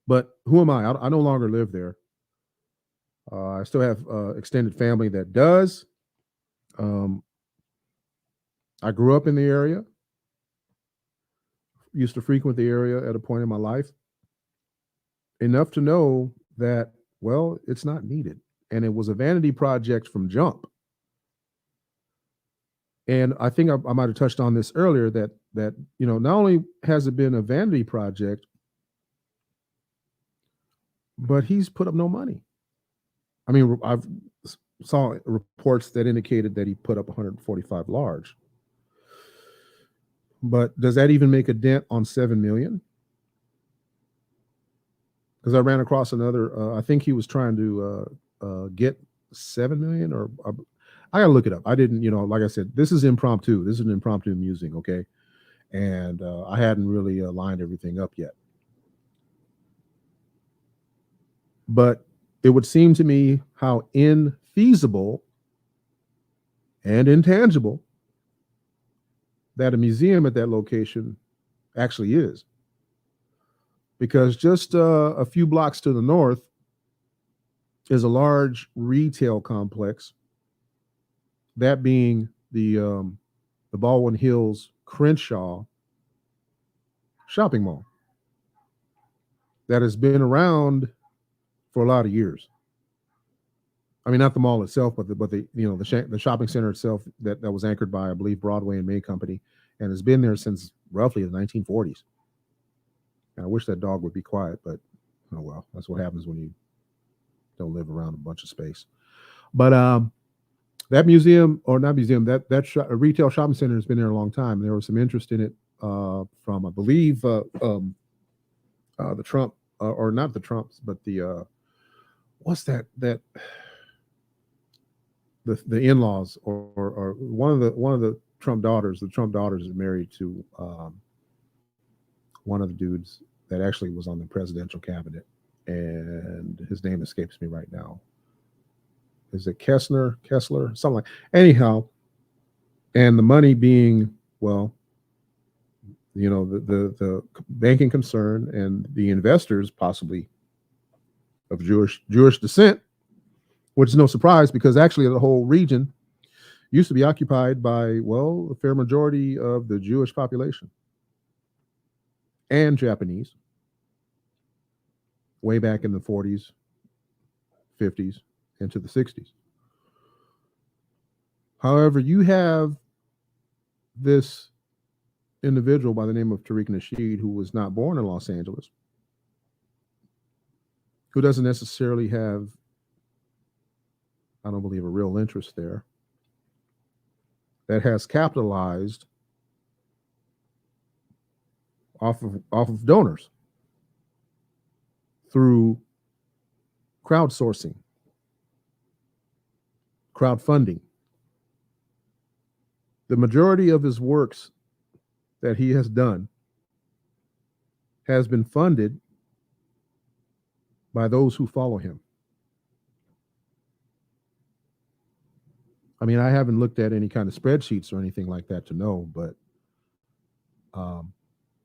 But who am I? I no longer live there. I still have extended family that does. I grew up in the area, used to frequent the area at a point in my life, enough to know that, well, it's not needed. And it was a vanity project from jump. And I think I might have touched on this earlier, that not only has it been a vanity project, but he's put up no money. I mean, I've saw reports that indicated that he put up 145 large. But does that even make a dent on 7 million? Because I ran across another, I think he was trying to get 7 million, or I gotta look it up. I didn't, like I said, this is impromptu. This is an impromptu musing, okay? And I hadn't really lined everything up yet. But it would seem to me how infeasible and intangible that a museum at that location actually is. Because just a few blocks to the north is a large retail complex, that being the Baldwin Hills Crenshaw shopping mall, that has been around for a lot of years. I mean, not the mall itself, but the shopping center itself that was anchored by, I believe, Broadway and May Company, and has been there since roughly the 1940s. And I wish that dog would be quiet, but oh well, that's what happens when you don't live around a bunch of space. But that museum, or not museum, that retail shopping center has been there a long time. There was some interest in it from, I believe, the Trump, or not the Trumps, but the what's that the in-laws, or one of the Trump daughters. The Trump daughters is married to one of the dudes that actually was on the presidential cabinet, and his name escapes me right now. Is it Kessler, something like? Anyhow, and the money being, well, the banking concern and the investors possibly of Jewish descent, which is no surprise, because actually the whole region used to be occupied by, well, a fair majority of the Jewish population and Japanese, way back in the 40s, 50s, into the 60s. However, you have this individual by the name of Tariq Nasheed, who was not born in Los Angeles, who doesn't necessarily have, I don't believe, a real interest there, that has capitalized off of donors through crowdsourcing, crowdfunding. The majority of his works that he has done has been funded by those who follow him. I mean, I haven't looked at any kind of spreadsheets or anything like that to know, but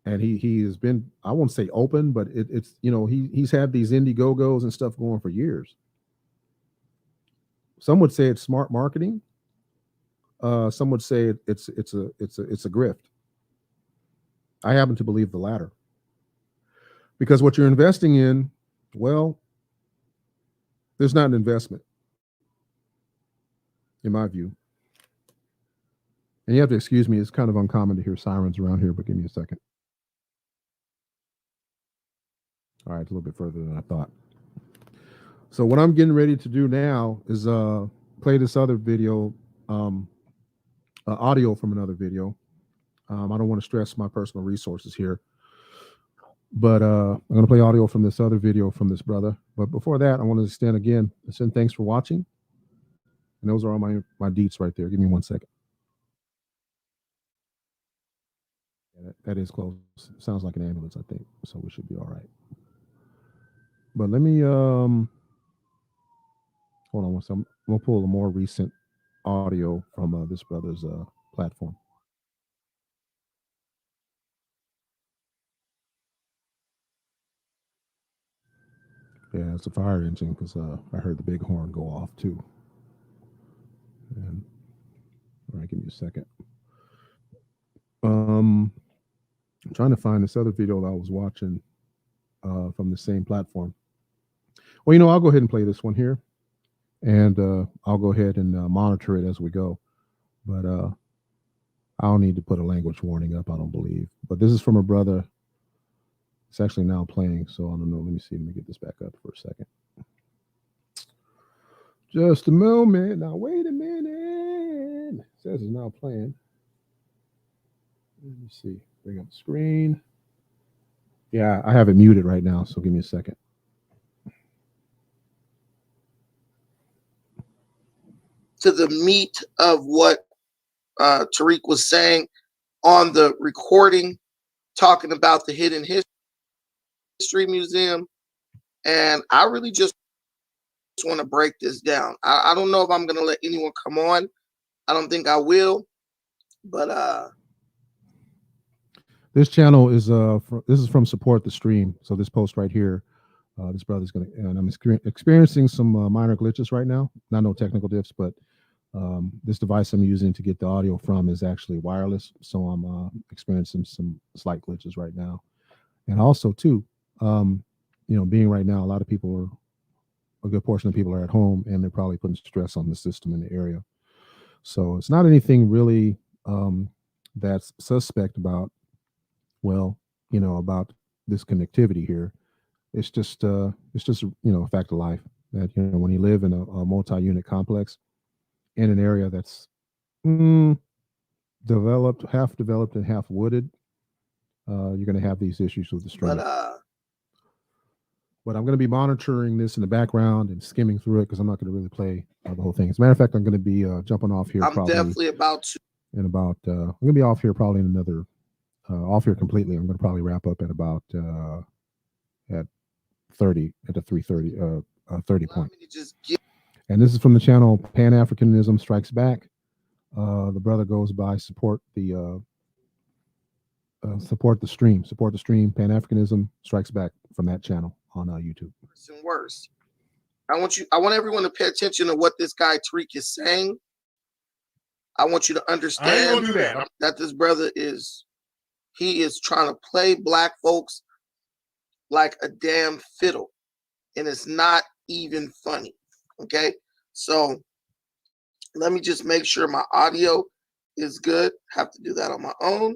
and he has been, I won't say open, but it's he's had these Indiegogos and stuff going for years. Some would say it's smart marketing. Some would say it's a grift. I happen to believe the latter, because what you're investing in, well, there's not an investment, in my view. And you have to excuse me; it's kind of uncommon to hear sirens around here. But give me a second. All right, it's a little bit further than I thought. So what I'm getting ready to do now is play this other video, audio from another video. I don't want to stress my personal resources here, but I'm going to play audio from this other video from this brother. But before that, I want to send thanks for watching. And those are all my deets right there. Give me 1 second. Yeah, that is close. Sounds like an ambulance, I think. So we should be all right. But let me hold on one second. I'm gonna pull a more recent audio from this brother's platform. Yeah, it's a fire engine because I heard the big horn go off too. And all right, give me a second. I'm trying to find this other video that I was watching from the same platform. Well, I'll go ahead and play this one here, and I'll go ahead and monitor it as we go. But I don't need to put a language warning up, I don't believe. But this is from a brother. It's actually now playing, so I don't know. Let me see. Let me get this back up for a second. Just a moment. Now, wait a minute. It says it's now playing. Let me see. Bring up the screen. Yeah, I have it muted right now, so give me a second. To the meat of what Tariq was saying on the recording, talking about the Hidden History Museum. And I really just want to break this down. I don't know if I'm going to let anyone come on. I don't think I will. But this channel is this is from Support the Stream. So this post right here, this brother's going to, and I'm experiencing some minor glitches right now. Not no technical diffs, but this device I'm using to get the audio from is actually wireless. So I'm experiencing some slight glitches right now. And also too, being right now, a good portion of people are at home, and they're probably putting stress on the system in the area. So it's not anything really that's suspect about, about this connectivity here. It's just a fact of life that, when you live in a multi-unit complex in an area that's half developed and half wooded, you're going to have these issues with the stream. But I'm going to be monitoring this in the background and skimming through it because I'm not going to really play the whole thing. As a matter of fact, I'm going to be jumping off here. I'm definitely about to. I'm going to be off here probably in another, off here completely. I'm going to probably wrap up at about at 30, at the 3:30, 30 point. And this is from the channel Pan-Africanism Strikes Back. The brother goes by Support the Stream. Support the Stream. Pan-Africanism Strikes Back from that channel on YouTube. Worse and worse. I want everyone to pay attention to what this guy Tariq is saying. I want you to understand that this brother is trying to play black folks like a damn fiddle, and it's not even funny. Okay, so let me just make sure my audio is good. Have to do that on my own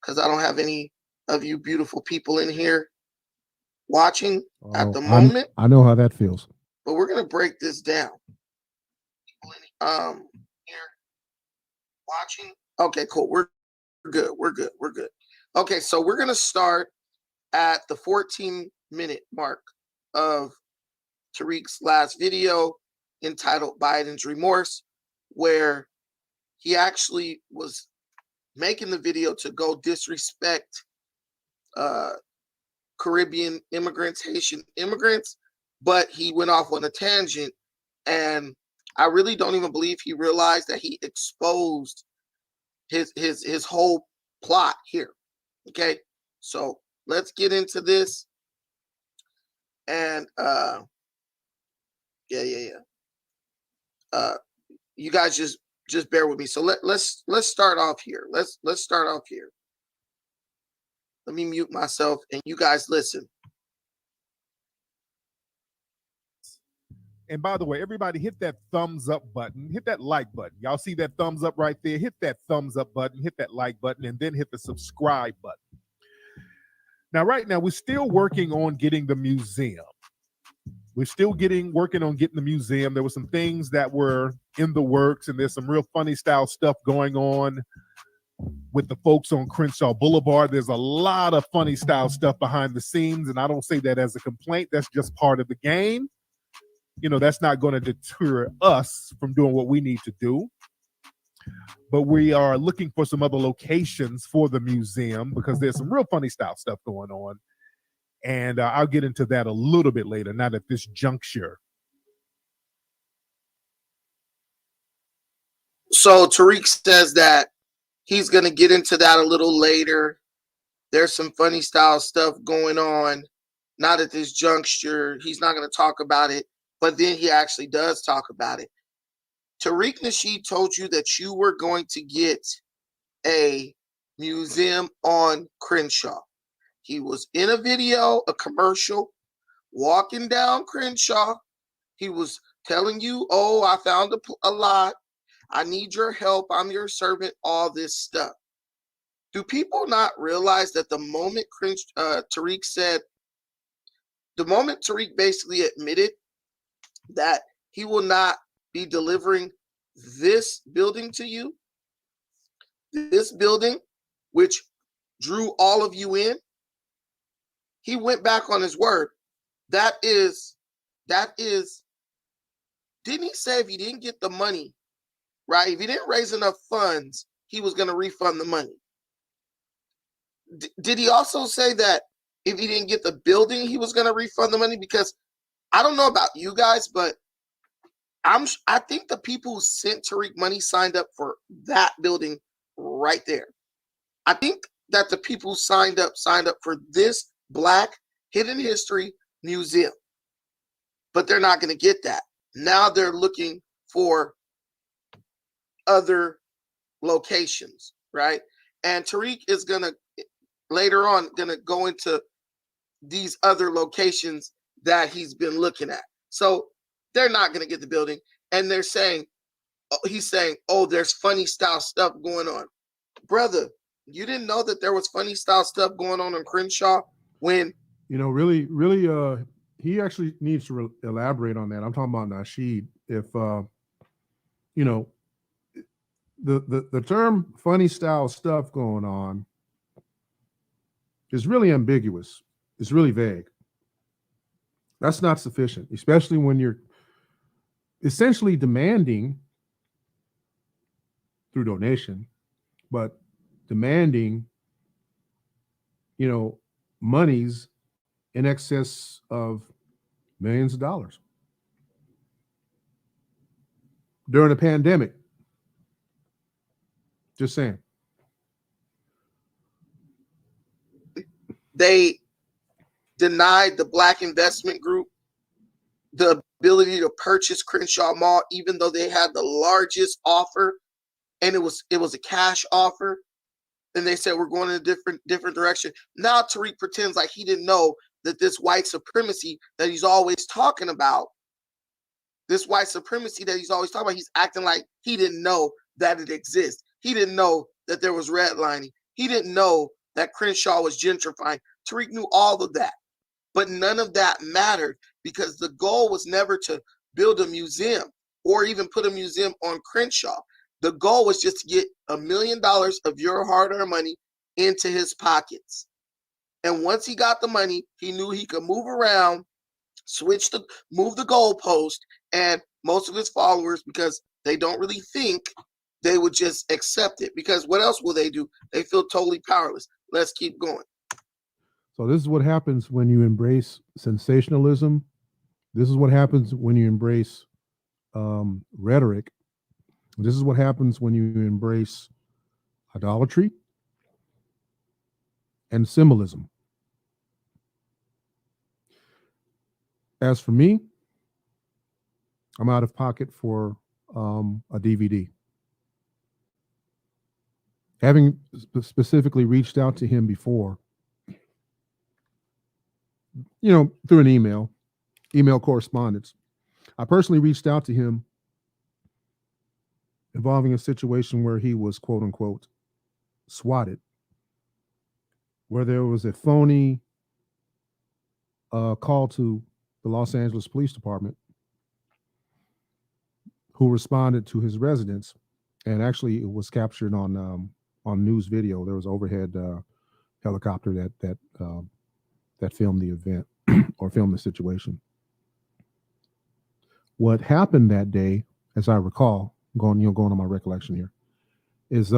because I don't have any of you beautiful people in here watching at the moment. I know how that feels. But we're gonna break this down. Here watching. Okay, cool. We're good. We're good. We're good. Okay, so we're gonna start at the 14-minute mark of Tariq's last video entitled Biden's Remorse, where he actually was making the video to go disrespect Caribbean immigrants, Haitian immigrants, but he went off on a tangent, and I really don't even believe he realized that he exposed his whole plot here. Okay, so let's get into this. And you guys just bear with me. So let's start off here. Let's start off here. Let me mute myself and you guys listen. And by the way, everybody hit that thumbs up button, hit that like button. Y'all see that thumbs up right there? Hit that thumbs up button, hit that like button, and then hit the subscribe button. Now, right now, we're still working on getting the museum. We're still working on getting the museum. There were some things that were in the works, and there's some real funny style stuff going on with the folks on Crenshaw Boulevard. There's a lot of funny style stuff behind the scenes, and I don't say that as a complaint. That's just part of the game. You know, that's not going to deter us from doing what we need to do. But we are looking for some other locations for the museum because there's some real funny style stuff going on. And I'll get into that a little bit later, not at this juncture. So Tariq says that he's going to get into that a little later. There's some funny style stuff going on, not at this juncture. He's not going to talk about it, but then he actually does talk about it. Tariq Nasheed told you that you were going to get a museum on Crenshaw. He was in a video, a commercial, walking down Crenshaw. He was telling you, oh, I found a lot. I need your help. I'm your servant, all this stuff. Do people not realize that the moment Tariq basically admitted that he will not be delivering this building to you, this building, which drew all of you in, he went back on his word. That is, didn't he say if he didn't get the money, right? If he didn't raise enough funds, he was going to refund the money. Did he also say that if he didn't get the building, he was going to refund the money? Because I don't know about you guys, but I think the people who sent Tariq money signed up for that building right there. I think that the people who signed up for this Black Hidden History Museum, but they're not going to get that. Now they're looking for other locations, right? And Tariq is later on going to go into these other locations that he's been looking at. So they're not going to get the building. And he's saying, oh, there's funny style stuff going on. Brother, you didn't know that there was funny style stuff going on Crenshaw when, really, he actually needs to elaborate on that. I'm talking about Nasheed. If, the term funny style stuff going on is really ambiguous. It's really vague. That's not sufficient, especially when you're essentially demanding through donation, but demanding, monies in excess of millions of dollars during a pandemic. Just saying. They denied the Black Investment Group the ability to purchase Crenshaw Mall, even though they had the largest offer, and it was a cash offer. And they said we're going in a different direction. Now Tariq pretends like he didn't know that this white supremacy that he's always talking about, he's acting like he didn't know that it exists. He didn't know that there was redlining. He didn't know that Crenshaw was gentrifying. Tariq knew all of that. But none of that mattered because the goal was never to build a museum or even put a museum on Crenshaw. The goal was just to get $1 million of your hard-earned money into his pockets. And once he got the money, he knew he could move around, move the goalpost, and most of his followers, because they don't really think, they would just accept it. Because what else will they do? They feel totally powerless. Let's keep going. So this is what happens when you embrace sensationalism. This is what happens when you embrace rhetoric. This is what happens when you embrace idolatry and symbolism. As for me, I'm out of pocket for a DVD. Having specifically reached out to him before, through an email correspondence, I personally reached out to him involving a situation where he was, quote unquote, swatted, where there was a phony call to the Los Angeles Police Department, who responded to his residence, and actually it was captured on news video. There was overhead helicopter that filmed the event or filmed the situation. What happened that day, as I recall, going on my recollection here, is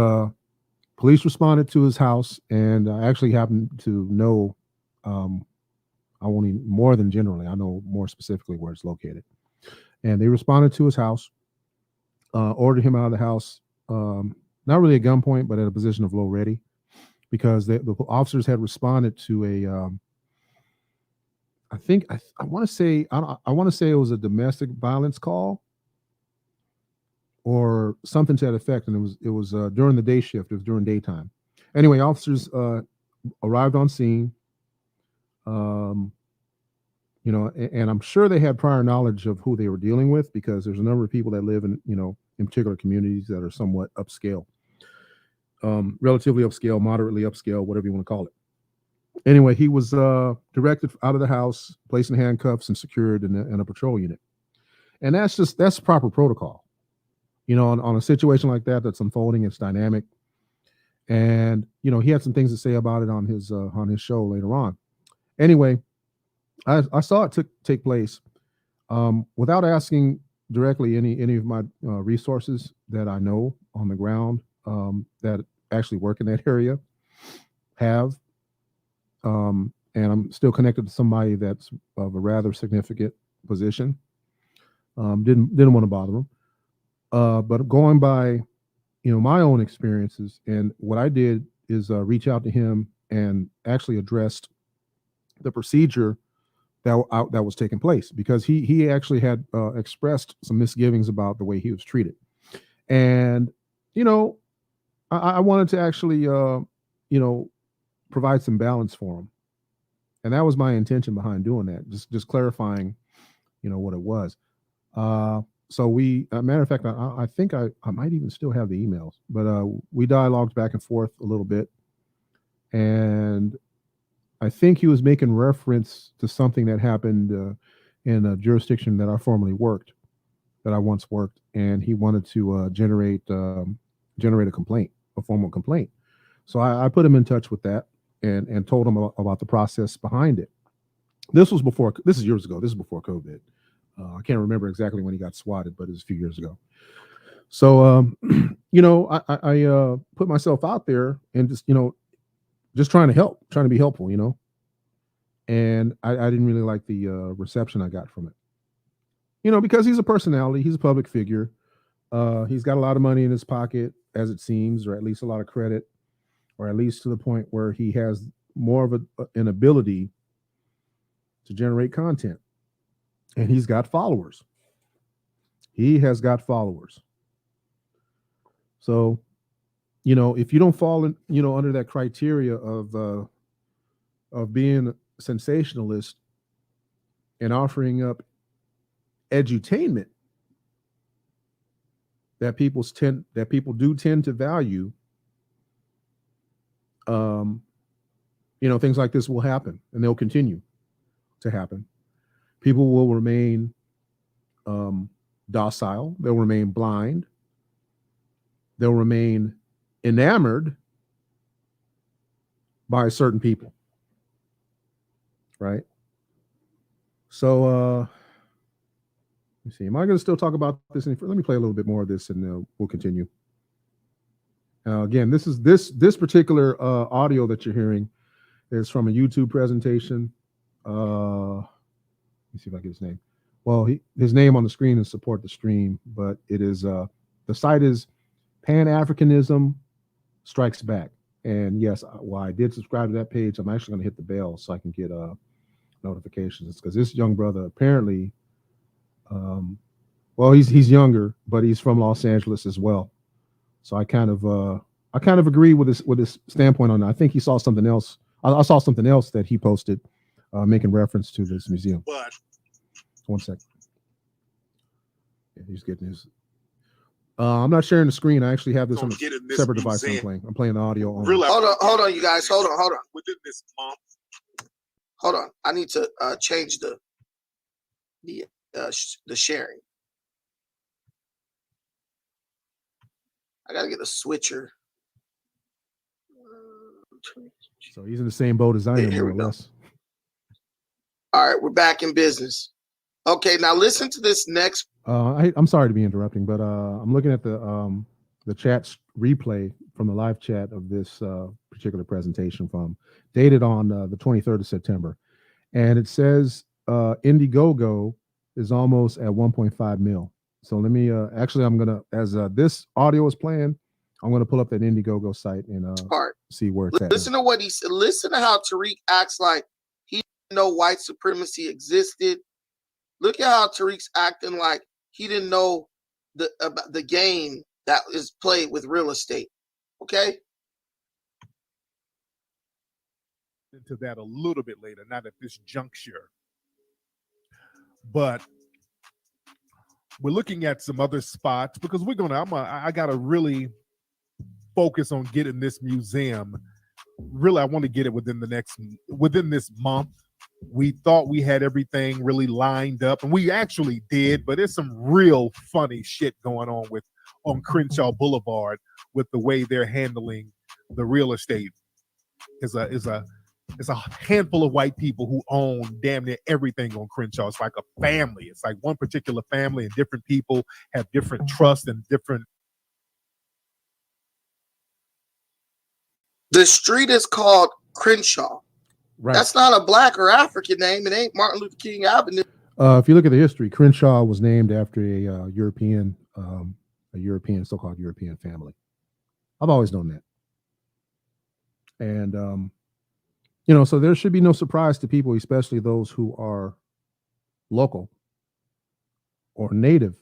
police responded to his house, and I actually happen to know, I won't even, more than generally, I know more specifically where it's located. And they responded to his house, ordered him out of the house, not really at gunpoint, but at a position of low ready, because the officers had responded to I want to say it was a domestic violence call or something to that effect, and it was during the day shift. It was during daytime. Anyway, officers arrived on scene. And I'm sure they had prior knowledge of who they were dealing with, because there's a number of people that live in particular communities that are somewhat upscale, relatively upscale, moderately upscale, whatever you want to call it. Anyway, he was directed out of the house, placed in handcuffs, and secured in a patrol unit. And that's proper protocol. On a situation like that that's unfolding, it's dynamic. And he had some things to say about it on his show later on. Anyway, I saw it take place without asking directly any of my resources that I know on the ground that actually work in that area have. And I'm still connected to somebody that's of a rather significant position. Didn't want to bother them. But going by, my own experiences, and what I did is reach out to him and actually addressed the procedure that was taking place, because he actually had expressed some misgivings about the way he was treated. And, I wanted to actually, provide some balance for him. And that was my intention behind doing that. Just clarifying, what it was. So matter of fact, I think I might even still have the emails, but we dialogued back and forth a little bit. And I think he was making reference to something that happened in a jurisdiction that I formerly worked, that I once worked, and he wanted to generate a complaint, a formal complaint. So I put him in touch with that and told him about the process behind it. This is years ago. This is before COVID. I can't remember exactly when he got swatted, but it was a few years ago. So, I put myself out there and just trying to be helpful, and I didn't really like the reception I got from it, because he's a personality, he's a public figure. He's got a lot of money in his pocket, as it seems, or at least a lot of credit, or at least to the point where he has more of an ability to generate content. And he's got followers. He has got followers. So, if you don't fall in, under that criteria of being a sensationalist and offering up edutainment that people do tend to value, things like this will happen, and they'll continue to happen. People will remain docile. They'll remain blind. They'll remain enamored by certain people. Right? So, let me see. Am I going to still talk about this? Let me play a little bit more of this, and we'll continue. Again, this particular audio that you're hearing is from a YouTube presentation. Let me see if I get his name. well, his name on the screen is support the stream, but it is the site is Pan-Africanism Strikes Back. And yes, while I did subscribe to that page, I'm actually going to hit the bell so I can get notifications, because this young brother apparently, well, he's younger, but he's from Los Angeles as well. So I kind of agree with his standpoint on that. I think he saw something else. I saw something else that he posted, making reference to this museum. But 1 second. Yeah, he's getting his. I'm not sharing the screen. I actually have this on a separate device. I'm playing the audio on. Really, hold on, you guys. Hold on. Within this month. Hold on. I need to change the sharing. I gotta get a switcher. So he's in the same boat as I am, more or less. All right, we're back in business. Okay, now listen to this next. I'm sorry to be interrupting, but I'm looking at the chat replay from the live chat of this particular presentation dated on the 23rd of September. And it says Indiegogo is almost at 1.5 mil. So let me actually, I'm going to, as this audio is playing, I'm going to pull up that Indiegogo site and see where it's at. Listen to what he said. Listen to how Tariq acts like he didn't know white supremacy existed. Look at how Tariq's acting like he didn't know about the game that is played with real estate. Okay? Into that a little bit later, not at this juncture. But we're looking at some other spots because I gotta really focus on getting this museum. Really, I want to get it within this month. We thought we had everything really lined up, and we actually did, but there's some real funny shit going on Crenshaw Boulevard with the way they're handling the real estate. Is a handful of white people who own damn near everything on Crenshaw. It's like a family. It's like one particular family, and different people have different trusts and different. The street is called Crenshaw. Right. That's not a black or African name. It ain't Martin Luther King Avenue. If you look at the history, Crenshaw was named after a European so-called European family. I've always known that. And, so there should be no surprise to people, especially those who are local or native.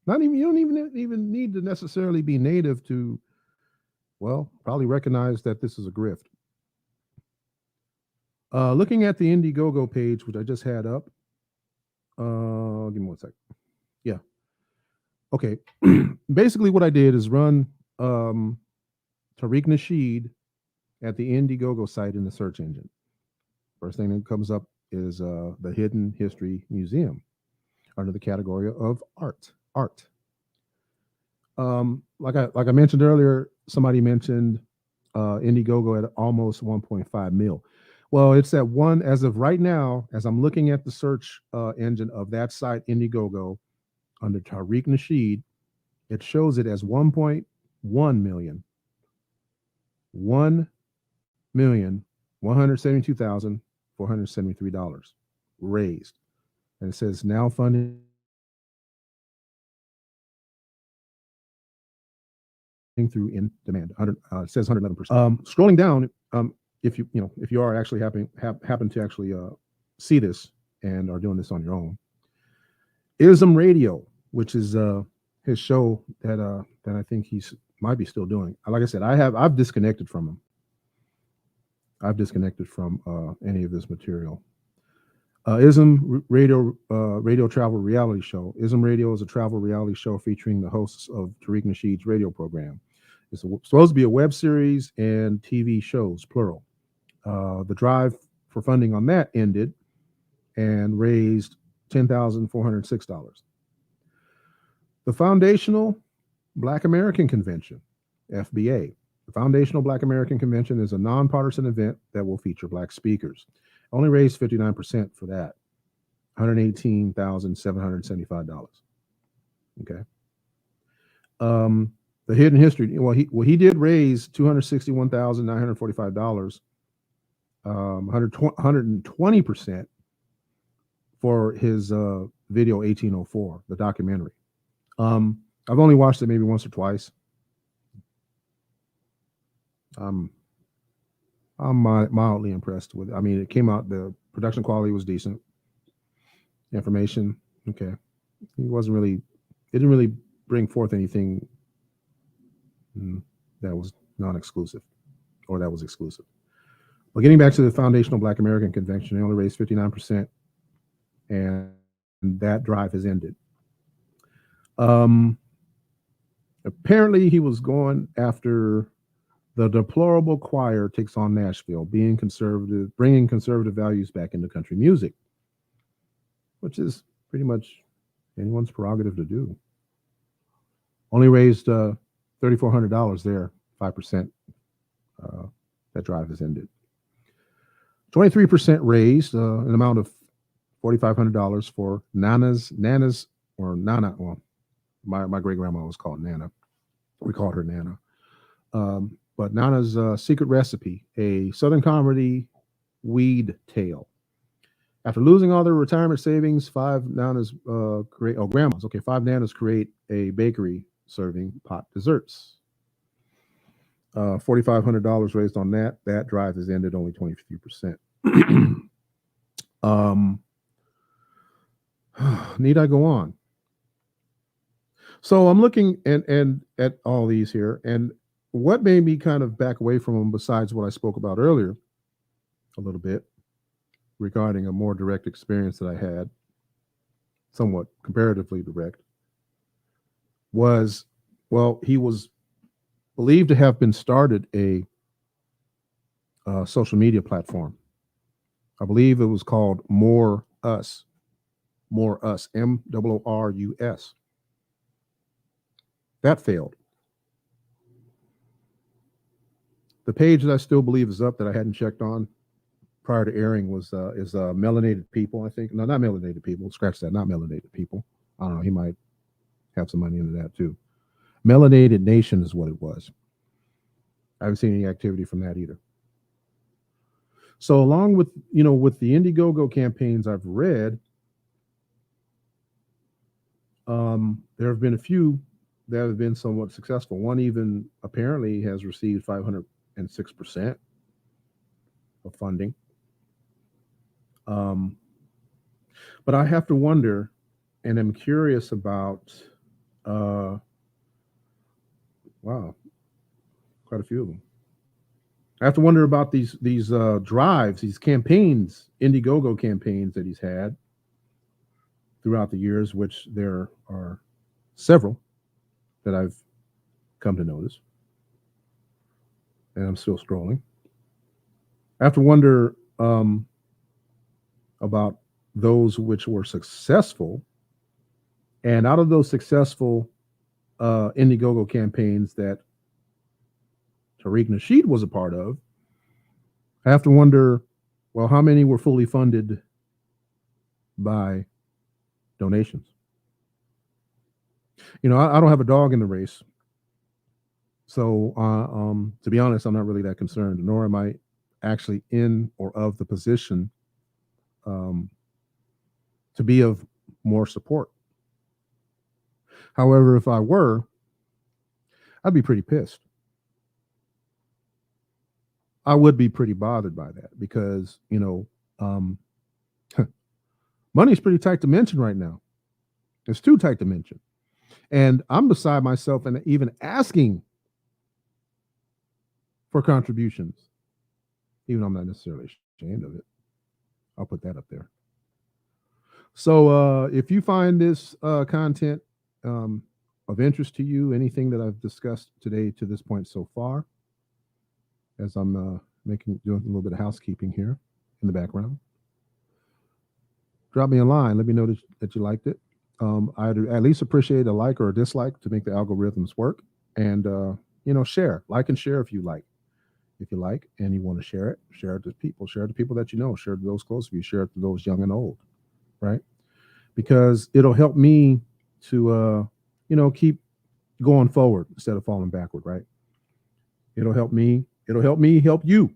You don't even need to necessarily be native to, probably recognize that this is a grift. Looking at the Indiegogo page, which I just had up. Give me 1 second. Yeah. Okay. Basically what I did is run Tariq Nasheed at the Indiegogo site in the search engine. First thing that comes up is the Hidden History Museum under the category of art. Like I mentioned earlier, somebody mentioned Indiegogo at almost 1.5 mil. Well, it's at one as of right now, as I'm looking at the search engine of that site, Indiegogo, under Tariq Nasheed, it shows it as 1.1 million. $1,172,473 raised. And it says now funding through in demand. It says 111%. Scrolling down, if you are actually happen to actually see this and are doing this on your own, Ism Radio, which is his show that I think he's might be still doing. Like I said, I've disconnected from him. I've disconnected from any of this material. Ism Radio Travel Reality Show. Ism Radio is a travel reality show featuring the hosts of Tariq Nasheed's radio program. It's supposed to be a web series and TV shows, plural. The drive for funding on that ended and raised $10,406. The Foundational Black American Convention, FBA. The Foundational Black American Convention is a nonpartisan event that will feature Black speakers. Only raised 59% for that, $118,775. Okay. The Hidden History. He did raise $261,945, 120% for his video 1804, the documentary. I've only watched it maybe once or twice. I'm mildly impressed with it. I mean, it came out, the production quality was decent. Information, okay. It didn't really bring forth anything that was non-exclusive or that was exclusive. But getting back to the Foundational Black American Convention, they only raised 59%, and that drive has ended. Apparently, he was going after the deplorable choir takes on Nashville, bringing conservative values back into country music, which is pretty much anyone's prerogative to do. Only raised $3,400 there, 5%. That drive has ended. 23% raised an amount of $4,500 for Nana. Well, my great grandma was called Nana. We called her Nana. But Nana's Secret Recipe, a Southern comedy weed tale. After losing all their retirement savings, five Nanas create a bakery serving pot desserts. $4,500 raised on that. That drive has ended, only 23%. Need I go on? So I'm looking and at all these here, and what made me kind of back away from them, besides what I spoke about earlier a little bit regarding a more direct experience that I had, somewhat comparatively direct, was, well, he was believed to have been started a social media platform. I believe it was called More Us, MOORUS. That failed. The page that I still believe is up that I hadn't checked on prior to airing is Melanated People, I think. No, not Melanated People. Scratch that. Not Melanated People. I don't know. He might have some money into that too. Melanated Nation is what it was. I haven't seen any activity from that either. So along with the Indiegogo campaigns I've read, there have been a few that have been somewhat successful. One even apparently has received 506% of funding. But I have to wonder, and I'm curious about, wow, quite a few of them. I have to wonder about these drives, these campaigns, Indiegogo campaigns that he's had throughout the years, which there are several that I've come to notice, and I'm still scrolling. I have to wonder about those which were successful, and out of those successful Indiegogo campaigns that Tariq Nasheed was a part of, I have to wonder, well, how many were fully funded by donations? I don't have a dog in the race. So to be honest, I'm not really that concerned, nor am I actually in or of the position to be of more support. However, if I were, I'd be pretty pissed. I would be pretty bothered by that because, money's pretty tight to mention right now. It's too tight to mention. And I'm beside myself and even asking for contributions, even though I'm not necessarily ashamed of it. I'll put that up there. So if you find this content of interest to you, anything that I've discussed today to this point so far, as I'm doing a little bit of housekeeping here in the background, drop me a line. Let me know that you liked it. I'd at least appreciate a like or a dislike to make the algorithms work. And share, like and share if you like. If you like and you want to share it to people. Share it to people that you know. Share it to those close to you. Share it to those young and old, right? Because it'll help me to keep going forward instead of falling backward, right? It'll help me help you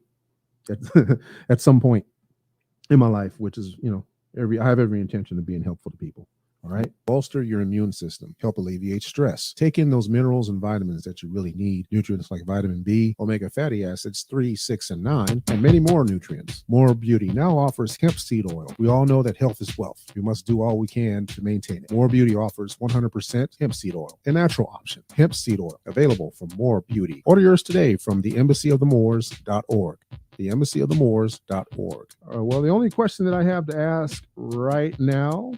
at some point in my life, which is, I have every intention of being helpful to people. All right. Bolster your immune system. Help alleviate stress. Take in those minerals and vitamins that you really need. Nutrients like vitamin B, omega fatty acids 3, 6, and 9, and many more nutrients. More Beauty now offers hemp seed oil. We all know that health is wealth. We must do all we can to maintain it. More Beauty offers 100% hemp seed oil, a natural option. Hemp seed oil available from More Beauty. Order yours today from the embassy-of-the-moors.org. theembassyofthemoors.org. Well, the only question that I have to ask right now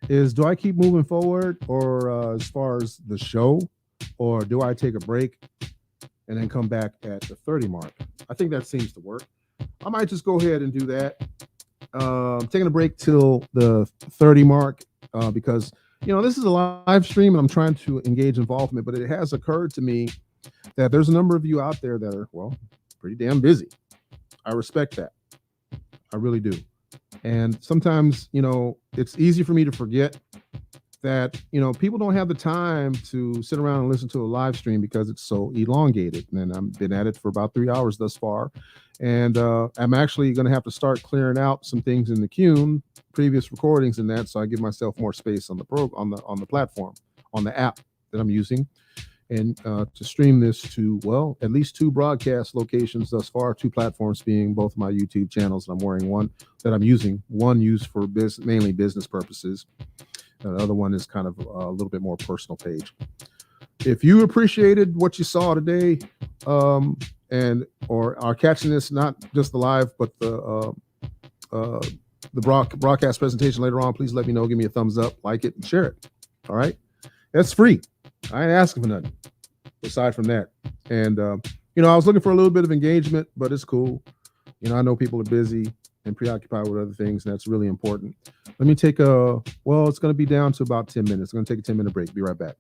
is, do I keep moving forward, or as far as the show, or do I take a break and then come back at the 30 mark? I think that seems to work. I might just go ahead and do that. Taking a break till the 30 mark because, this is a live stream and I'm trying to engage involvement, but it has occurred to me that there's a number of you out there that are, well, pretty damn busy. I respect that. I really do. And sometimes, it's easy for me to forget that, people don't have the time to sit around and listen to a live stream because it's so elongated. And I've been at it for about 3 hours thus far. And I'm actually going to have to start clearing out some things in the queue, previous recordings and that, so I give myself more space on the on the platform, on the app that I'm using. And to stream this to, well, at least 2 broadcast locations thus far, 2 platforms being both my YouTube channels. And I'm wearing one that I'm using, one used for mainly business purposes. The other one is kind of a little bit more personal page. If you appreciated what you saw today, or are catching this, not just the live, but the broadcast presentation later on, please let me know. Give me a thumbs up, like it, and share it. All right. That's free. I ain't asking for nothing aside from that. And, I was looking for a little bit of engagement, but it's cool. I know people are busy and preoccupied with other things, and that's really important. Let me take it's going to be down to about 10 minutes. I'm going to take a 10-minute break. Be right back.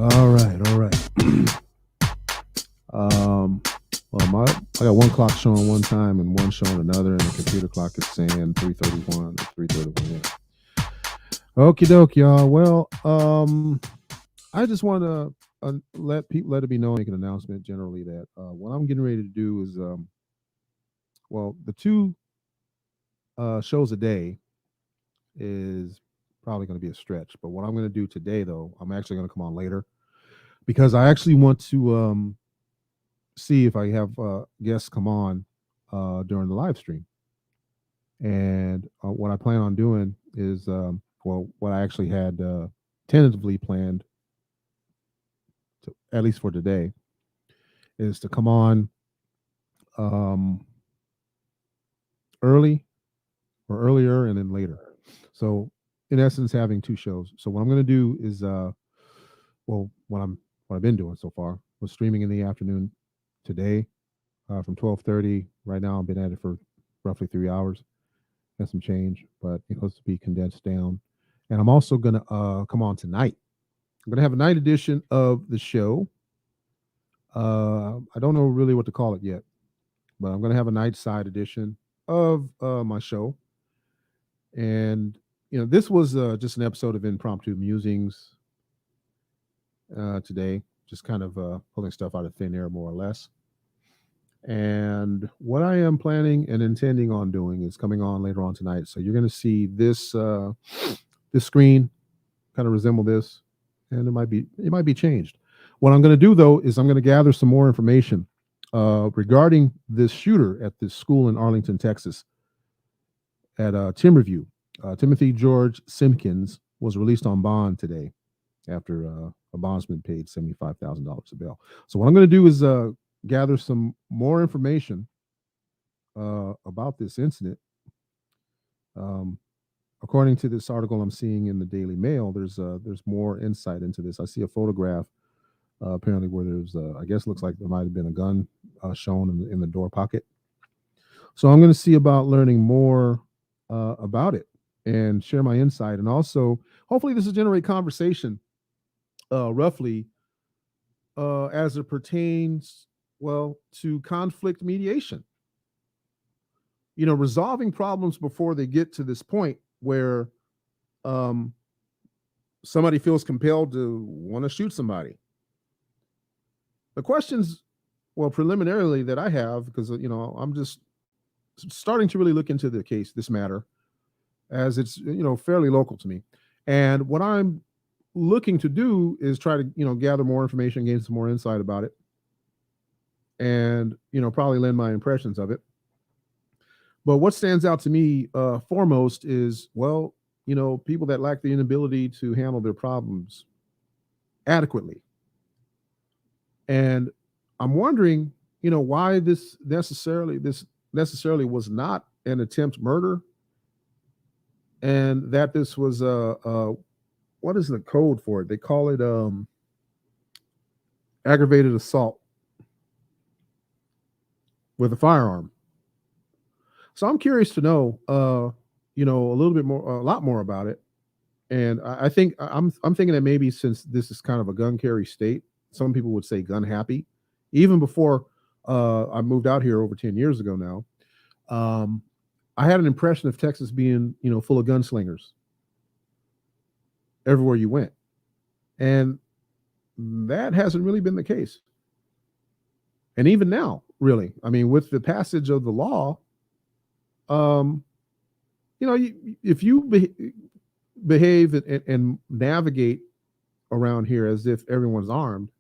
All right. Well, I got one clock showing one time and one showing another, and the computer clock is saying 3:31 or 3:31. Okie doke, y'all. Well, I just want to let it be known, make an announcement generally that what I'm getting ready to do is, the two shows a day is probably going to be a stretch. But what I'm going to do today, though, I'm actually going to come on later because I actually want to see if I have guests come on during the live stream. And what I plan on doing is, what I actually had tentatively planned, at least for today, is to come on earlier and then later. So in essence, having two shows. So what I'm going to do is, what I've been doing so far was streaming in the afternoon today from 12:30. Right now, I've been at it for roughly 3 hours and some change, but it's to be condensed down. And I'm also going to come on tonight. I'm going to have a night edition of the show. I don't know really what to call it yet, but I'm going to have a night side edition of my show. And this was just an episode of Impromptu Musings today, just kind of pulling stuff out of thin air, more or less. And what I am planning and intending on doing is coming on later on tonight. So you're going to see this this screen kind of resemble this, and it might be changed. What I'm going to do, though, is I'm going to gather some more information regarding this shooter at this school in Arlington, Texas, at Timberview. Timothy George Simpkins was released on bond today after a bondsman paid $75,000 a bail. So what I'm going to do is gather some more information about this incident. According to this article I'm seeing in the Daily Mail, there's more insight into this. I see a photograph apparently where there's, I guess, looks like there might have been a gun shown in the door pocket. So I'm going to see about learning more about it and share my insight. And also, hopefully this will generate conversation roughly as it pertains, to conflict mediation. Resolving problems before they get to this point where somebody feels compelled to want to shoot somebody. The questions, preliminarily that I have, because, I'm just starting to really look into this matter, as it's, fairly local to me. And what I'm looking to do is try to, gather more information, gain some more insight about it, and, probably lend my impressions of it. But what stands out to me foremost is, people that lack the inability to handle their problems adequately. And I'm wondering, why this necessarily was not an attempt murder, and that this was what is the code for it? They call it aggravated assault with a firearm. So I'm curious to know, a lot more about it. And I think I'm thinking that maybe since this is kind of a gun carry state, some people would say gun happy. Even before I moved out here over 10 years ago now, I had an impression of Texas being, full of gunslingers everywhere you went. And that hasn't really been the case. And even now, really, I mean, with the passage of the law, if you behave and navigate around here as if everyone's armed,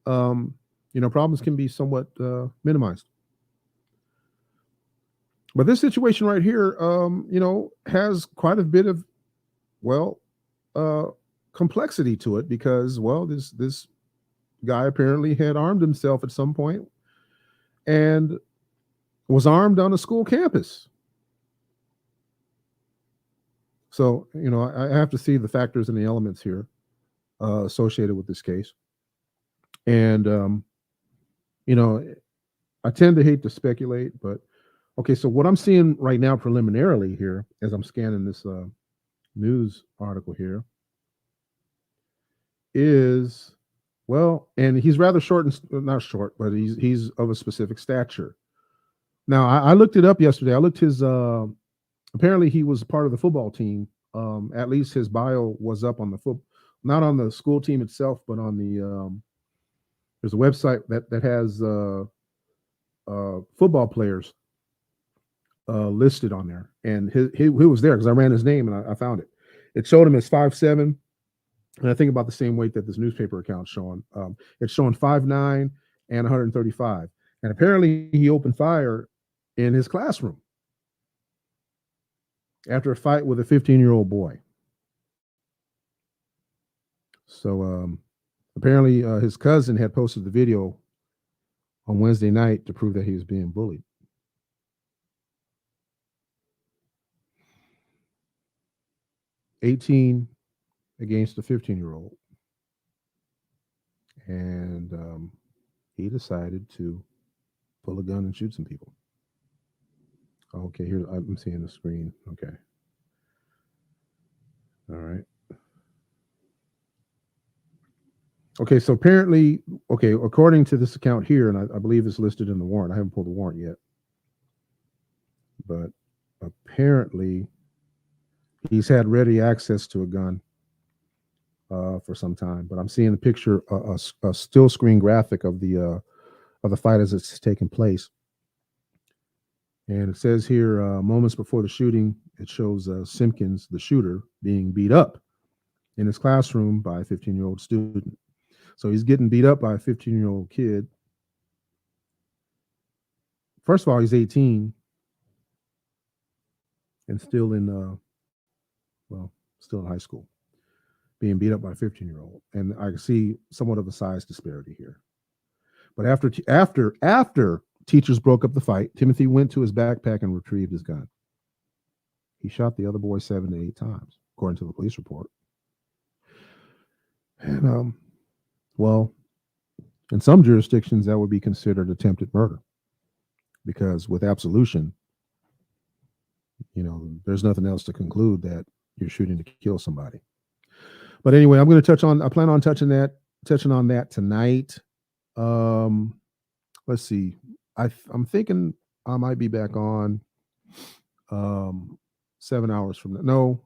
problems can be somewhat minimized. But this situation right here, has quite a bit of, complexity to it because, this guy apparently had armed himself at some point and was armed on a school campus. So, I have to see the factors and the elements here associated with this case. And, I tend to hate to speculate, but okay, so what I'm seeing right now preliminarily here, as I'm scanning this news article here, is, well, and he's rather short and not short, but he's of a specific stature. Now, I looked it up yesterday. I looked his. Apparently, he was part of the football team. At least his bio was up on the not on the school team itself, but on the. There's a website that has football players listed on there, and he was there because I ran his name and I found it. It showed him as 5'7", and I think about the same weight that this newspaper account's showing. It's showing 5'9" and 135, and apparently he opened fire in his classroom after a fight with a 15-year-old boy. So apparently his cousin had posted the video on Wednesday night to prove that he was being bullied. $18 against a 15-year-old. And he decided to pull a gun and shoot some people. Okay, here I'm seeing the screen. Okay. All right. Okay, so apparently, okay, according to this account here, and I believe it's listed in the warrant. I haven't pulled the warrant yet. But apparently, he's had ready access to a gun for some time. But I'm seeing a picture, a still screen graphic of the fight as it's taking place. And it says here, moments before the shooting, it shows Simpkins, the shooter, being beat up in his classroom by a 15-year-old student. So he's getting beat up by a 15-year-old kid. First of all, he's 18 and still in, still in high school, being beat up by a 15-year-old. And I can see somewhat of a size disparity here. But after teachers broke up the fight, Timothy went to his backpack and retrieved his gun. He shot the other boy 7 to 8 times, according to the police report. And, well, in some jurisdictions, that would be considered attempted murder, because with absolution, there's nothing else to conclude that you're shooting to kill somebody. But anyway, I'm going to I plan on touching on that tonight. Let's see. I'm thinking I might be back on 7 hours from now. No,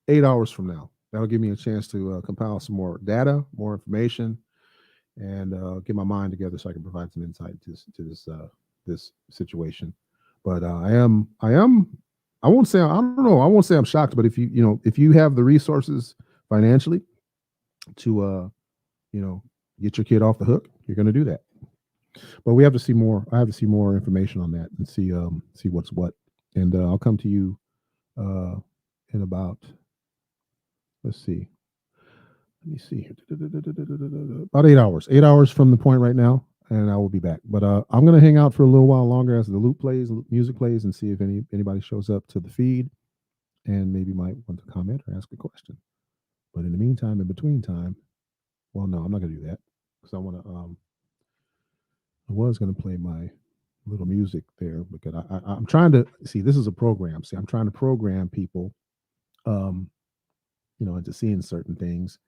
8 hours from now. That'll give me a chance to compile some more data, more information, and get my mind together so I can provide some insight to this situation. But I won't say I'm shocked, but if you have the resources financially to get your kid off the hook, you're going to do that. But we have to see more. I have to see more information on that and see what's what. And I'll come to you in about. Let's see. Let me see here. About 8 hours. 8 hours from the point right now, and I will be back. But I'm going to hang out for a little while longer as the music plays, and see if anybody shows up to the feed, and maybe might want to comment or ask a question. But in the meantime, in between time, well, no, I'm not going to do that because I want to. I was going to play my little music there because I'm trying to see. This is a program. See, I'm trying to program people. Into seeing certain things.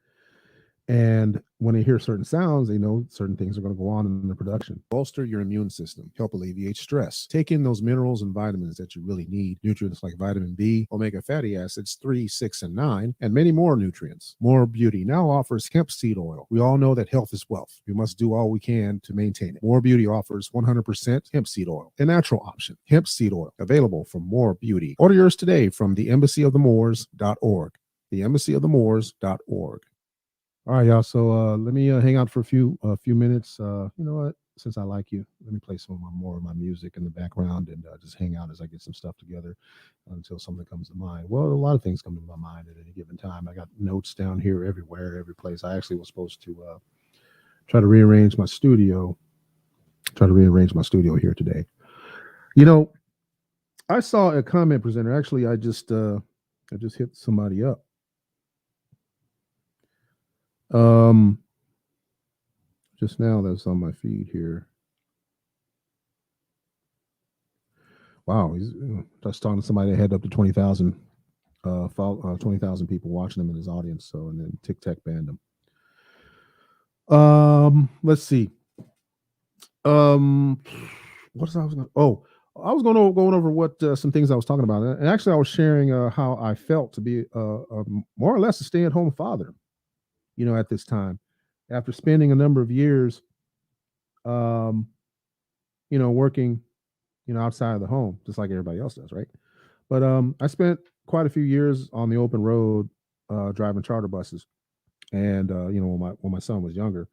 And when they hear certain sounds, they know certain things are going to go on in the production. Bolster your immune system, help alleviate stress. Take in those minerals and vitamins that you really need. Nutrients like vitamin B, omega fatty acids 3, 6, and 9, and many more nutrients. More Beauty now offers hemp seed oil. We all know that health is wealth. We must do all we can to maintain it. More Beauty offers 100% hemp seed oil, a natural option. Hemp seed oil, available from More Beauty. Order yours today from theembassyofthemoors.org. theembassyofthemoors.org. All right, y'all. So let me hang out for a few minutes. You know what? Since I like you, let me play more of my music in the background and just hang out as I get some stuff together until something comes to mind. Well, a lot of things come to my mind at any given time. I got notes down here everywhere, every place. I actually was supposed to try to rearrange my studio here today. I saw a comment presenter. Actually, I just hit somebody up. Just now that's on my feed here. Wow, he's just talking to somebody that had up to 20,000 people watching him in his audience. So, and then TikTok banned him. Let's see. What is I was going? Oh, I was going over what some things I was talking about, and actually, I was sharing how I felt to be more or less a stay-at-home father. At this time, after spending a number of years, um, working, outside of the home, just like everybody else does, right? But I spent quite a few years on the open road, driving charter buses, and when my son was younger.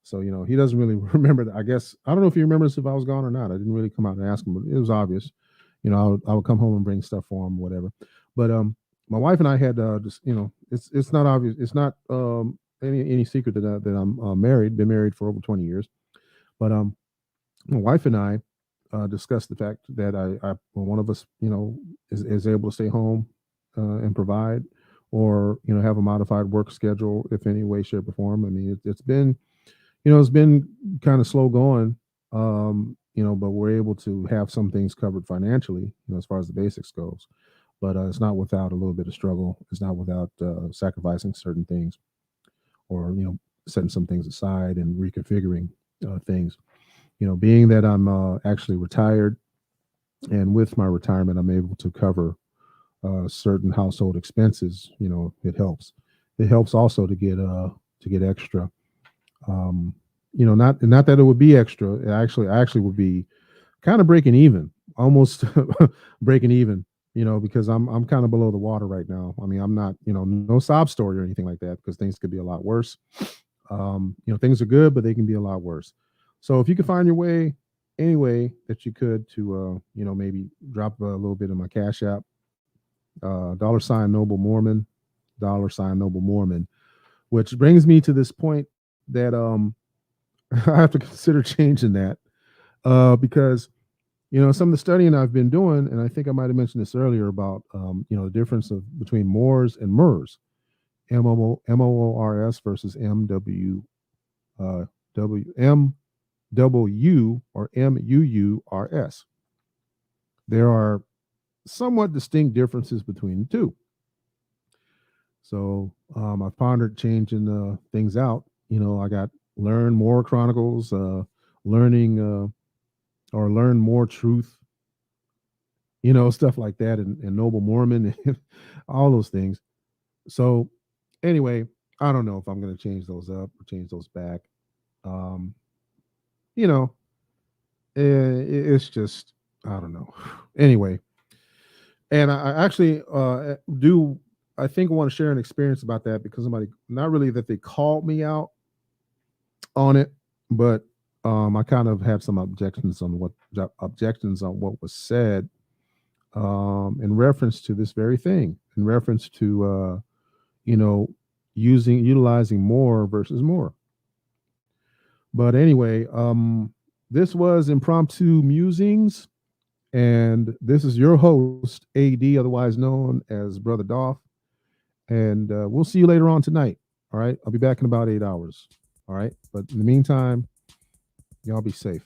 So he doesn't really remember that. I guess I don't know if he remembers if I was gone or not. I didn't really come out and ask him, but it was obvious. I would come home and bring stuff for him, whatever. But my wife and I had just it's not obvious. It's not any secret that I'm married. Been married for over 20 years. But my wife and I discussed the fact that when one of us is able to stay home and provide, or have a modified work schedule, if any way, shape, or form. I mean, it's been kind of slow going, but we're able to have some things covered financially, as far as the basics goes. But it's not without a little bit of struggle. It's not without sacrificing certain things, or setting some things aside and reconfiguring things. Being that I'm actually retired, and with my retirement, I'm able to cover certain household expenses. It helps. It helps also to get extra. Not that it would be extra. I actually would be kind of breaking even, almost breaking even. Because I'm kind of below the water right now. I mean, I'm not, no sob story or anything like that, because things could be a lot worse. Things are good, but they can be a lot worse. So if you could find your way, any way that you could, to maybe drop a little bit in my Cash App, $Noble Mormon, $Noble Mormon, which brings me to this point that I have to consider changing that, because some of the studying I've been doing, and I think I might have mentioned this earlier about the difference between Moors and Murs, MOORS versus MWW or MUURS. There are somewhat distinct differences between the two. So I've pondered changing things out. I got Learn More Chronicles, learning or Learn More Truth, stuff like that, and Noble Mormon, and all those things. So anyway, I don't know if I'm going to change those up or change those back. It's just, I don't know. Anyway, and I actually I think I want to share an experience about that, because somebody, not really that they called me out on it, but I kind of had some objections on what was said in reference to this very thing, in reference to utilizing more versus more. But anyway, this was Impromptu Musings, and this is your host, AD, otherwise known as Brother Dolph. And we'll see you later on tonight. All right. I'll be back in about 8 hours. All right. But in the meantime, y'all be safe.